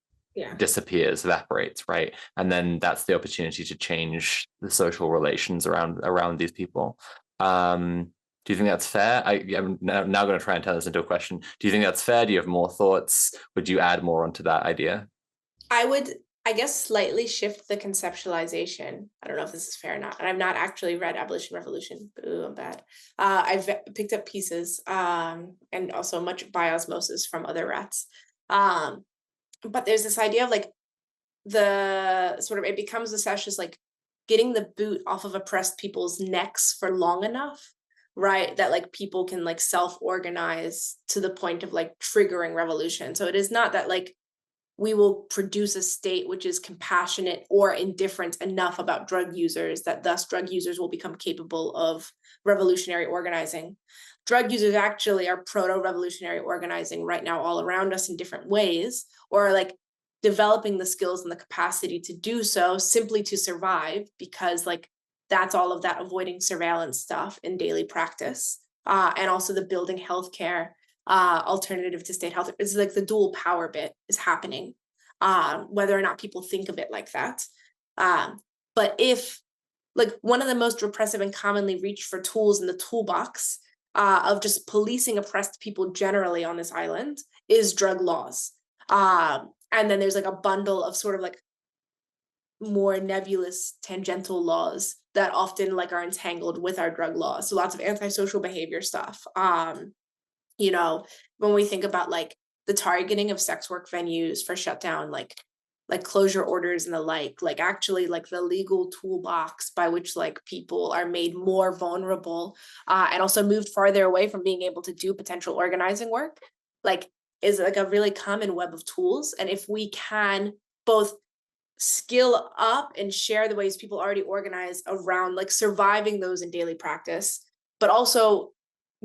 disappears, evaporates, right? And then that's the opportunity to change the social relations around these people. Do you think that's fair? I'm now going to try and turn this into a question. Do you think that's fair? Do you have more thoughts? Would you add more onto that idea? I would, I guess, slightly shift the conceptualization. I don't know if this is fair or not. And I've not actually read Abolition Revolution. Ooh, I'm bad. I've picked up pieces and also much by osmosis from other rats. But there's this idea of like the sort of, it becomes a session like getting the boot off of oppressed people's necks for long enough, right? That like people can like self-organize to the point of like triggering revolution. So it is not that like we will produce a state which is compassionate or indifferent enough about drug users that thus drug users will become capable of revolutionary organizing. Drug users actually are proto-revolutionary organizing right now all around us in different ways, or like developing the skills and the capacity to do so simply to survive, because like that's all of that avoiding surveillance stuff in daily practice, and also the building healthcare alternative to state health. It's like the dual power bit is happening, whether or not people think of it like that. But if like one of the most repressive and commonly reached for tools in the toolbox of just policing oppressed people generally on this island is drug laws. And then there's like a bundle of sort of like more nebulous tangential laws that often like are entangled with our drug laws. So lots of antisocial behavior stuff. You know, when we think about like the targeting of sex work venues for shutdown, like closure orders and the like actually like the legal toolbox by which like people are made more vulnerable and also moved farther away from being able to do potential organizing work, like is like a really common web of tools. And if we can both skill up and share the ways people already organize around like surviving those in daily practice, but also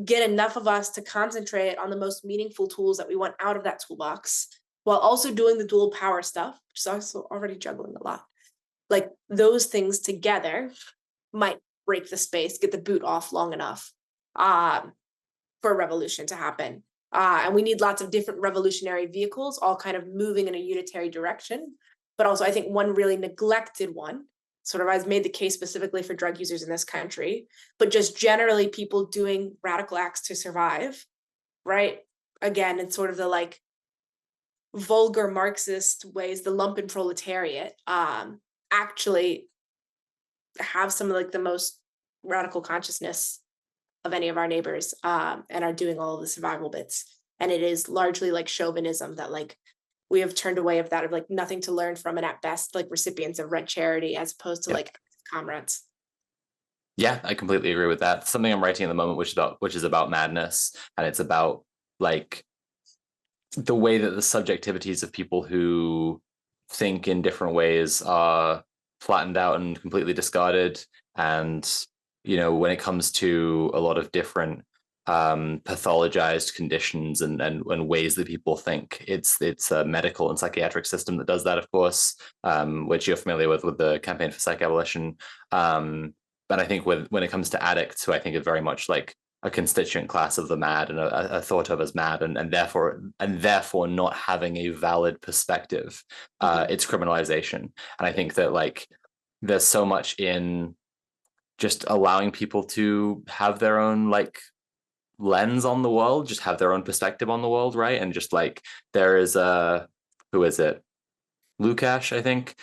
get enough of us to concentrate on the most meaningful tools that we want out of that toolbox, while also doing the dual power stuff, which is also already juggling a lot. Like those things together might break the space, get the boot off long enough for a revolution to happen. And we need lots of different revolutionary vehicles, all kind of moving in a unitary direction. But also, I think one really neglected one, sort of I've made the case specifically for drug users in this country, but just generally people doing radical acts to survive, right? Again, it's sort of the like vulgar Marxist ways, the lumpen proletariat, actually have some of like the most radical consciousness of any of our neighbors, and are doing all of the survival bits. And it is largely like chauvinism that like we have turned away of that, of like nothing to learn from, and at best like recipients of red charity as opposed to like comrades. Yeah, I completely agree with that. Something I'm writing at the moment, which is about madness, and it's about like the way that the subjectivities of people who think in different ways are flattened out and completely discarded. And when it comes to a lot of different pathologized conditions and ways that people think, it's a medical and psychiatric system that does that, of course, which you're familiar with the Campaign for Psych Abolition. But I think when it comes to addicts, who I think are very much like a constituent class of the mad and are thought of as mad, and therefore not having a valid perspective, it's criminalization. And I think that like there's so much in just allowing people to have their own like lens on the world, just have their own perspective on the world, right? And just like there is who is it? Lukács, I think,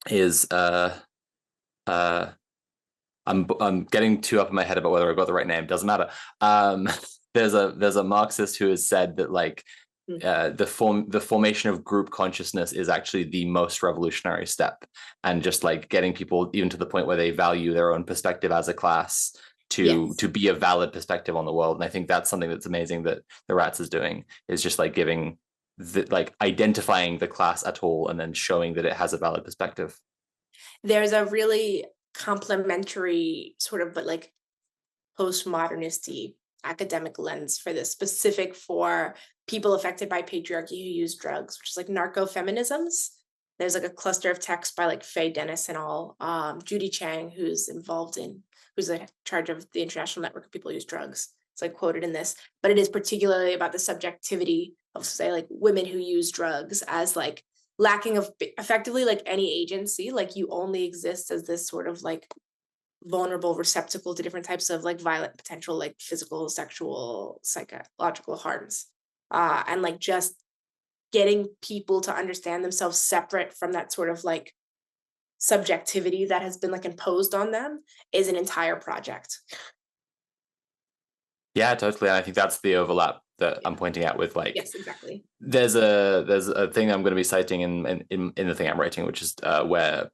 is I'm getting too up in my head about whether I got the right name. Doesn't matter. There's a Marxist who has said that like the formation of group consciousness is actually the most revolutionary step, and just like getting people even to the point where they value their own perspective as a class to be a valid perspective on the world. And I think that's something that's amazing that the RATS is doing, is just like giving like identifying the class at all and then showing that it has a valid perspective. There's a really complementary sort of, but like postmodernisty academic lens for this, specific for people affected by patriarchy who use drugs, which is like narco-feminisms. There's like a cluster of texts by like Faye Dennis and all, Judy Chang, who's in charge of the International Network of People Who Use Drugs. It's like quoted in this, but it is particularly about the subjectivity of, say, like women who use drugs as like lacking of effectively like any agency, like you only exist as this sort of like vulnerable receptacle to different types of like violent potential, like physical, sexual, psychological harms, and like just getting people to understand themselves separate from that sort of like subjectivity that has been like imposed on them is an entire project. Yeah, totally. And I think that's the overlap that I'm pointing at with like, yes, exactly. There's a thing I'm going to be citing in the thing I'm writing, which is where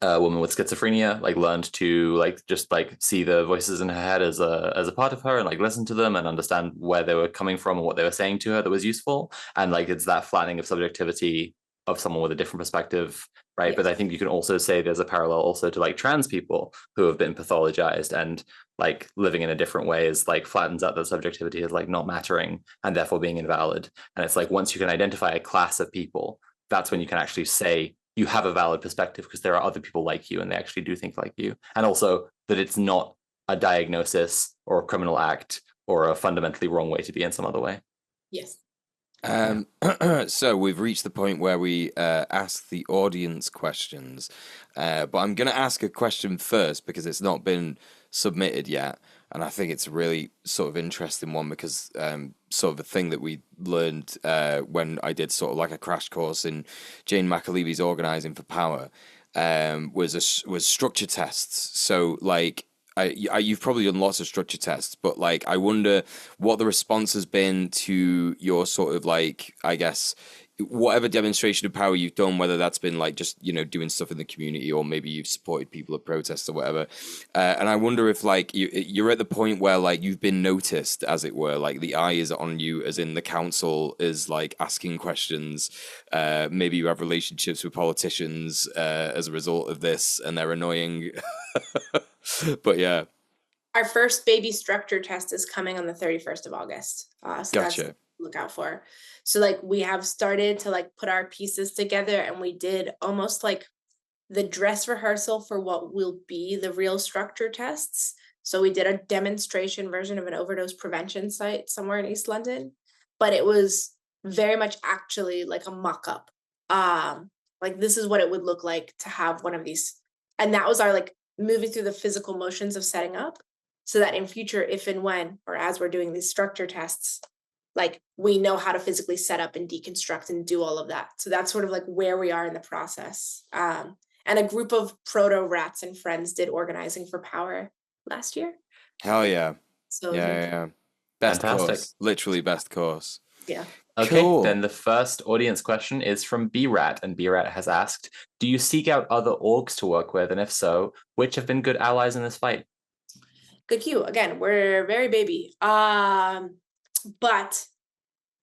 a woman with schizophrenia like learned to like just like see the voices in her head as a part of her, and like listen to them and understand where they were coming from and what they were saying to her that was useful. And like it's that flattening of subjectivity of someone with a different perspective, right? Yes. But I think you can also say there's a parallel also to like trans people who have been pathologized, and like living in a different way is like flattens out the subjectivity as like not mattering and therefore being invalid. And it's like once you can identify a class of people, that's when you can actually say you have a valid perspective, because there are other people like you and they actually do think like you. And also that it's not a diagnosis or a criminal act or a fundamentally wrong way to be in some other way. Yes. So we've reached the point where we ask the audience questions, but I'm going to ask a question first because it's not been submitted yet, and I think it's a really sort of interesting one, because sort of a thing that we learned when I did sort of like a crash course in Jane McAlevy's Organising for Power was structure tests. So like you've probably done lots of structure tests, but like I wonder what the response has been to your sort of like, I guess, whatever demonstration of power you've done, whether that's been like just, doing stuff in the community, or maybe you've supported people at protests or whatever. And I wonder if like you're at the point where like you've been noticed, as it were, like the eye is on you, as in the council is like asking questions. Maybe you have relationships with politicians as a result of this, and they're annoying. But yeah. Our first baby structure test is coming on the 31st of August. So gotcha. That's look out for. So like we have started to like put our pieces together, and we did almost like the dress rehearsal for what will be the real structure tests. So we did a demonstration version of an overdose prevention site somewhere in East London, but it was very much actually like a mock-up. Like this is what it would look like to have one of these. And that was our like moving through the physical motions of setting up, so that in future, if and when, or as we're doing these structure tests, like we know how to physically set up and deconstruct and do all of that. So that's sort of like where we are in the process. And a group of proto rats and friends did organizing for power last year. Hell yeah. So Yeah. Best Fantastic. course. Literally best course. yeah. Okay, Cool. then the first audience question is from Brat, and Brat has asked, do you seek out other orgs to work with, and if so, which have been good allies in this fight? Good cue. Again, we're very baby. But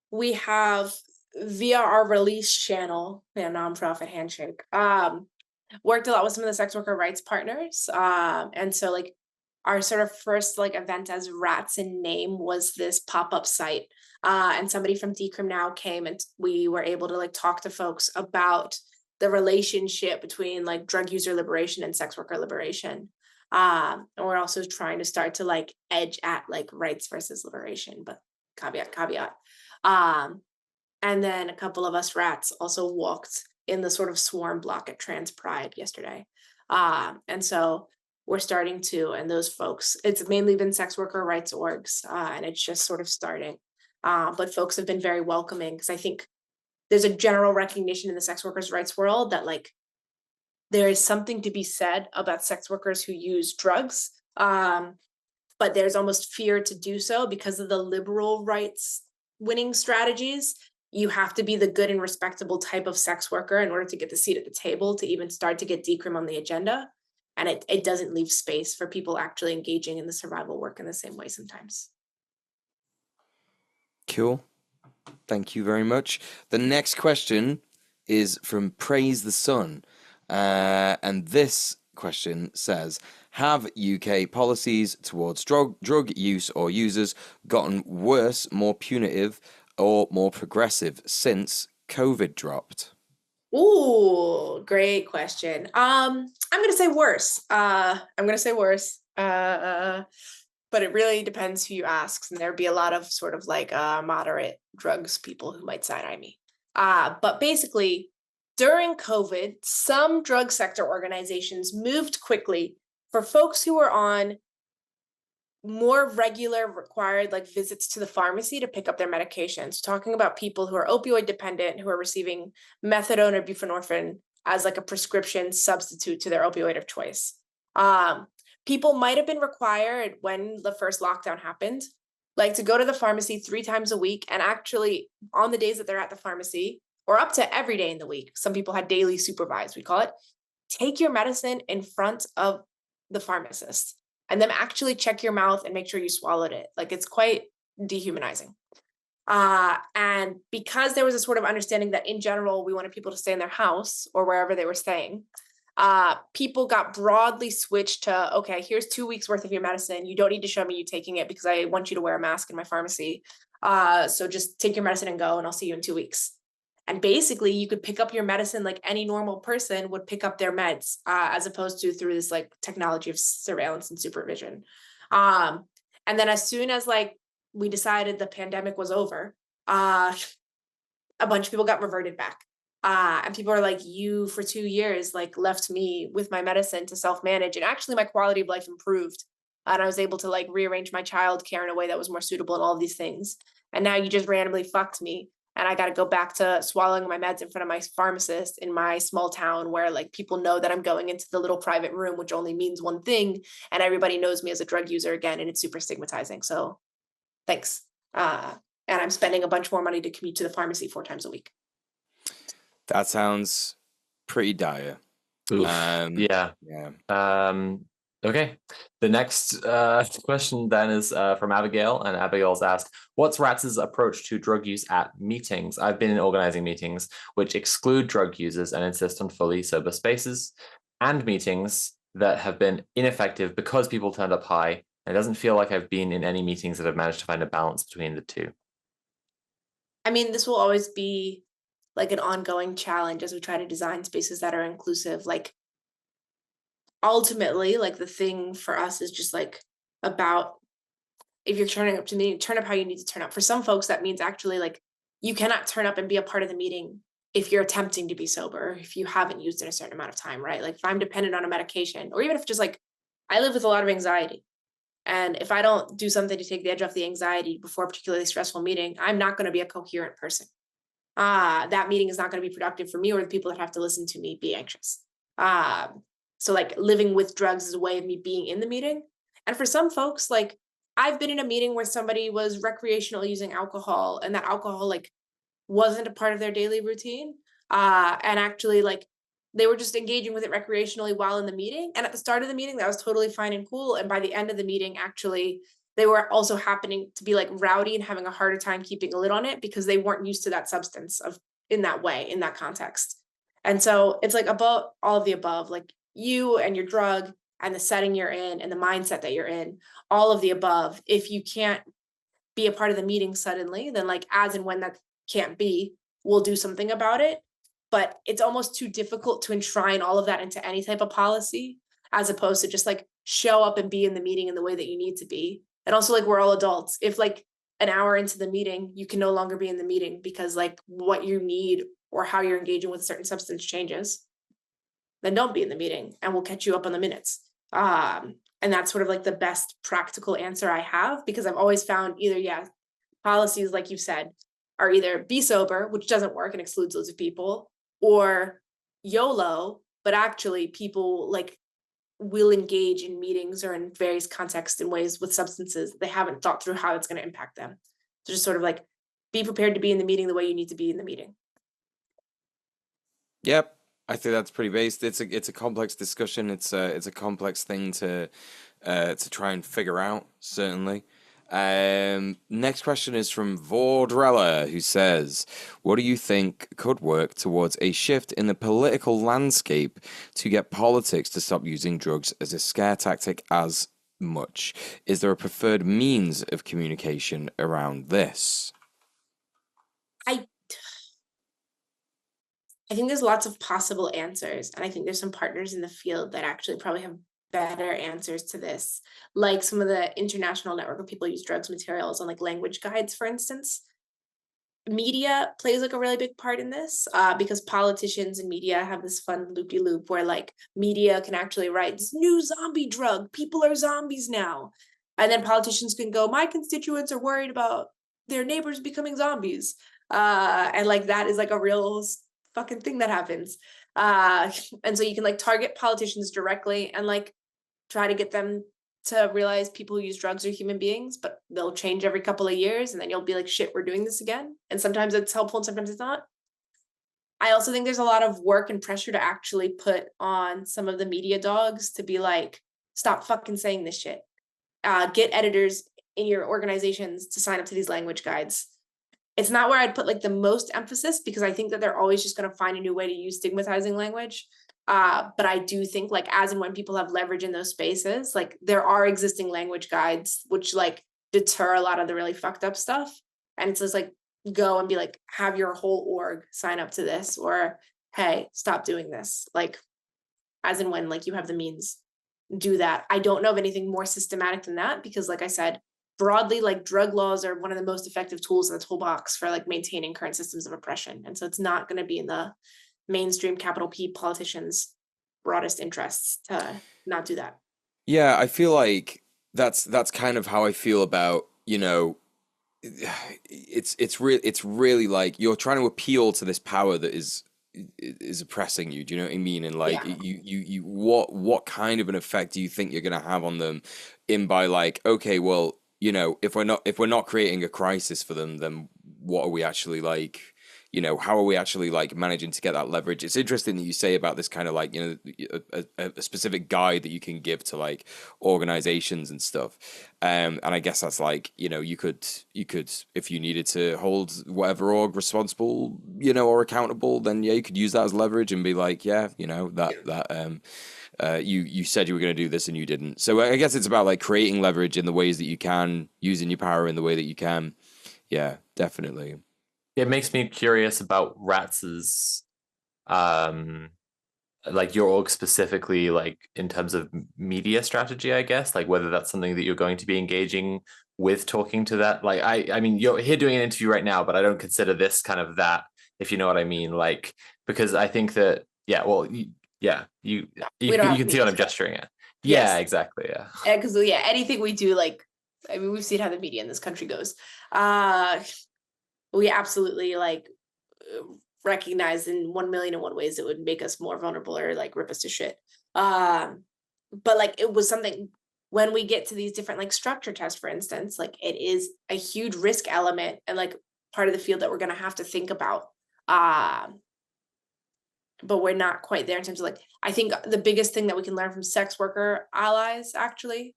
we have, via our release channel, nonprofit handshake, worked a lot with some of the sex worker rights partners. And so like our sort of first like event as Rats in name was this pop-up site. And somebody from Decrim Now came, and we were able to like talk to folks about the relationship between like drug user liberation and sex worker liberation. And we're also trying to start to like edge at like rights versus liberation, but caveat. And then a couple of us rats also walked in the sort of swarm block at Trans Pride yesterday. And so we're starting to, and those folks, it's mainly been sex worker rights orgs, and it's just sort of starting. But folks have been very welcoming, because I think there's a general recognition in the sex workers' rights world that like there is something to be said about sex workers who use drugs, but there's almost fear to do so because of the liberal rights winning strategies. You have to be the good and respectable type of sex worker in order to get the seat at the table to even start to get decrim on the agenda. And it doesn't leave space for people actually engaging in the survival work in the same way sometimes. Cool. Thank you very much. The next question is from Praise the Sun. And this question says, have UK policies towards drug use or users gotten worse, more punitive, or more progressive since COVID dropped? Ooh, great question. I'm gonna say worse. But it really depends who you ask, and there'd be a lot of sort of like moderate drugs people who might side-eye me. But basically, during COVID, some drug sector organizations moved quickly for folks who were on more regular required like visits to the pharmacy to pick up their medications, talking about people who are opioid dependent, who are receiving methadone or buprenorphine as like a prescription substitute to their opioid of choice. People might have been required when the first lockdown happened, like to go to the pharmacy 3 times a week, and actually on the days that they're at the pharmacy, or up to every day in the week, some people had daily supervised, we call it, take your medicine in front of the pharmacist and then actually check your mouth and make sure you swallowed it. Like it's quite dehumanizing. And because there was a sort of understanding that in general, we wanted people to stay in their house or wherever they were staying, people got broadly switched to, okay, here's 2 weeks worth of your medicine. You don't need to show me you taking it because I want you to wear a mask in my pharmacy. So just take your medicine and go, and I'll see you in 2 weeks. And basically you could pick up your medicine like any normal person would pick up their meds, as opposed to through this like technology of surveillance and supervision. And then as soon as like we decided the pandemic was over, a bunch of people got reverted back. And people are like, you for 2 years, like left me with my medicine to self-manage. And actually my quality of life improved. And I was able to like rearrange my childcare in a way that was more suitable and all of these things. And now you just randomly fucked me. And I got to go back to swallowing my meds in front of my pharmacist in my small town where like people know that I'm going into the little private room, which only means one thing. And everybody knows me as a drug user again. And it's super stigmatizing. So thanks. And I'm spending a bunch more money to commute to the pharmacy 4 times a week. That sounds pretty dire. Yeah. Okay. The next question then is from Abigail, and Abigail's asked, what's RATS' approach to drug use at meetings? I've been in organizing meetings which exclude drug users and insist on fully sober spaces, and meetings that have been ineffective because people turned up high. It doesn't feel like I've been in any meetings that have managed to find a balance between the two. I mean, this will always be like an ongoing challenge as we try to design spaces that are inclusive. Like ultimately, like the thing for us is just like about if you're turning up to me, turn up how you need to turn up. For some folks, that means actually like you cannot turn up and be a part of the meeting if you're attempting to be sober, if you haven't used it a certain amount of time, right? Like if I'm dependent on a medication, or even if just like I live with a lot of anxiety. And if I don't do something to take the edge off the anxiety before a particularly stressful meeting, I'm not going to be a coherent person. That meeting is not going to be productive for me or the people that have to listen to me be anxious. So like living with drugs is a way of me being in the meeting. And for some folks, like I've been in a meeting where somebody was recreationally using alcohol and that alcohol like wasn't a part of their daily routine. And actually like they were just engaging with it recreationally while in the meeting. And at the start of the meeting, that was totally fine and cool. And by the end of the meeting, actually, they were also happening to be like rowdy and having a harder time keeping a lid on it because they weren't used to that substance of in that way, in that context. And so it's like about all of the above, like you and your drug and the setting you're in and the mindset that you're in, all of the above. If you can't be a part of the meeting suddenly, then like as and when that can't be, we'll do something about it. But it's almost too difficult to enshrine all of that into any type of policy, as opposed to just like show up and be in the meeting in the way that you need to be. And also like we're all adults. If like an hour into the meeting, you can no longer be in the meeting because like what you need or how you're engaging with a certain substance changes, then don't be in the meeting and we'll catch you up on the minutes. And that's sort of like the best practical answer I have, because I've always found either, yeah, policies, like you said, are either be sober, which doesn't work and excludes loads of people, or YOLO, but actually people like will engage in meetings or in various contexts in ways with substances that they haven't thought through how it's going to impact them. So just sort of like be prepared to be in the meeting the way you need to be in the meeting. Yep, I think that's pretty based. It's a complex discussion. It's a complex thing to try and figure out. Certainly. Next question is from Vordrella, who says, "What do you think could work towards a shift in the political landscape to get politics to stop using drugs as a scare tactic as much? Is there a preferred means of communication around this?" I think there's lots of possible answers, and I think there's some partners in the field that actually probably have better answers to this, like some of the international network of people use drugs materials on like language guides, for instance. Media plays like a really big part in this, because politicians and media have this fun loop-de-loop where like media can actually write this new zombie drug, people are zombies now, and then politicians can go, my constituents are worried about their neighbors becoming zombies, and like that is like a real fucking thing that happens, and so you can like target politicians directly and like try to get them to realize people who use drugs are human beings, but they'll change every couple of years and then you'll be like, shit, we're doing this again. And sometimes it's helpful and sometimes it's not. I also think there's a lot of work and pressure to actually put on some of the media dogs to be like, stop fucking saying this shit. Get editors in your organizations to sign up to these language guides. It's not where I'd put like the most emphasis because I think that they're always just going to find a new way to use stigmatizing language. But I do think like as and when people have leverage in those spaces, like there are existing language guides which like deter a lot of the really fucked up stuff. And it's just like go and be like, have your whole org sign up to this, or hey, stop doing this. Like as and when like you have the means, do that. I don't know of anything more systematic than that because like I said, broadly, like drug laws are one of the most effective tools in the toolbox for like maintaining current systems of oppression. And so it's not going to be in the mainstream capital P politicians' broadest interests to not do that. Yeah, I feel like that's kind of how I feel about, it's really like you're trying to appeal to this power that is oppressing you. Do you know what I mean? And like Yeah. you what kind of an effect do you think you're gonna have on them in by like, okay, well, if we're not creating a crisis for them, then what are we actually like? How are we actually like managing to get that leverage? It's interesting that you say about this kind of like, a specific guide that you can give to like organizations and stuff. And I guess that's like, you could, if you needed to hold whatever org responsible, or accountable, then yeah, you could use that as leverage and be like, yeah, you said you were going to do this and you didn't. So I guess it's about like creating leverage in the ways that you can, using your power in the way that you can. Yeah, definitely. It makes me curious about Rats's like your org specifically, like in terms of media strategy, I guess, like whether that's something that you're going to be engaging with, talking to that. Like I mean, you're here doing an interview right now, but I don't consider this kind of that, if you know what I mean. Like, because I think that, yeah, well, yeah, you We don't have can see what media I'm gesturing at. Yes. Yeah, exactly. Yeah. Because anything we do, like, I mean, we've seen how the media in this country goes. We absolutely like recognize in 1,000,001 ways it would make us more vulnerable or like rip us to shit. But like it was something when we get to these different like structure tests, for instance, like it is a huge risk element and like part of the field that we're gonna have to think about. But we're not quite there in terms of like, I think the biggest thing that we can learn from sex worker allies, actually,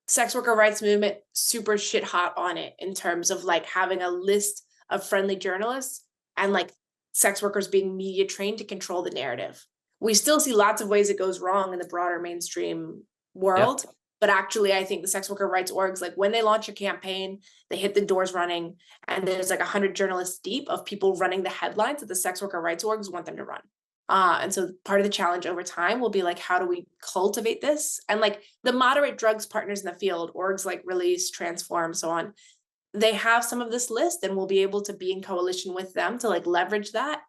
sex worker rights movement, super shit hot on it in terms of like having a list of friendly journalists and like sex workers being media trained to control the narrative. We still see lots of ways it goes wrong in the broader mainstream world. Yeah. But actually, I think the sex worker rights orgs, like when they launch a campaign, they hit the doors running, and there's like 100 journalists deep of people running the headlines that the sex worker rights orgs want them to run. And so part of the challenge over time will be like, how do we cultivate this? And like the moderate drugs partners in the field, orgs like Release, Transform, so on, they have some of this list and we'll be able to be in coalition with them to like leverage that.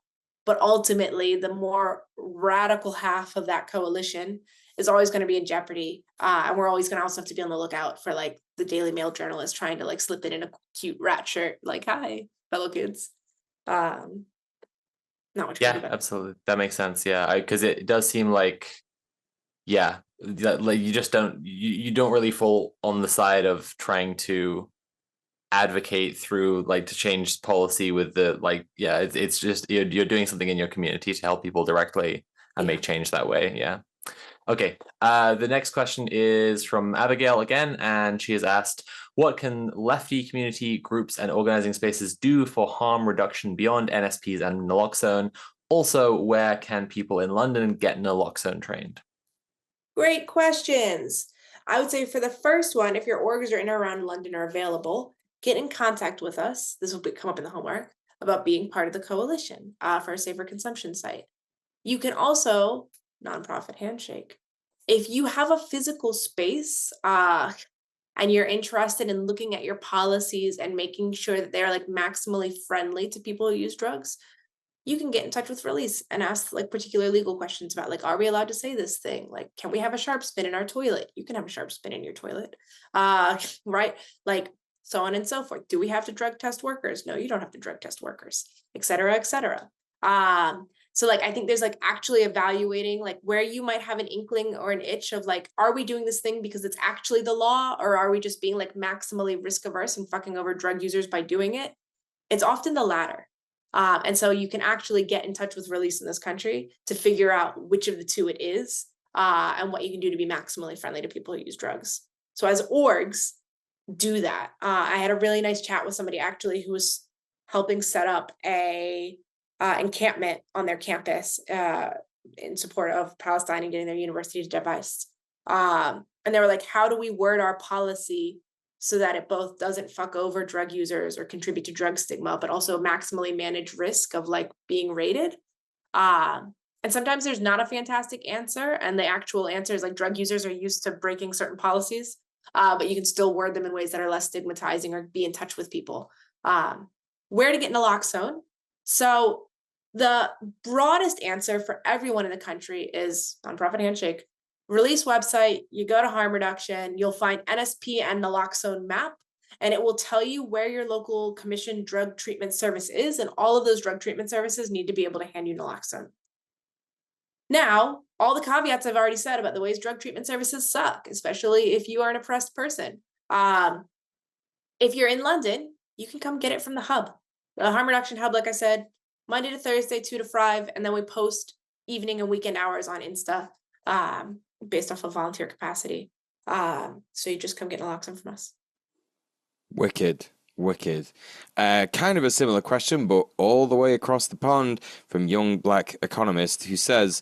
But ultimately, the more radical half of that coalition is always going to be in jeopardy. And we're always going to also have to be on the lookout for like the Daily Mail journalist trying to like slip it in a cute rat shirt, like, hi, fellow kids. Not much. Yeah, absolutely. That makes sense. Yeah, because it does seem like, yeah, like you just don't, you don't really fall on the side of trying to advocate through like to change policy with the like, yeah, it's just you're doing something in your community to help people directly and make change that way. Yeah. Okay, the next question is from Abigail again, and she has asked, what can lefty community groups and organizing spaces do for harm reduction beyond NSPs and naloxone? Also, where can people in London get naloxone trained? Great questions. I would say for the first one, if your orgs are in or around London are available, get in contact with us. This will come up in the homework about being part of the coalition for a safer consumption site. You can also nonprofit handshake. If you have a physical space and you're interested in looking at your policies and making sure that they're like maximally friendly to people who use drugs, you can get in touch with Release and ask like particular legal questions about like, are we allowed to say this thing? Like, can we have a sharp spin in our toilet? You can have a sharp spin in your toilet, right? Like so on and so forth. Do we have to drug test workers? No, you don't have to drug test workers, et cetera, et cetera. So like, I think there's like actually evaluating like where you might have an inkling or an itch of like, are we doing this thing because it's actually the law, or are we just being like maximally risk averse and fucking over drug users by doing it? It's often the latter. And so you can actually get in touch with Release in this country to figure out which of the two it is and what you can do to be maximally friendly to people who use drugs. So as orgs, do that. I had a really nice chat with somebody actually who was helping set up a encampment on their campus in support of Palestine and getting their university to device. And they were like, how do we word our policy so that it both doesn't fuck over drug users or contribute to drug stigma, but also maximally manage risk of like being raided? And sometimes there's not a fantastic answer. And the actual answer is like drug users are used to breaking certain policies, but you can still word them in ways that are less stigmatizing or be in touch with people. Where to get naloxone? So the broadest answer for everyone in the country is nonprofit handshake. Release website, you go to harm reduction, you'll find NSP and naloxone map, and it will tell you where your local commission drug treatment service is, and all of those drug treatment services need to be able to hand you naloxone. Now, all the caveats I've already said about the ways drug treatment services suck, especially if you are an oppressed person. If you're in London, you can come get it from the hub. The harm reduction hub, like I said, Monday to Thursday, 2 to 5, and then we post evening and weekend hours on Insta based off of volunteer capacity. So you just come get naloxone from us. Wicked. Kind of a similar question, but all the way across the pond from Young Black Economist, who says,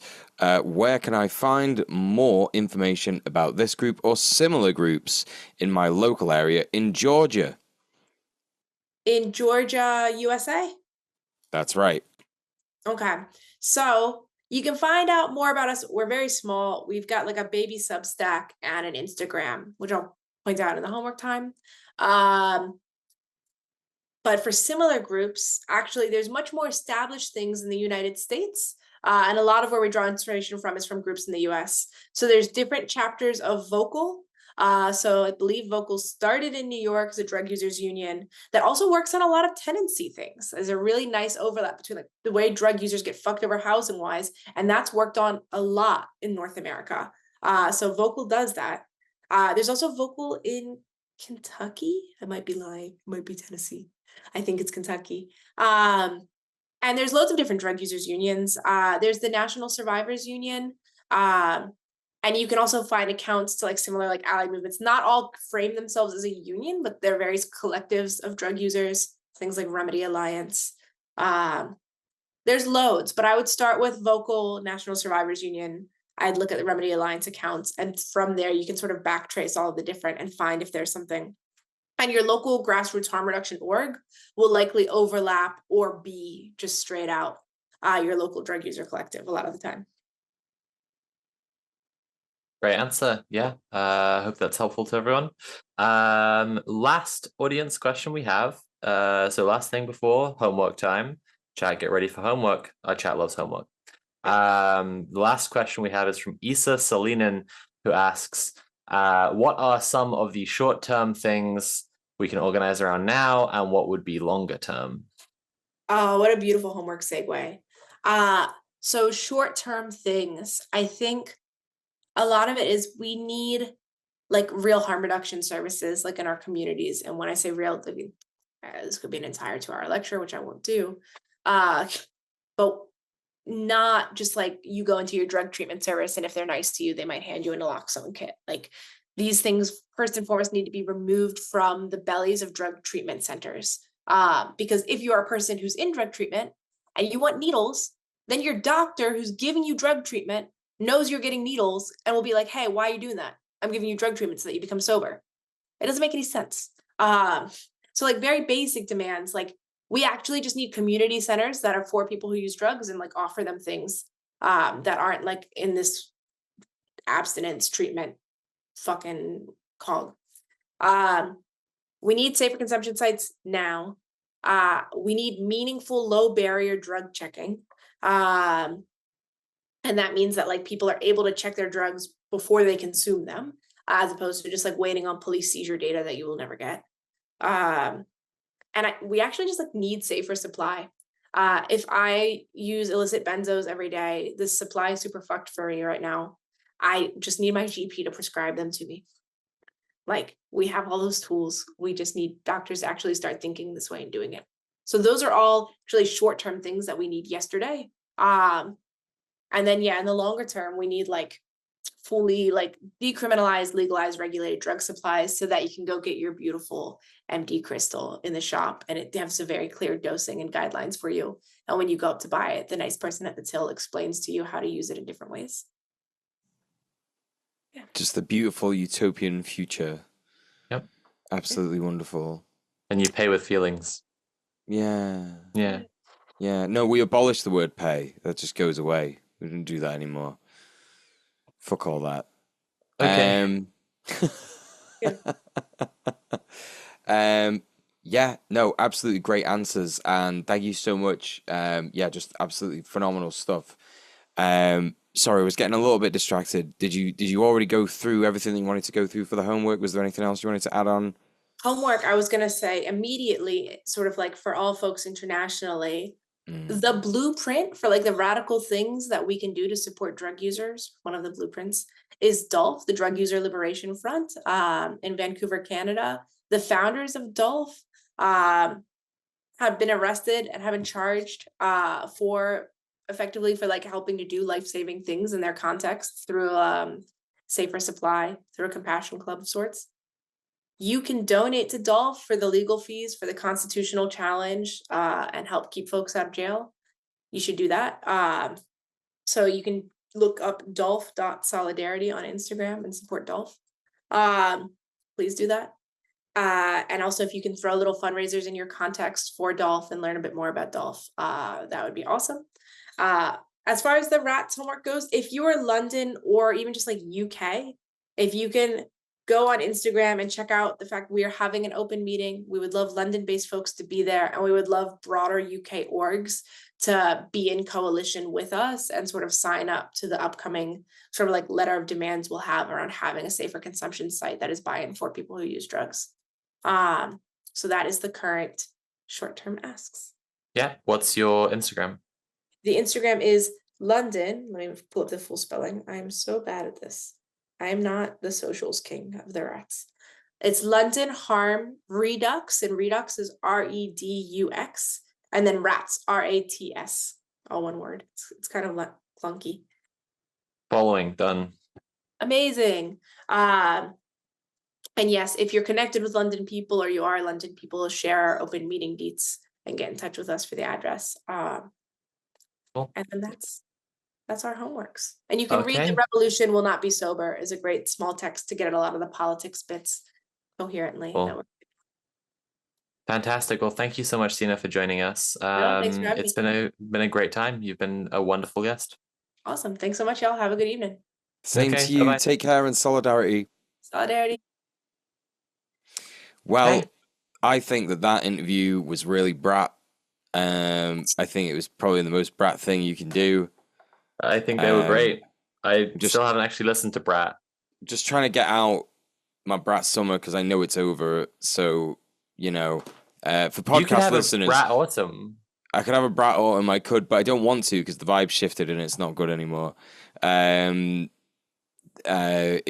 where can I find more information about this group or similar groups in my local area in Georgia? in Georgia, USA. That's right. Okay. So you can find out more about us. We're very small. We've got like a baby Substack and an Instagram, which I'll point out in the homework time. But for similar groups, actually, there's much more established things in the United States. And a lot of where we draw inspiration from is from groups in the US. So there's different chapters of Vocal. So I believe Vocal started in New York as a drug users union that also works on a lot of tenancy things. There's a really nice overlap between like the way drug users get fucked over housing wise, and that's worked on a lot in North America. So Vocal does that. There's also Vocal in Kentucky. I might be lying. It might be Tennessee. I think it's Kentucky. And there's loads of different drug users unions. There's the National Survivors Union. And you can also find accounts to like similar like allied movements. Not all frame themselves as a union, but they're various collectives of drug users, things like Remedy Alliance. There's loads, but I would start with Vocal National Survivors Union. I'd look at the Remedy Alliance accounts, and from there you can sort of backtrace all of the different and find if there's something. And your local grassroots harm reduction org will likely overlap or be just straight out your local drug user collective a lot of the time. Great answer. Yeah. Hope that's helpful to everyone. Last audience question we have. So last thing before homework time. Chat, get ready for homework. Our chat loves homework. The last question we have is from Isa Salinen, who asks, what are some of the short-term things we can organize around now, and what would be longer term? Oh, what a beautiful homework segue. So short-term things, I think a lot of it is we need like real harm reduction services like in our communities. And when I say real, I mean, this could be an entire 2-hour lecture, which I won't do. But not just like you go into your drug treatment service and if they're nice to you, they might hand you a naloxone kit. Like these things, first and foremost, need to be removed from the bellies of drug treatment centers. Because if you are a person who's in drug treatment and you want needles, then your doctor who's giving you drug treatment knows you're getting needles and will be like, hey, why are you doing that? I'm giving you drug treatment so that you become sober. It doesn't make any sense. So like very basic demands, like we actually just need community centers that are for people who use drugs and like offer them things that aren't like in this abstinence treatment fucking cog. We need safer consumption sites now. We need meaningful low barrier drug checking. And that means that like people are able to check their drugs before they consume them, as opposed to just like waiting on police seizure data that you will never get. And we actually just like need safer supply. If I use illicit benzos every day, the supply is super fucked for me right now. I just need my GP to prescribe them to me. Like we have all those tools. We just need doctors to actually start thinking this way and doing it. So those are all actually short-term things that we need yesterday. And then, yeah, in the longer term, we need like fully like decriminalized, legalized, regulated drug supplies so that you can go get your beautiful MD crystal in the shop and it has a very clear dosing and guidelines for you. And when you go up to buy it, the nice person at the till explains to you how to use it in different ways. Yeah. Just the beautiful utopian future. Yep. Absolutely wonderful. And you pay with feelings. Yeah. Yeah. Yeah. No, we abolished the word pay. That just goes away. We don't do that anymore. Fuck all that. Okay. Yeah, no, absolutely great answers, and thank you so much. Yeah, just absolutely phenomenal stuff. Sorry, I was getting a little bit distracted. Did you already go through everything that you wanted to go through for the homework? Was there anything else you wanted to add on? Homework, I was going to say immediately, sort of like for all folks internationally, the blueprint for like the radical things that we can do to support drug users, one of the blueprints is DULF, the Drug User Liberation Front, in Vancouver, Canada. The founders of DULF have been arrested and have been charged for effectively for like helping to do life-saving things in their context through safer supply, through a compassion club of sorts. You can donate to DULF for the legal fees for the constitutional challenge and help keep folks out of jail. You should do that. So you can look up DULF.solidarity on Instagram and support DULF. Please do that. And also, if you can throw little fundraisers in your context for Dolph and learn a bit more about Dolph, that would be awesome. As far as the RATS homework goes, if you are London or even just like UK, if you can go on Instagram and check out the fact we are having an open meeting, we would love London-based folks to be there, and we would love broader UK orgs to be in coalition with us and sort of sign up to the upcoming sort of like letter of demands we'll have around having a safer consumption site that is buy-in for people who use drugs. So that is the current short-term asks. Yeah. What's your Instagram? The Instagram is London. Let me pull up the full spelling. I am so bad at this. I am not the socials king of the rats. It's London Harm Redux, and Redux is REDUX, and then rats, RATS, all one word. It's kind of clunky. Following, done. Amazing. And yes, if you're connected with London people or you are London people, share our open meeting deets and get in touch with us for the address. Cool. And then that's our homeworks. And you can read Okay. The Revolution Will Not Be Sober is a great small text to get at a lot of the politics bits coherently. Cool. Fantastic. Well, thank you so much, Cena, for joining us. Thanks for having It's me. been a great time. You've been a wonderful guest. Awesome. Thanks so much, y'all. Have a good evening. Same Okay, to you. bye-bye. Take care and solidarity. Solidarity. Well, Okay. I think that interview was really Brat. I think it was probably the most Brat thing you can do. I think they were great. I just- still haven't actually listened to Brat. Just trying to get out my Brat summer because I know it's over. So, you know, for You could podcast have listeners, a Brat autumn. I could have a Brat autumn, I could, but I don't want to because the vibe shifted and it's not good anymore. In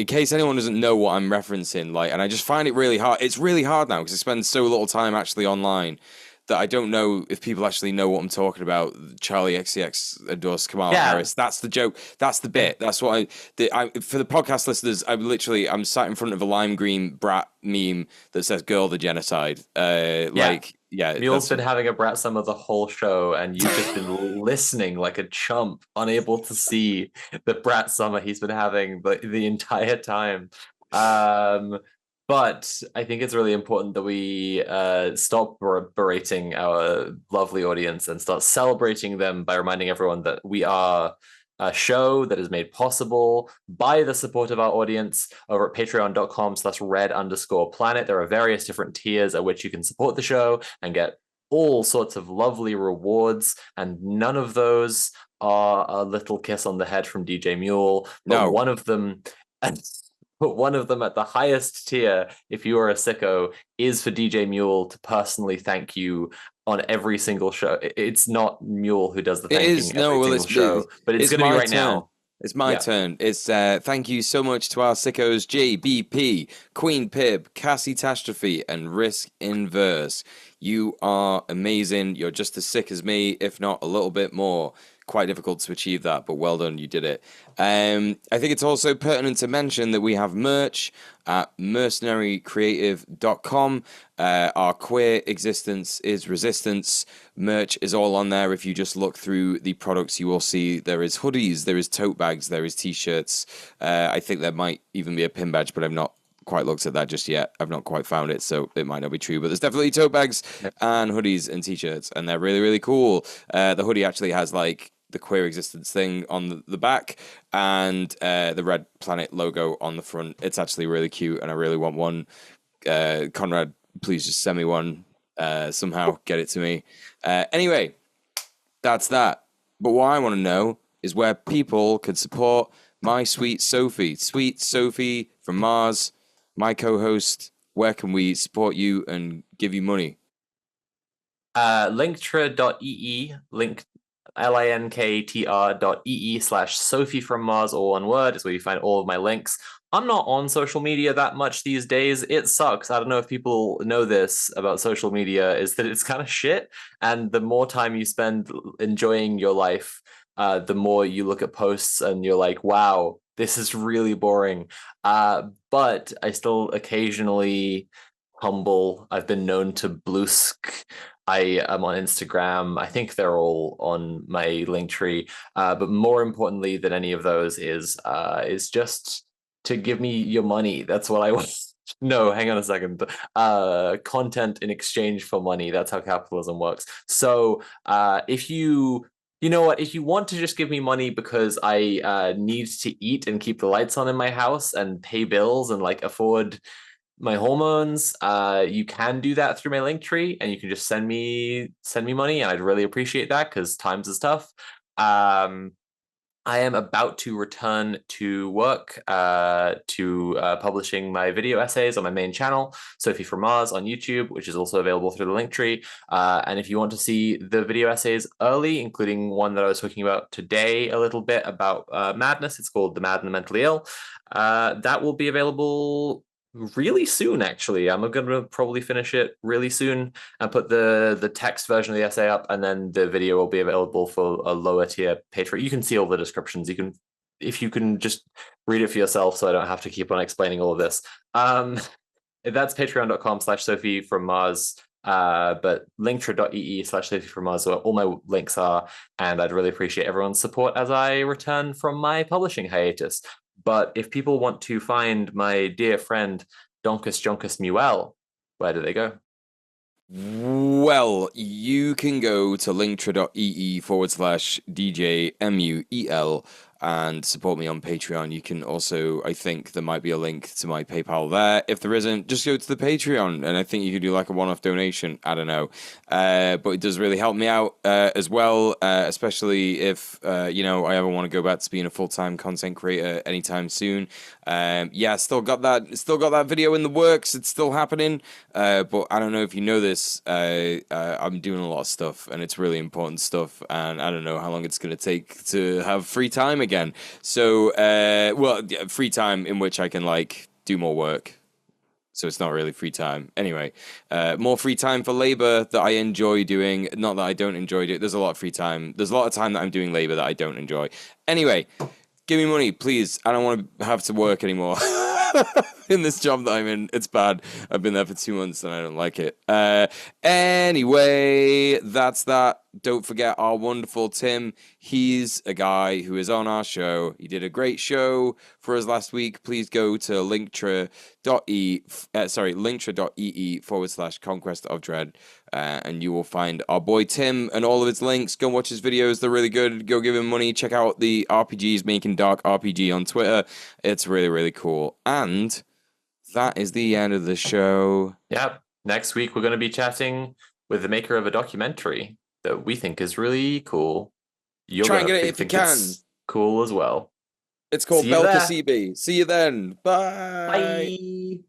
case anyone doesn't know what I'm referencing, like, and I just find it really hard. It's really hard now because I spend so little time actually online that I don't know if people actually know what I'm talking about. Charlie XCX endorsed Kamala Harris. That's the joke. That's the bit. That's what for the podcast listeners, I'm sat in front of a lime green Brat meme that says "Girl the Genocide." Mule's been having a Brat summer the whole show, and you've just been listening like a chump, unable to see the Brat summer he's been having the entire time. But I think it's really important that we stop berating our lovely audience and start celebrating them by reminding everyone that we are a show that is made possible by the support of our audience over at patreon.com/red_planet. There are various different tiers at which you can support the show and get all sorts of lovely rewards, and none of those are a little kiss on the head from DJ Mule. But one of them at the highest tier, if you are a sicko, is for DJ Mule to personally thank you on every single show. It's not Mule who does the thanking every single show, but it's going to be right now. It's my turn. It's thank you so much to our sickos JBP, Queen Pib, Cassie Tastrophe, and Risk Inverse. You are amazing. You're just as sick as me, if not a little bit more. Quite difficult to achieve that, but well done, you did it. I think it's also pertinent to mention that we have merch at mercenarycreative.com. Our queer existence is resistance. Merch is all on there. If you just look through the products, you will see there is hoodies, there is tote bags, there is t-shirts. I think there might even be a pin badge, but I've not quite looked at that just yet. I've not quite found it, so it might not be true, but there's definitely tote bags and hoodies and t-shirts, and they're really, really cool. The hoodie actually has like the queer existence thing on the back and the Red Planet logo on the front. It's actually really cute, and I really want one. Conrad, please just send me one somehow. Get it to me. Anyway, that's that. But what I want to know is where people could support my sweet Sophie from Mars, my co-host. Where can we support you and give you money? Linktree.ee, linktr.ee/Sophie from Mars, all one word, is where you find all of my links. I'm not on social media that much these days. It sucks. I don't know if people know this about social media, is that it's kind of shit. And the more time you spend enjoying your life, the more you look at posts and you're like, wow, this is really boring. But I still occasionally humble. I've been known to blusk. I am on Instagram. I think they're all on my Linktree. But more importantly than any of those is just to give me your money. That's what I want. No, hang on a second. Content in exchange for money. That's how capitalism works. So if you know what, if you want to just give me money because I need to eat and keep the lights on in my house and pay bills and like afford my hormones, you can do that through my link tree, and you can just send me money, and I'd really appreciate that because times is tough. I am about to return to work to publishing my video essays on my main channel, Sophie from Mars on YouTube, which is also available through the link tree. And if you want to see the video essays early, including one that I was talking about today a little bit about madness, it's called The Mad and the Mentally Ill, that will be available really soon, actually. I'm going to probably finish it really soon and put the text version of the essay up, and then the video will be available for a lower tier Patreon. You can see all the descriptions. You can, if you can just read it for yourself, so I don't have to keep on explaining all of this. That's patreon.com/Sophie from Mars. But linktree.ee/Sophie from Mars, where all my links are, and I'd really appreciate everyone's support as I return from my publishing hiatus. But if people want to find my dear friend Donkus Jonkus Muel, where do they go? Well, you can go to linktree.ee/DJMUEL and support me on Patreon. You can also, I think there might be a link to my PayPal there. If there isn't, just go to the Patreon, and I think you could do like a one-off donation. I don't know. But it does really help me out as well, especially if, you know, I ever want to go back to being a full-time content creator anytime soon. Yeah, still got that video in the works. It's still happening. But I don't know if you know this, I'm doing a lot of stuff, and it's really important stuff, and I don't know how long it's going to take to have free time again. So, well, free time in which I can, like, do more work. So it's not really free time. Anyway, more free time for labor that I enjoy doing. Not that I don't enjoy it. There's a lot of free time. There's a lot of time that I'm doing labor that I don't enjoy. Anyway, give me money, please. I don't want to have to work anymore. In this job that I'm in, it's bad. I've been there for 2 months and I don't like it. Anyway, that's that. Don't forget our wonderful Tim. He's a guy who is on our show. He did a great show for us last week. Please go to linktree.ee/Conquest of Dread, and you will find our boy Tim and all of his links. Go watch his videos. They're really good. Go give him money. Check out the RPGs Making Dark RPG on Twitter. It's really, really cool. And that is the end of the show. Yep. Next week, we're going to be chatting with the maker of a documentary that we think is really cool. You're Try and get it if you can. Cool as well. It's called Belkasibi. See you then. Bye. Bye.